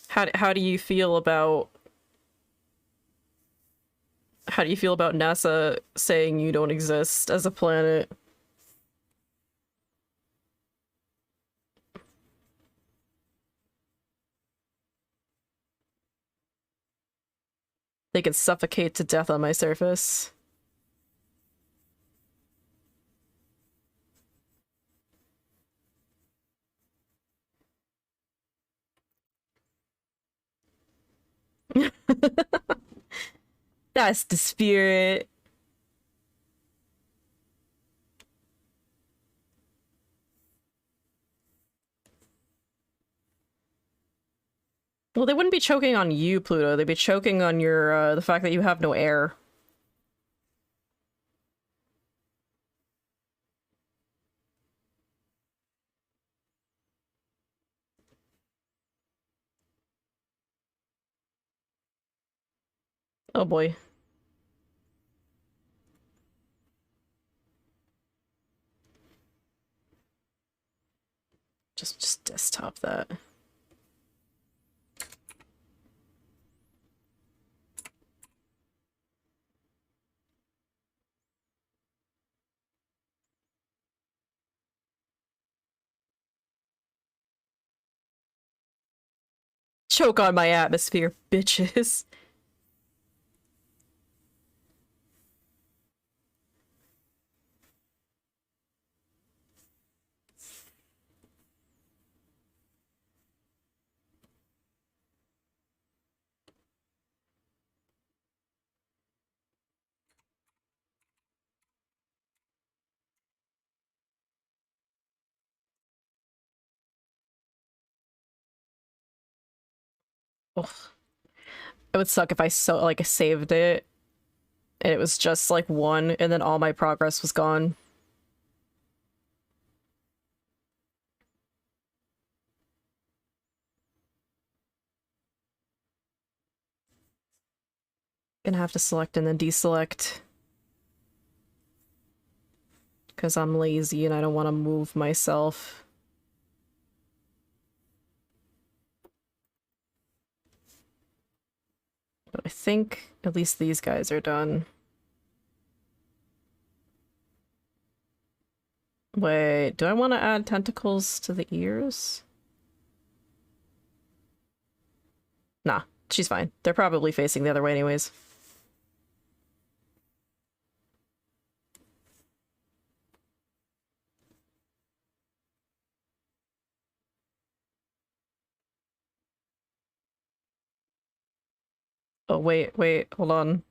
How do you feel about... How do you feel about NASA saying you don't exist as a planet? They could suffocate to death on my surface. That's the spirit. Well, they wouldn't be choking on you, Pluto. They'd be choking on your, the fact that you have no air. Oh boy. Just desktop that. Choke on my atmosphere, bitches. Ugh. It would suck if I saved it and it was just like one and then all my progress was gone. Gonna have to select and then deselect. Because I'm lazy and I don't want to move myself. But I think at least these guys are done. Wait, do I want to add tentacles to the ears? Nah, she's fine. They're probably facing the other way anyways. Oh, wait, hold on.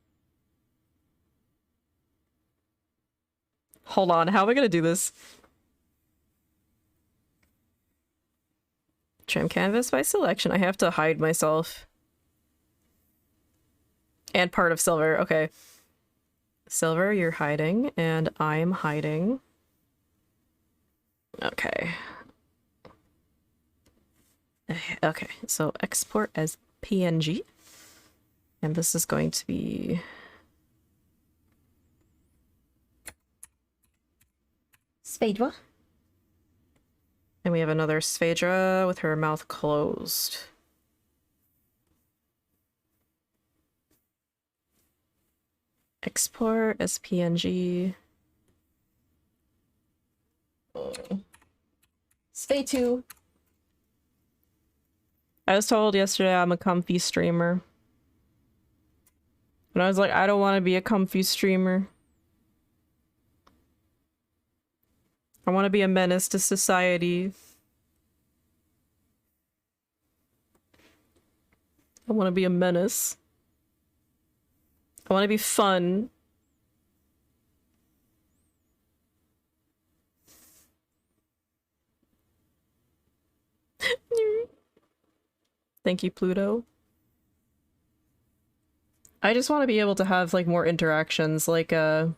Hold on, how am I gonna do this? Trim canvas by selection. I have to hide myself. And part of Silver, okay. Silver, you're hiding, and I'm hiding. Okay. Okay, so export as PNG. And this is going to be...
Sphaedra.
And we have another Sphaedra with her mouth closed. Export as PNG. Oh.
Sphaetu.
I was told yesterday I'm a comfy streamer. And I was like, I don't want to be a comfy streamer. I want to be a menace to society. I want to be a menace. I want to be fun. Thank you, Pluto. I just want to be able to have, like, more interactions, like, I'll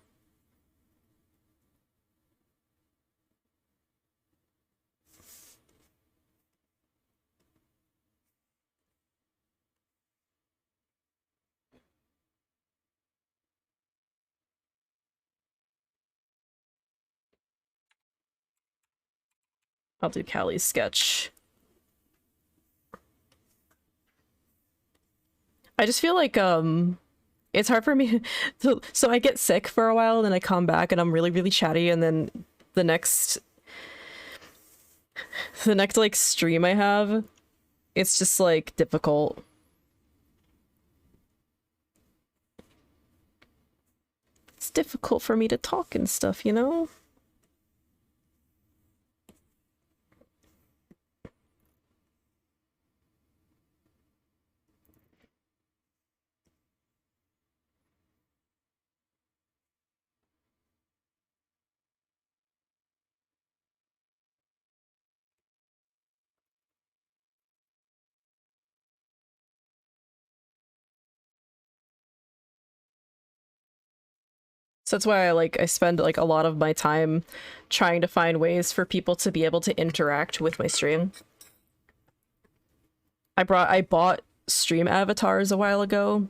do Callie's sketch. I just feel like, it's hard for me so I get sick for a while, and then I come back and I'm really, really chatty, and then the next, like, stream I have, it's just, like, difficult. It's difficult for me to talk and stuff, you know? So that's why I spend like a lot of my time trying to find ways for people to be able to interact with my stream. I bought stream avatars a while ago.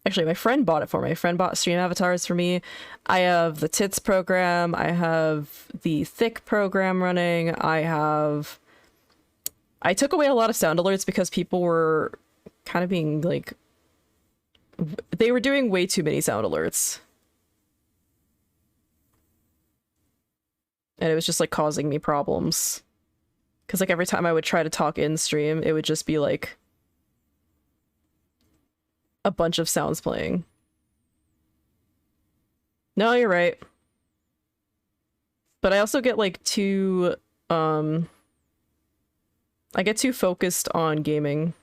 Actually, my friend bought it for me. My friend bought stream avatars for me. I have the tits program. I have the thick program running. I took away a lot of sound alerts because people were kind of being like, they were doing way too many sound alerts. And it was just like causing me problems. Because like every time I would try to talk in stream, it would just be like a bunch of sounds playing. No, you're right. But I also get like too, I get too focused on gaming.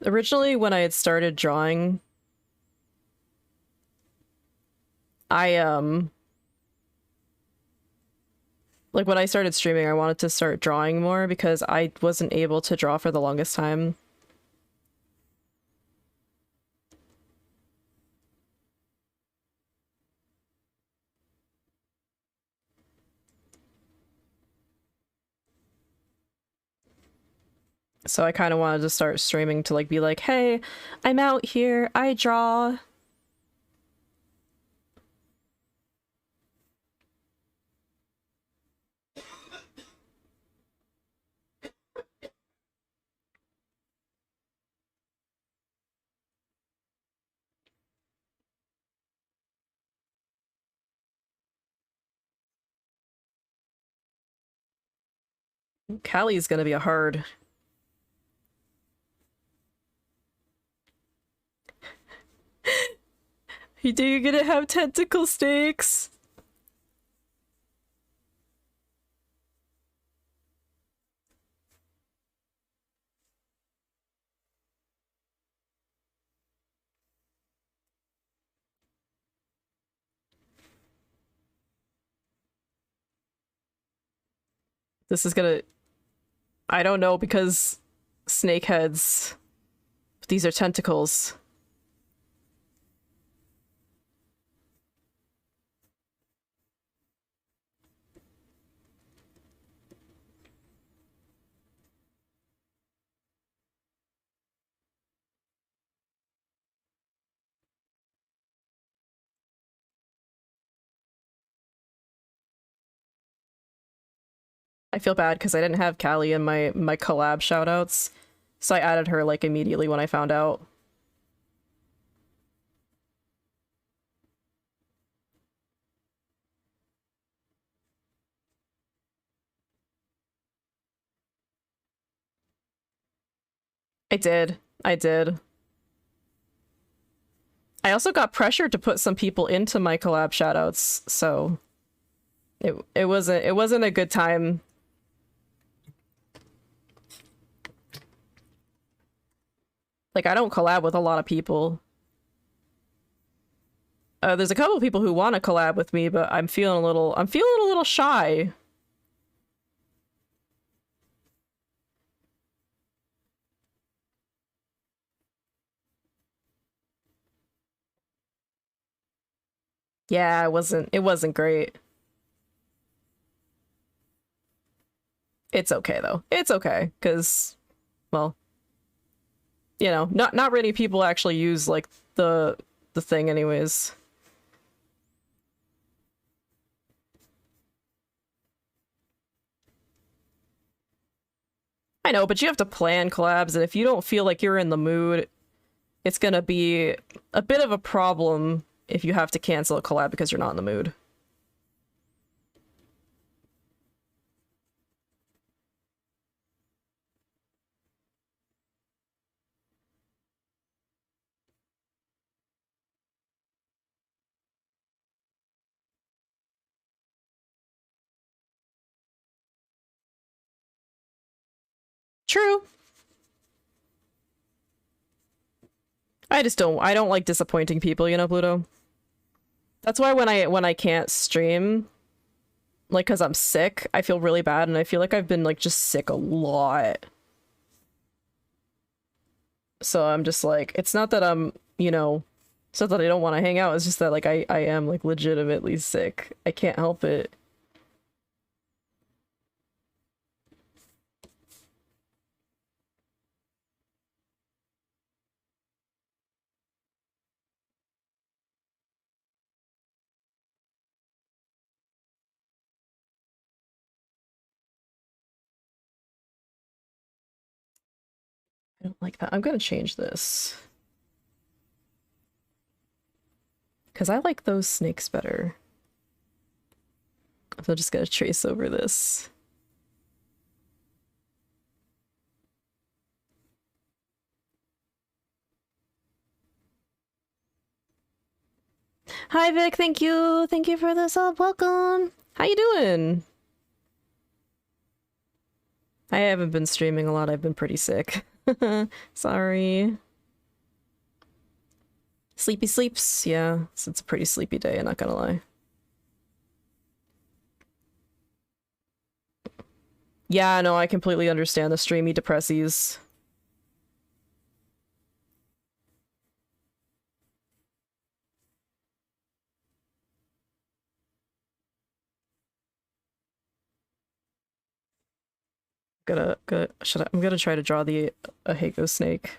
Originally, when I had started drawing, like when I started streaming, I wanted to start drawing more because I wasn't able to draw for the longest time. So I kind of wanted to start streaming to like be like, hey, I'm out here, I draw. Callie's gonna be a hard. Do you gonna have tentacle stakes? This is gonna... I don't know because snake heads. These are tentacles. I feel bad because I didn't have Callie in my collab shoutouts, so I added her like immediately when I found out. I did. I did. I also got pressured to put some people into my collab shoutouts, so it wasn't a good time. Like, I don't collab with a lot of people. There's a couple of people who want to collab with me, but I'm feeling a little shy. Yeah, it wasn't great. It's okay though. It's okay, because, well, you know, not many people actually use like the thing anyways. I know, but you have to plan collabs, and if you don't feel like you're in the mood, it's gonna be a bit of a problem if you have to cancel a collab because you're not in the mood. True. I don't like disappointing people, you know, Pluto? That's why when I can't stream, like, cause I'm sick, I feel really bad, and I feel like I've been, like, just sick a lot. So I'm just like, it's not that I'm, you know, it's not that I don't want to hang out, it's just that, like, I am, like, legitimately sick. I can't help it. I don't like that. I'm gonna change this. Because I like those snakes better. So I'm just gonna trace over this. Hi Vic, thank you. Thank you for the sub. Welcome. How you doing? I haven't been streaming a lot. I've been pretty sick. Sorry. Sleepy sleeps. Yeah, it's a pretty sleepy day, I'm not gonna lie. Yeah, no, I completely understand the streamy depressies. I'm gonna try to draw a Hako snake.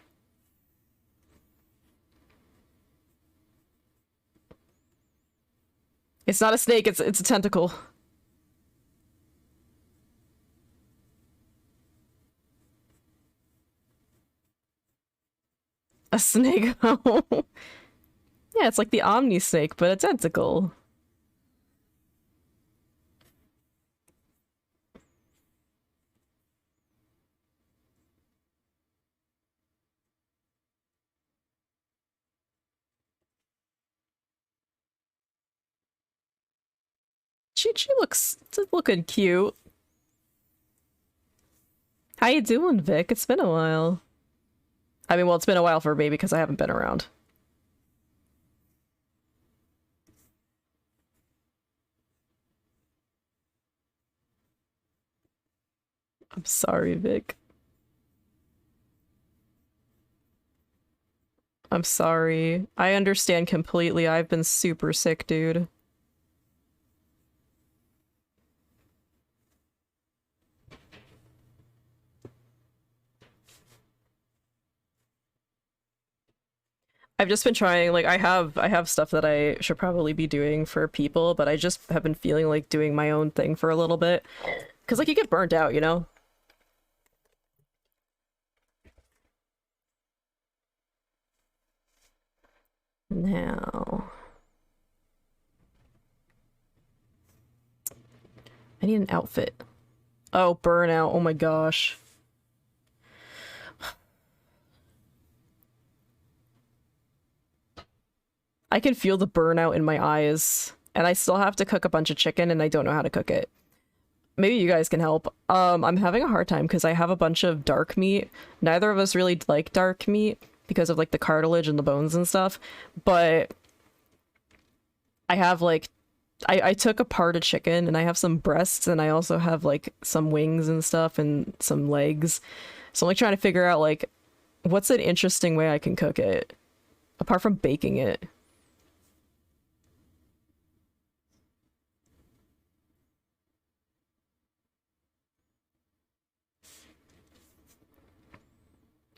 It's not a snake, it's a tentacle. A snake. Yeah, it's like the Omni snake, but a tentacle. She looks looking cute. How you doing, Vic? It's been a while. I mean, well, it's been a while for me because I haven't been around. I'm sorry, Vic. I'm sorry. I understand completely. I've been super sick, dude. I've just been trying, like, I have stuff that I should probably be doing for people, but I just have been feeling like doing my own thing for a little bit. Because, like, you get burnt out, you know? Now... I need an outfit. Oh, burnout. Oh my gosh. I can feel the burnout in my eyes, and I still have to cook a bunch of chicken, and I don't know how to cook it. Maybe you guys can help. I'm having a hard time because I have a bunch of dark meat. Neither of us really like dark meat because of like the cartilage and the bones and stuff, but I have like I took apart a chicken and I have some breasts and I also have like some wings and stuff and some legs. So I'm like trying to figure out like what's an interesting way I can cook it apart from baking it.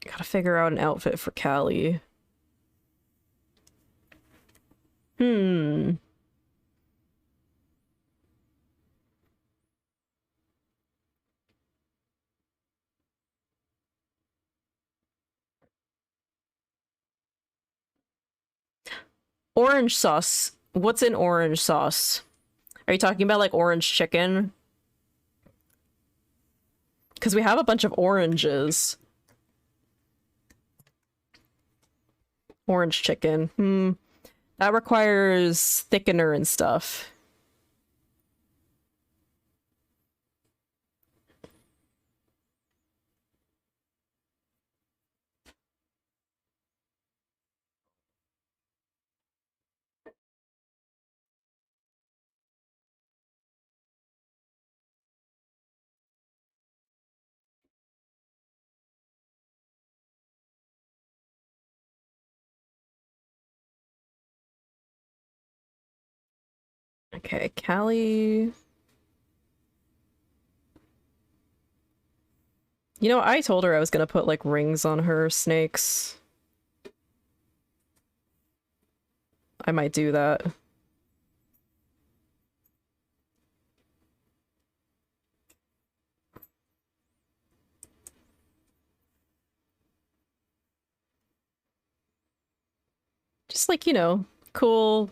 Gotta figure out an outfit for Callie. Orange sauce. What's in orange sauce? Are you talking about like orange chicken? Because we have a bunch of oranges. Orange chicken. That requires thickener and stuff. Okay, Callie. You know, I told her I was gonna put like rings on her snakes. I might do that. Just like, you know, cool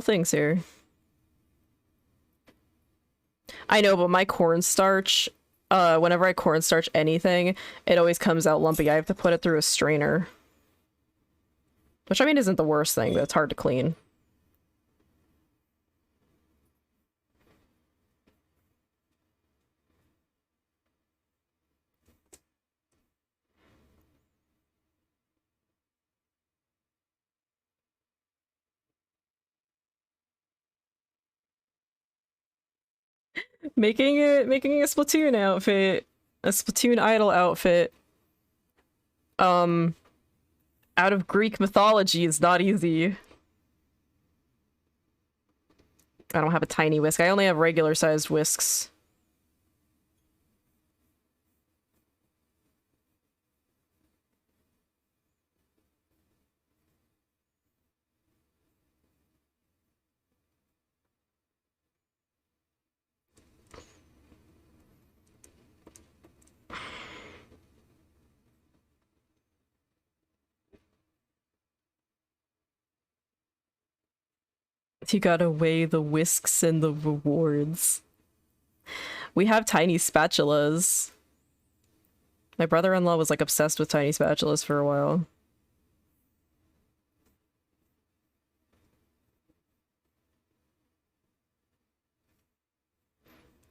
things here. I know, but my cornstarch, whenever I cornstarch anything, it always comes out lumpy. I have to put it through a strainer. Which, I mean, isn't the worst thing, but it's hard to clean. Making a Splatoon outfit. A Splatoon idol outfit. Out of Greek mythology is not easy. I don't have a tiny whisk. I only have regular sized whisks. You gotta weigh the whisks and the rewards. We have tiny spatulas. My brother-in-law was like obsessed with tiny spatulas for a while.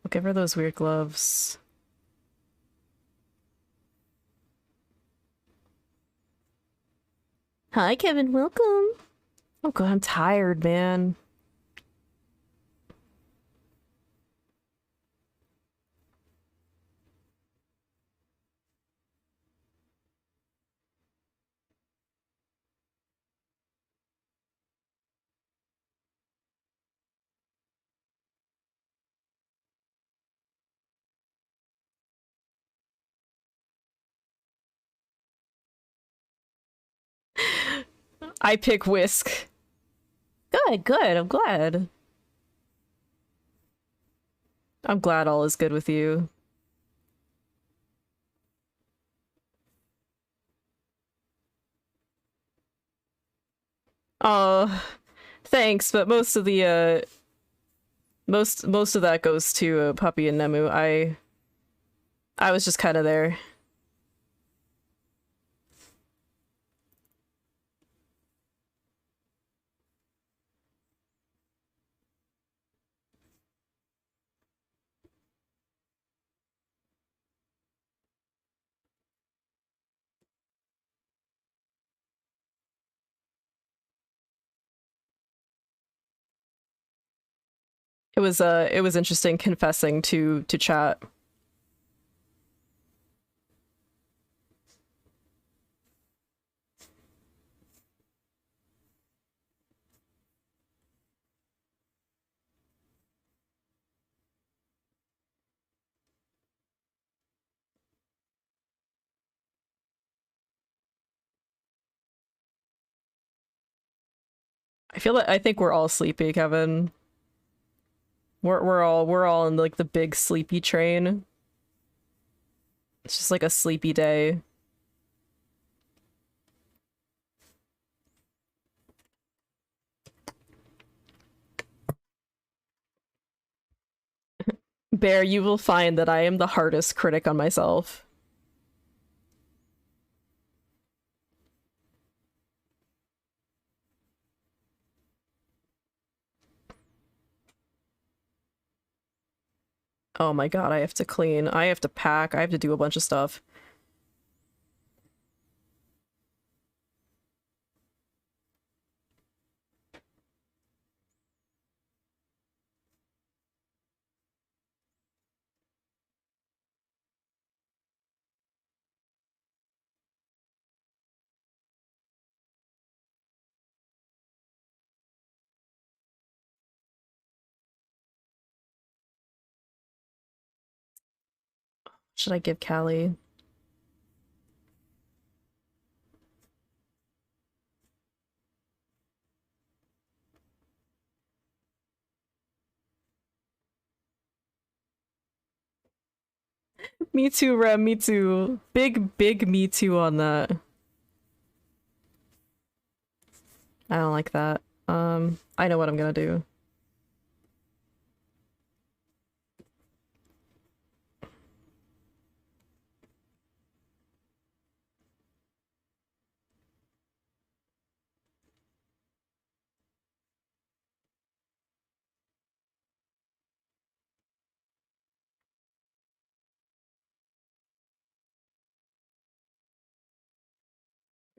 I'll give her those weird gloves. Hi, Kevin. Welcome. Oh god, I'm tired, man. I pick whisk. Good, I'm glad. I'm glad all is good with you. Oh, thanks, but most of the, most of that goes to Puppy and Nemu. I was just kind of there. it was interesting confessing to chat. I think we're all sleepy, Kevin. We're all in like the big sleepy train. It's just like a sleepy day. Bear, you will find that I am the hardest critic on myself. Oh my god, I have to clean. I have to pack. I have to do a bunch of stuff. Should I give Callie? Me too, Rem, me too. Big me too on that. I don't like that. I know what I'm gonna do.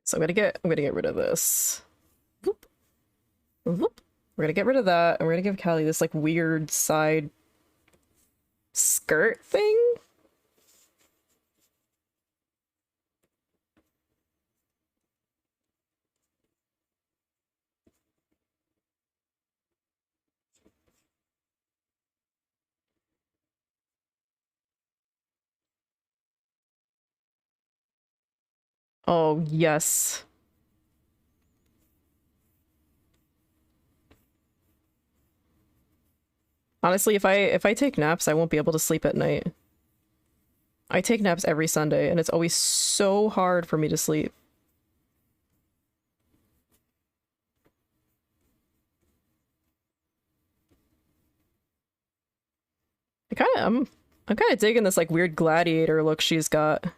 So I'm gonna get rid of this. Whoop. Whoop. We're gonna get rid of that, and we're gonna give Callie this like weird side skirt thing. Oh, yes. Honestly, if I take naps, I won't be able to sleep at night. I take naps every Sunday, and it's always so hard for me to sleep. I'm kind of digging this like weird gladiator look she's got.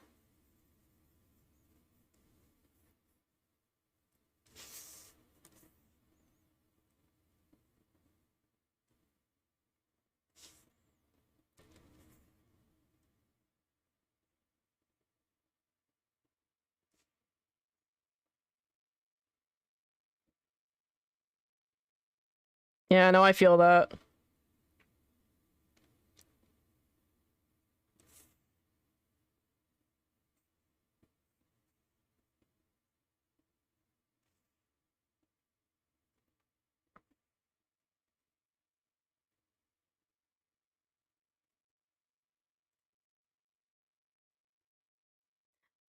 Yeah, no, I feel that.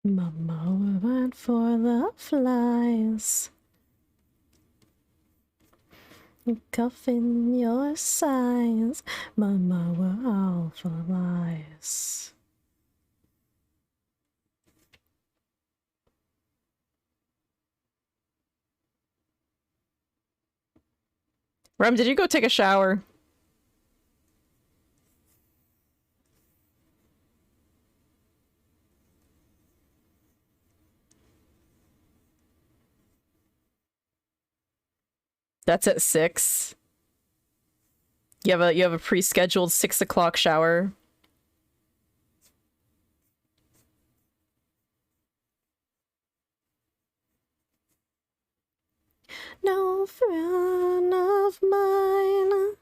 Mama went for the flies. Cuffing your size. Mama, we're all for lies. Rem, did you go take a shower? That's at 6. You have a pre-scheduled 6 o'clock shower. No friend of mine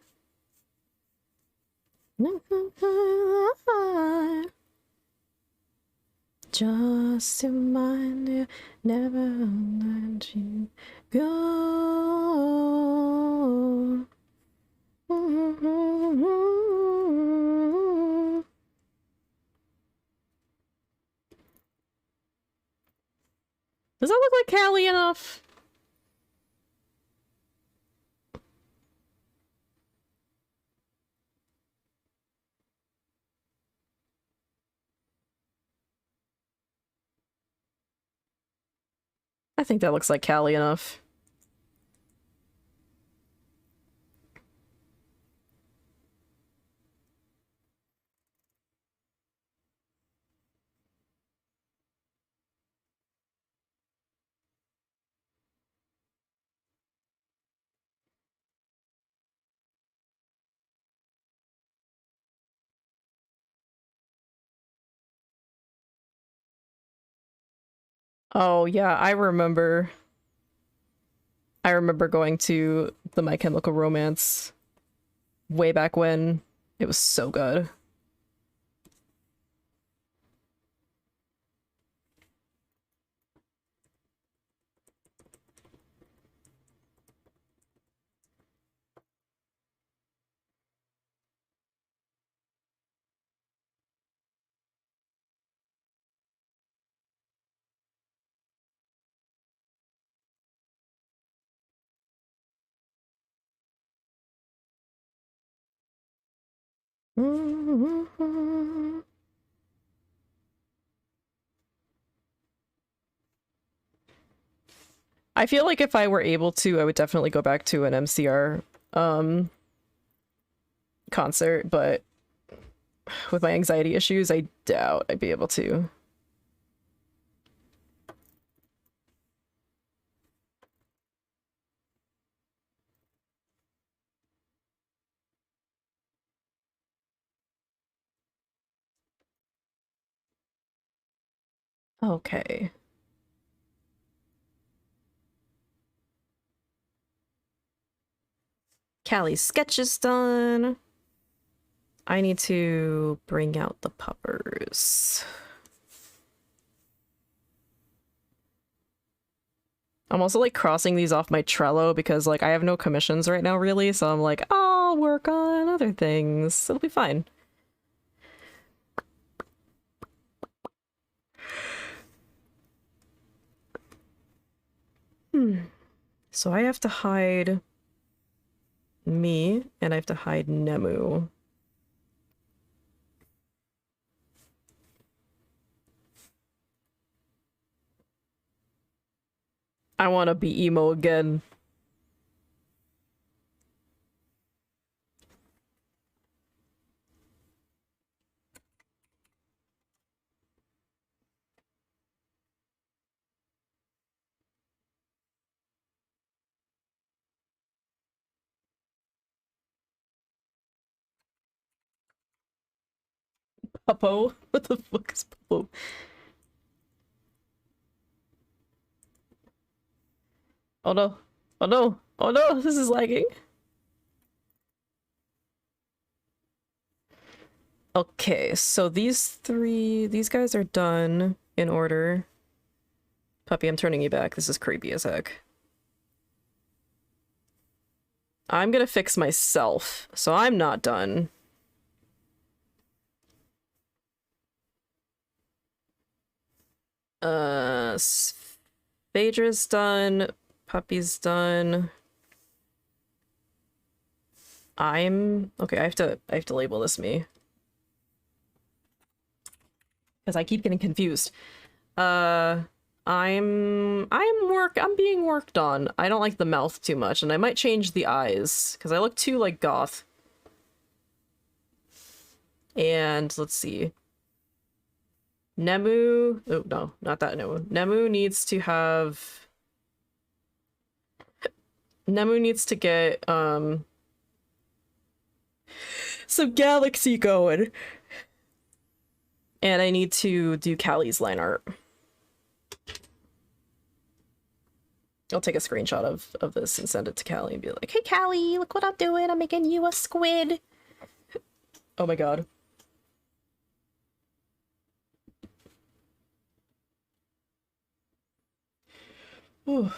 Just to mind you, never let you go. Does that look like Callie enough? I think that looks like Callie enough. Oh yeah, I remember going to the My Chemical Romance way back when. It was so good. I feel like if I were able to, I would definitely go back to an MCR concert, but with my anxiety issues, I doubt I'd be able to. Okay. Callie's sketch is done. I need to bring out the puppers. I'm also like crossing these off my Trello because like I have no commissions right now really, so I'm like, I'll work on other things. It'll be fine. So I have to hide me and I have to hide Nemu. I want to be emo again. Puppo? What the fuck is Puppo? Oh no. Oh no. Oh no, this is lagging. Okay, so these guys are done in order. Puppy, I'm turning you back. This is creepy as heck. I'm gonna fix myself, so I'm not done. Phaedra's done. Puppy's done. Okay, I have to label this me. Because I keep getting confused. I'm being worked on. I don't like the mouth too much, and I might change the eyes, because I look too like goth. And let's see. Nemu, oh no, not that Nemu. Nemu needs to get some galaxy going. And I need to do Callie's line art. I'll take a screenshot of this and send it to Callie and be like, hey Callie, look what I'm doing. I'm making you a squid. Oh my god. Whew.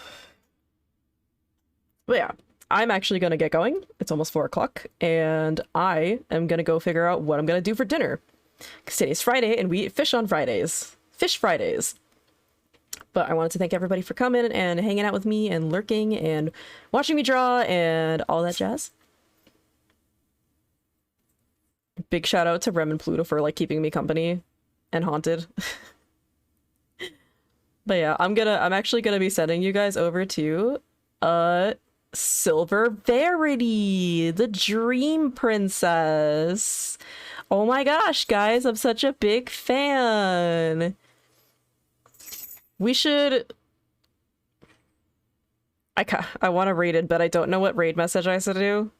But yeah, I'm actually gonna get going. It's almost 4 o'clock, and I am gonna go figure out what I'm gonna do for dinner. Because today's Friday, and we eat fish on Fridays. Fish Fridays. But I wanted to thank everybody for coming and hanging out with me and lurking and watching me draw and all that jazz. Big shout out to Rem and Pluto for like keeping me company and haunted. But yeah, I'm actually gonna be sending you guys over to Silver Verity, the Dream Princess. Oh my gosh, guys, I'm such a big fan. We should... I want to raid it, but I don't know what raid message I should do.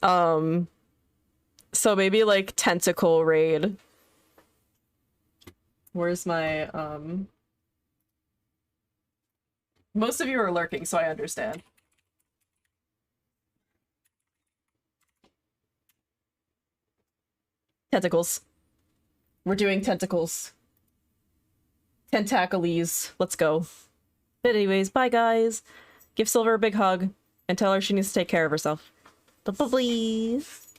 So maybe like tentacle raid. Where's my most of you are lurking, so I understand. Tentacles. We're doing tentacles. Tentacles. Let's go. But anyways, bye guys. Give Silver a big hug and tell her she needs to take care of herself. Bye-bye, please.